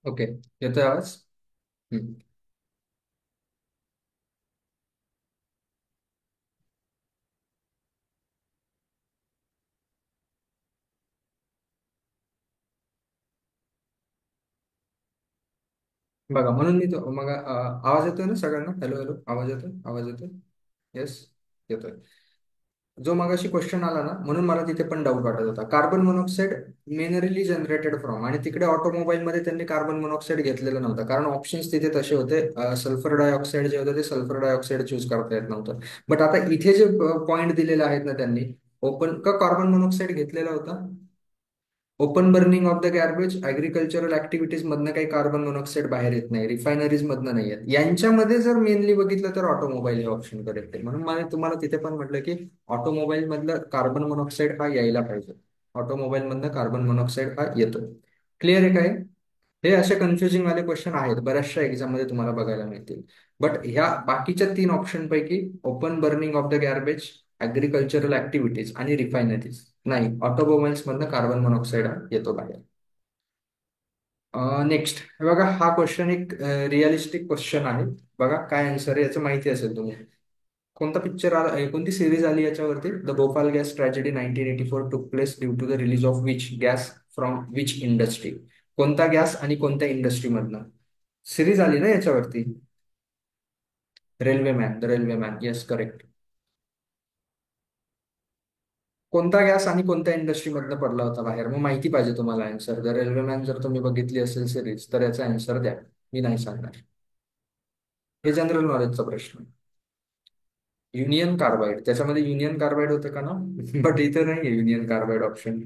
ओके, येतोय आवाज? हम्म. बघा, म्हणून मी तो मग आवाज येतोय ना सगळ्यांना? हॅलो हॅलो, आवाज येतोय, आवाज येतोय? येस, येतोय. जो मगाशी क्वेश्चन आला ना, म्हणून मला तिथे पण डाऊट वाटत होता. Carbon monoxide minerally generated from, आणि तिकडे ऑटोमोबाईल मध्ये त्यांनी कार्बन मोनॉक्साईड घेतलेलं नव्हतं, कारण ऑप्शन्स तिथे तसे होते. सल्फर डायऑक्साईड जे होतं ते सल्फर डायऑक्साईड चूज करता येत नव्हतं. बट आता इथे जे पॉईंट दिलेले आहेत ना त्यांनी, ओपन का कार्बन मोनॉक्साईड घेतलेला होता? Open burning of the garbage, agricultural activities मधनं काही कार्बन मोनॉक्साईड बाहेर येत नाही, रिफायनरीज मधनं नाही येत. यांच्यामध्ये जर मेनली बघितलं तर ऑटोमोबाईल हे ऑप्शन करेक्ट आहे. म्हणून मला तुम्हाला तिथे पण म्हटलं की ऑटोमोबाईल मधलं कार्बन मोनॉक्साईड हा यायला पाहिजे. ऑटोमोबाईल मधनं कार्बन मोनॉक्साईड हा येतो. क्लिअर आहे काय? हे असे कन्फ्युजिंग वाले क्वेश्चन आहेत, बऱ्याचशा एक्झाम मध्ये तुम्हाला बघायला मिळतील. बट ह्या बाकीच्या 3 ऑप्शन पैकी open burning of the garbage, agricultural activities आणि रिफायनरीज नाही, ऑटोमोबाईल्स मधनं कार्बन मोनॉक्साईड येतो बाहेर. नेक्स्ट बघा, हा क्वेश्चन एक रिअलिस्टिक क्वेश्चन आहे. बघा काय आन्सर आहे याचं, माहिती असेल तुम्ही. कोणता पिक्चर आला, कोणती सिरीज आली याच्यावरती? The Bhopal gas tragedy 1984 took place due to the release of which gas from which industry. कोणता गॅस आणि कोणत्या इंडस्ट्री मधनं सिरीज आली ना याच्यावरती? Railwayman, the railwayman, yes correct. कोणता गॅस आणि कोणत्या इंडस्ट्री मधनं पडला होता बाहेर? मग माहिती पाहिजे तुम्हाला आन्सर. द रेल्वेमॅन जर तुम्ही बघितली असेल सिरीज, तर याचा आन्सर द्या, मी नाही सांगणार. हे जनरल नॉलेजचा प्रश्न. युनियन कार्बाइड, त्याच्यामध्ये युनियन कार्बाइड होतं का ना? बट इथं नाही आहे union carbide option.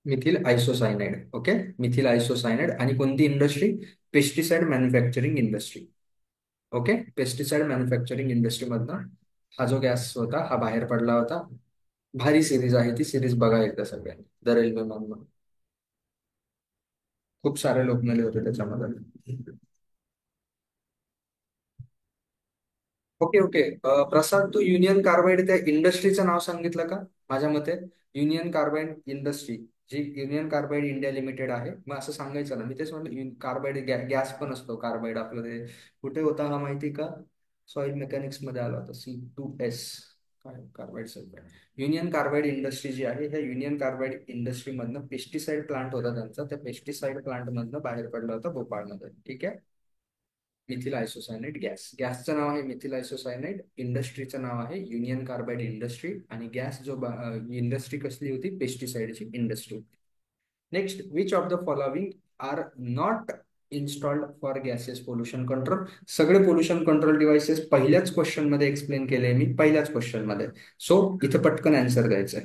Methyl isocyanide. Okay. Methyl isocyanide. आणि कोणती industry? Pesticide manufacturing industry. Okay. Pesticide manufacturing industry मधनं हा जो गॅस होता हा बाहेर पडला होता. भारी सिरीज आहे, ती सिरीज बघा एकदा सगळ्यांनी, द रेल्वे मॅन. खूप सारे लोक मेले होते त्याच्यामध्ये. Okay okay. प्रसाद, तू युनियन कार्बाइड त्या इंडस्ट्रीचं नाव सांगितलं का? माझ्या मते युनियन कार्बाइड इंडस्ट्री, जी युनियन कार्बाइड इंडिया लिमिटेड आहे, मग असं सांगायचं ना. मी तेच म्हणलं, कार्बाइड गॅस पण असतो कार्बाइड आपलं ते. कुठे होता हा माहिती का? सॉइल मेकॅनिक्स मध्ये आला होता, C2S. काय carbide sulphide. Union carbide industry जी आहे, ह्या युनियन कार्बाइड इंडस्ट्री मधनं पेस्टिसाइड प्लांट होता त्यांचा, त्या पेस्टिसाइड प्लांट मधनं बाहेर पडला होता भोपाळमध्ये. ठीक आहे. मिथिल आयसोसायनाइड गॅस, गॅसचं नाव आहे मिथिल आयसोसायनाइड, इंडस्ट्रीचं नाव आहे युनियन कार्बाइड इंडस्ट्री, आणि गॅस जो इंडस्ट्री कसली होती? पेस्टिसाइडची industry. Next, which of the following are not installed for gases pollution control? सगळे पोल्युशन कंट्रोल डिव्हाइसेस पहिल्याच क्वेश्चन मध्ये एक्सप्लेन केले मी, पहिल्याच क्वेश्चन मध्ये. सो इथे पटकन आन्सर द्यायचंय.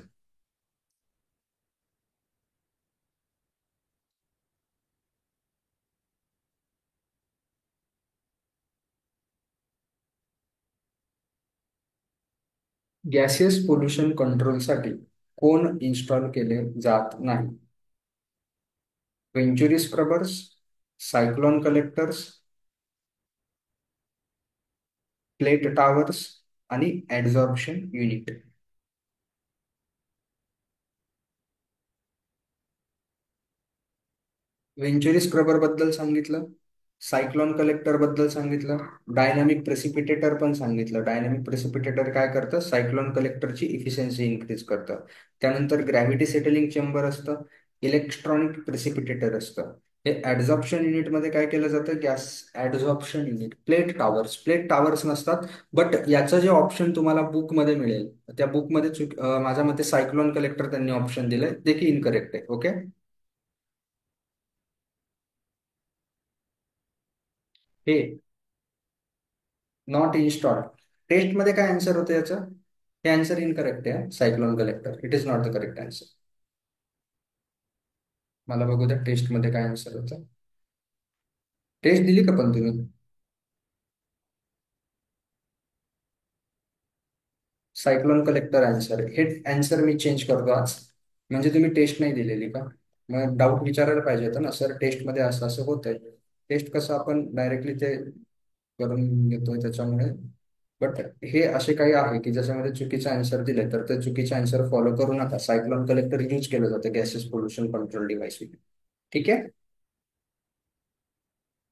गॅसेस पोल्युशन कंट्रोलसाठी कोण इन्स्टॉल केले जात नाही? Venturi scrubbers, cyclone collectors, plate towers, आणि ऍड्झॉर्प्शन युनिट. वेंचुरी स्क्रबर बद्दल सांगितलं, सायक्लोन कलेक्टर बद्दल सांगितलं, डायनामिक प्रेसिपिटेटर पण सांगितलं. डायनामिक प्रेसिपिटेटर काय करतं? सायक्लोन कलेक्टरची इफिशियन्सी इन्क्रीज करतं. त्यानंतर ग्रॅव्हिटी सेटलिंग चेंबर असतं, इलेक्ट्रॉनिक प्रेसिपिटेटर असतं. हे ऍड्झॉर्प्शन युनिट मध्ये काय केलं जातं? Gas adsorption unit. Plate towers, plate towers नसतात. बट याचं जे ऑप्शन तुम्हाला बुक मध्ये मिळेल, त्या बुकमध्ये माझ्या मते सायक्लोन कलेक्टर त्यांनी ऑप्शन दिलंय, ते की इनकरेक्ट आहे. ओके. हे नॉट इन्स्टॉल, टेस्ट मध्ये काय आन्सर होतं याचं? हे आन्सर इनकरेक्ट आहे. Cyclone collector, it is not the correct answer. मला बघू द्या टेस्ट मध्ये काय आन्सर होतं. टेस्ट दिली का पण तुम्ही? सायक्लोन कलेक्टर आन्सर, हे आन्सर मी चेंज करतो आज. म्हणजे तुम्ही टेस्ट नाही दिलेली का? मग डाऊट विचारायला पाहिजे होतं ना, सर टेस्ट मध्ये असं असं होतंय. टेस्ट कसं आपण डायरेक्टली ते करून घेतोय त्याच्यामुळे. बट हे असे काही आहे की ज्याच्यामध्ये चुकीचे आन्सर दिले, तर ते चुकीचे आन्सर फॉलो करू नका. सायक्लोन कलेक्टर यूज केलं जातं गॅसेस पोल्युशन कंट्रोल डिव्हाइस. ठीक आहे.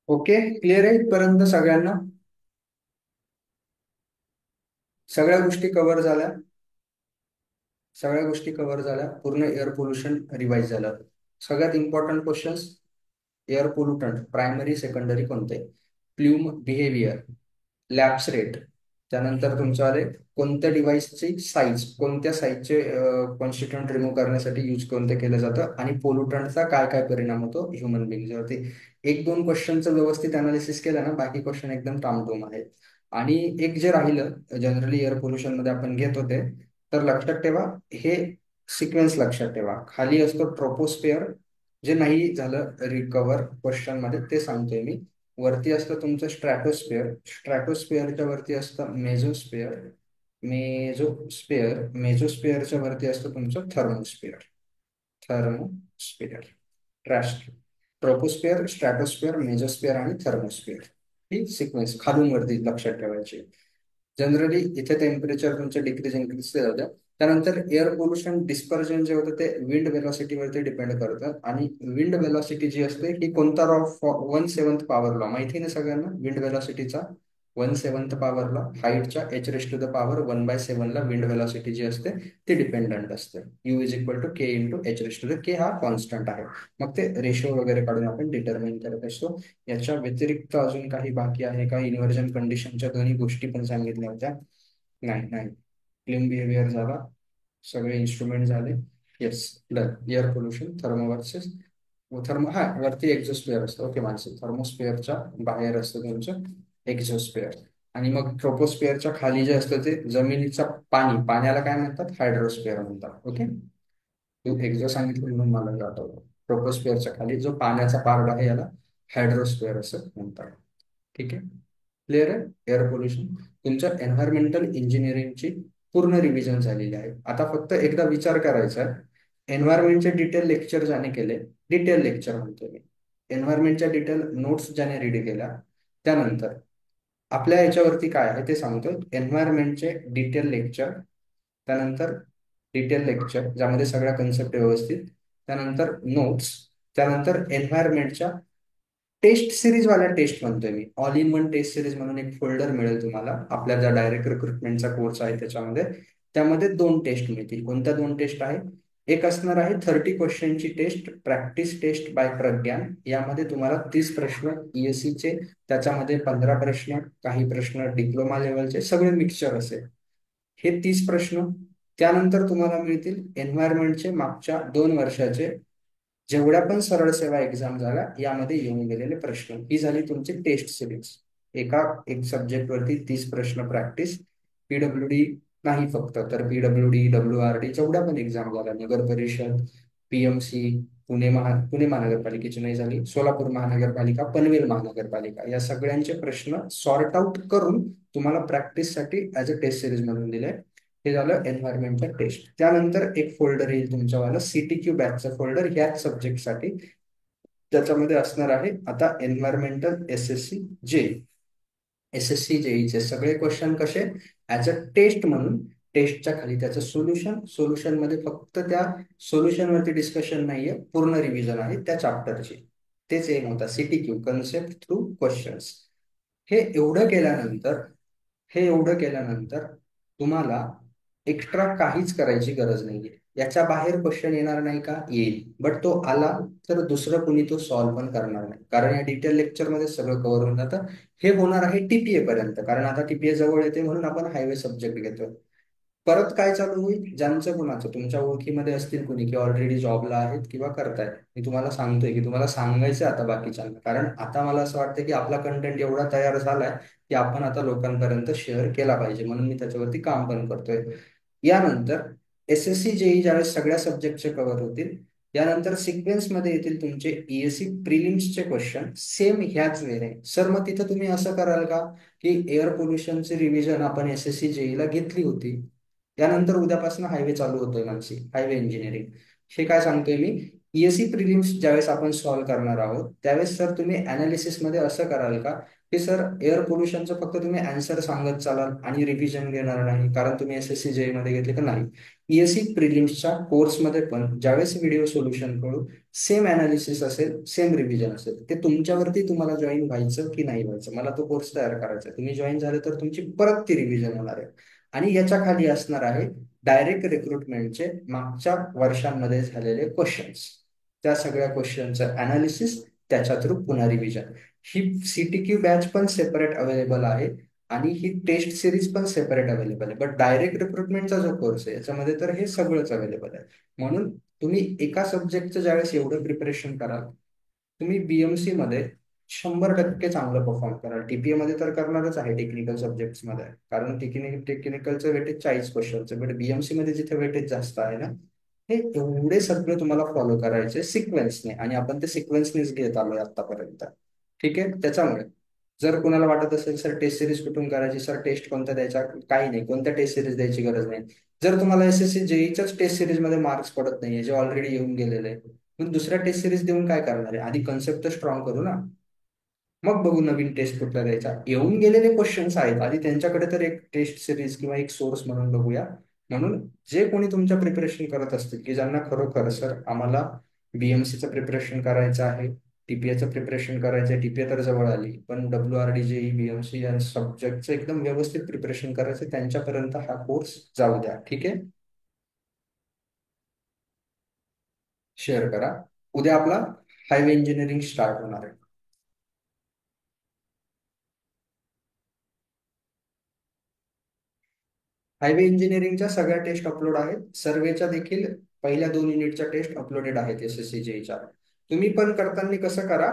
ओके, क्लिअर आहे इथपर्यंत सगळ्यांना? सगळ्या गोष्टी कव्हर झाल्या. सगळ्या गोष्टी कव्हर झाल्या, पूर्ण एअर पोल्युशन रिवाइज झालं. सगळ्यात important questions. Air pollutant primary secondary कोणते? प्ल्यूम बिहेवियर, लॅप्स रेट, त्यानंतर तुमचं आले कोणत्या डिव्हाइसची साईज, कोणत्या साईजचे कॉन्स्टिट्यूएंट रिमूव्ह करण्यासाठी यूज कोणते केलं जातं, आणि पोल्युटंटचा काय काय परिणाम होतो ह्युमन बिंगवरती. एक दोन क्वेश्चनचं व्यवस्थित अनालिसिस केलं ना, बाकी क्वेश्चन एकदम टामटूम आहेत. आणि एक जे राहिलं, जनरली एअर पोल्युशन मध्ये आपण घेत होते, तर लक्षात ठेवा, हे सिक्वेन्स लक्षात ठेवा. खाली असतो ट्रोपोस्फिअर, जे नाही झालं रिकवर क्वेश्चन मध्ये ते सांगतोय मी. वरती असतं तुमचं स्ट्रॅटोस्फिअर, स्ट्रॅटोस्फिअरच्या वरती असतं मेझोस्फिअर, मेझोस्फिअरच्या वरती असतं तुमचं थर्मोस्फिअर. थर्मोस्फिअर, ट्रॅश ट्रोपोस्फिअर, स्ट्रॅटोस्फिअर, मेझोस्फिअर आणि थर्मोस्फिअर. ही सिक्वेन्स खालून वरती लक्षात ठेवायची. जनरली इथे टेम्परेचर तुमचं डिक्रीज इन्क्रीज होतं. त्यानंतर एअर पोल्युशन डिस्पर्जन जे होतं ते विंड वेलॉसिटीवरती डिपेंड करतं. आणि विंड वेलॉसिटी जी असते ही कोणता लॉ? 1/7 पॉवर लॉ माहिती ना सगळ्यांना विंड वेलॉसिटीचा. 1/7 पॉवर लॉ, हाईटच्या h⁻⁷ ला विंड वेलॉसिटी जी असते ती डिपेंडंट असते. U = K × h⁻. K हा कॉन्स्टंट आहे. मग ते रेशो वगैरे काढून आपण डिटरमाइन करत असतो. याच्या व्यतिरिक्त अजून काही बाकी आहे का? इन्व्हर्जन कंडिशनच्या दोन्ही गोष्टी पण सांगितल्या होत्या. नाही नाही. क्लीन बिहेवियर झाला, सगळे इन्स्ट्रुमेंट झाले. Yes, done. Air pollution, thermo versus हा वरती एक्झोस्फिअर असतं, ओके मानसी, थर्मोस्फिअरच्या बाहेर असतं तुमचं एक्झोस्फिअर. आणि मग ट्रोपोस्फिअरच्या खाली जे असतं ते जमिनीचा पाण्याला काय म्हणतात, हायड्रोस्फिअर म्हणतात, ओके. तू एक्झो सांगितलं म्हणून मला हे आठवलं. ट्रोपोस्फिअरच्या खाली जो पाण्याचा पार्ट आहे याला हायड्रोस्फिअर असं म्हणतात. ठीक आहे, क्लिअर आहे. एअर पोल्युशन तुमच्या एन्व्हायरमेंटल इंजिनिअरिंगची पूर्ण रिव्हिजन झालेली आहे. आता फक्त एकदा विचार करायचा आहे, एन्व्हायरमेंटचे डिटेल लेक्चर ज्याने केले, डिटेल लेक्चर म्हणतो मी, एन्व्हायरमेंटच्या डिटेल नोट्स ज्याने रीड केल्या, त्यानंतर आपल्या याच्यावरती काय आहे ते सांगतो. एन्व्हायरमेंटचे डिटेल लेक्चर, त्यानंतर डिटेल लेक्चर ज्यामध्ये सगळ्या कन्सेप्ट व्यवस्थित, त्यानंतर नोट्स, त्यानंतर एन्व्हायरमेंटच्या टेस्ट सिरीज वाल्या टेस्ट म्हणतोय मी, all in one test series म्हणून एक फोल्डर मिळेल तुम्हाला आपल्या ज्या डायरेक्ट रिक्रुटमेंटचा कोर्स आहे त्याच्यामध्ये. त्यामध्ये 2 टेस्ट मिळतील. कोणत्या 2 टेस्ट आहे? एक असणार आहे 30 क्वेश्चनची test, practice test by Pragyan. यामध्ये तुम्हाला 30 प्रश्न ईएससीचे, त्याच्यामध्ये 15 प्रश्न, काही प्रश्न डिप्लोमा लेवलचे, सगळे मिक्सचर असेल हे 30 प्रश्न. त्यानंतर तुम्हाला मिळतील एन्व्हायरमेंटचे मागच्या 2 वर्षाचे जेवढ्या पण सरळ सेवा एक्झाम झाल्या यामध्ये येऊन गेलेले प्रश्न. ही झाली तुमची टेस्ट सिरीज. एक सब्जेक्ट वरती 30 प्रश्न प्रॅक्टिस. पीडब्ल्यूडी नाही फक्त, तर पीडब्ल्यूडी, डब्ल्यूआरडी जेवढ्या पण एक्झाम झाल्या, नगर परिषद, पीएमसी, पुणे महानगरपालिकेची नाही झाली, सोलापूर महानगरपालिका, पनवेल महानगरपालिका, या सगळ्यांचे प्रश्न सॉर्ट आउट करून तुम्हाला प्रॅक्टिससाठी ऍज अ टेस्ट सिरीज म्हणून दिले. हे झालं एन्व्हायरमेंटचा टेस्ट. त्यानंतर एक फोल्डर येईल तुमच्यावाला सीटीक्यू बॅचचं फोल्डर ह्याच सब्जेक्टसाठी. त्याच्यामध्ये असणार आहे आता एन्व्हायरमेंटल एस एस सी जेईचे सगळे क्वेश्चन कसे, ऍज अ टेस्ट म्हणून, टेस्टच्या खाली त्याचं सोल्युशन मध्ये फक्त त्या सोल्युशन वरती डिस्कशन नाहीये, पूर्ण रिव्हिजन आहे त्या चॅप्टरची. तेच एम होता सीटीक्यू, कन्सेप्ट थ्रू क्वेश्चन्स. हे एवढं केल्यानंतर हे एवढं केल्यानंतर तुम्हाला एक्स्ट्रा काहीच करायची गरज नाहीये. याच्या बाहेर क्वेश्चन येणार नाही का? येईल, बट तो आला तर दुसरं कुणी तो सॉल्व्ह पण करणार नाही, कारण या डिटेल लेक्चर मध्ये सगळं कव्हर होऊन जातं. हे होणार आहे टीपीए पर्यंत, कारण आता टीपीए जवळ येते म्हणून आपण हायवे सब्जेक्ट घेतोय. परत काय चालू होईल, ज्यांचं कुणाचं तुमच्या ओळखीमध्ये असतील कुणी की ऑलरेडी जॉबला आहेत किंवा करतायत, मी तुम्हाला सांगतोय की तुम्हाला सांगायचं आता बाकीच्यांना, कारण आता मला असं वाटतं की आपला कंटेंट एवढा तयार झालाय की आपण आता लोकांपर्यंत शेअर केला पाहिजे, म्हणून मी त्याच्यावरती काम पण करतोय. यानंतर एसएससी जेई ज्यावेळेस सगळ्या सब्जेक्टचे कव्हर होतील, यानंतर सिक्वेन्स मध्ये येतील तुमचे ईएससी प्रिलिम्सचे क्वेश्चन सेम ह्याच वेळे. सर मग तिथं तुम्ही असं कराल का की एअर पोल्युशनची रिव्हिजन आपण एसएससी जेई ला घेतली होती, त्यानंतर उद्यापासून हायवे चालू होतोय मानसी, हायवे इंजिनिअरिंग. हे काय सांगतोय मी, ईएससी प्रिलिम्स ज्यावेळेस आपण सॉल्व्ह करणार आहोत त्यावेळेस सर तुम्ही अनालिसिस मध्ये असं कराल का की सर एअर पोल्युशनचं फक्त तुम्ही आन्सर सांगत चालाल आणि रिव्हिजन घेणार नाही, कारण तुम्ही एसएससी जेई मध्ये घेतले का? नाही, ईएससी प्रिलिम्सच्या कोर्समध्ये पण ज्यावेळेस व्हिडिओ सोल्युशन करू, सेम अनालिसिस असेल, सेम रिव्हिजन असेल. ते तुमच्यावरती, तुम्हाला जॉईन व्हायचं की नाही व्हायचं. मला तो कोर्स तयार करायचा आहे, तुम्ही जॉईन झाले तर तुमची परत ती रिव्हिजन होणार आहे. आणि याच्या खाली असणार आहे डायरेक्ट रिक्रुटमेंटचे मागच्या वर्षांमध्ये झालेले क्वेश्चन्स, त्या सगळ्या क्वेश्चनचं अनालिसिस, त्याच्या थ्रू पुन्हा रिव्हिजन. ही सीटीक्यू बॅच पण सेपरेट अवेलेबल आहे आणि ही टेस्ट सिरीज पण सेपरेट अवेलेबल आहे. बट डायरेक्ट रिक्रुटमेंटचा जो कोर्स आहे याच्यामध्ये तर हे सगळंच अवेलेबल आहे. म्हणून तुम्ही एका सब्जेक्टचं ज्यावेळेस एवढं प्रिपरेशन कराल, तुम्ही बीएमसी मध्ये 100% चांगलं परफॉर्म कराल. टीपीए मध्ये तर करणारच आहे टेक्निकल सब्जेक्ट्स मध्ये, कारण टेक्निकलचं वेटेज 40 क्वेश्चनचं, बट बीएमसी मध्ये जिथे वेटेज जास्त आहे ना, हे एवढे सगळे तुम्हाला फॉलो करायचे सिक्वेन्सने, आणि आपण ते सिक्वेन्सनेच घेत आलोय आतापर्यंत. ठीक आहे. त्याच्यामुळे जर कुणाला वाटत असेल सर टेस्ट सिरीज कुठून करायची, सर टेस्ट कोणत्या द्यायच्या, काही नाही, कोणत्या टेस्ट सिरीज द्यायची गरज नाही. जर तुम्हाला एसएससी जेईच्याच टेस्ट सिरीज मध्ये मार्क्स पडत नाहीये, जे ऑलरेडी येऊन गेलेले आहे, मग दुसऱ्या टेस्ट सिरीज देऊन काय करणार आहे? आधी कन्सेप्ट तर स्ट्रॉंग करू ना, मग बघू नवीन टेस्ट कुठला द्यायचा. येऊन गेलेले क्वेश्चन्स आहेत आधी त्यांच्याकडे तर एक टेस्ट सिरीज किंवा एक सोर्स म्हणून बघूया. म्हणून जे कोणी तुमच्या प्रिपरेशन करत असतील की ज्यांना खरोखर सर आम्हाला बीएमसीचं प्रिपरेशन करायचं आहे, टीपीएचं प्रिपरेशन करायचं आहे, टीपीए तर जवळ आली, पण डब्ल्यूआरडी जेई बीएमसी या सब्जेक्टचं एकदम व्यवस्थित प्रिपरेशन करायचं, त्यांच्यापर्यंत हा कोर्स जाऊ द्या. ठीक आहे, शेअर करा. उद्या आपला हायवे इंजिनिअरिंग स्टार्ट होणार आहे. हायवे इंजिनिअरिंगच्या सगळ्या टेस्ट अपलोड आहेत, सर्वेच्या देखील पहिल्या 2 युनिटच्या टेस्ट अपलोडेड आहेत एसएससी जेईच्या. तुम्ही पण करताना कसं करा,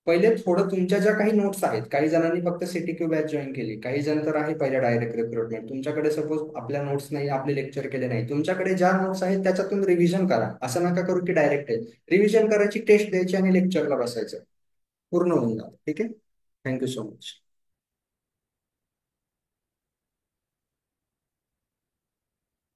पहिले थोडं तुमच्या ज्या काही नोट्स आहेत, काही जणांनी फक्त सीटीक्यू बॅच जॉईन केली, काही जण तर आहे पहिले डायरेक्ट रिक्रुटमेंट. तुमच्याकडे सपोज आपल्या नोट्स नाही, आपले लेक्चर केले नाही, तुमच्याकडे ज्या नोट्स आहेत त्याच्यातून रिव्हिजन करा. असं नका करू की डायरेक्ट आहे, रिव्हिजन करायची, टेस्ट द्यायची आणि लेक्चरला बसायचं. पूर्ण होऊन जातं. ठीक आहे. Thank you so much.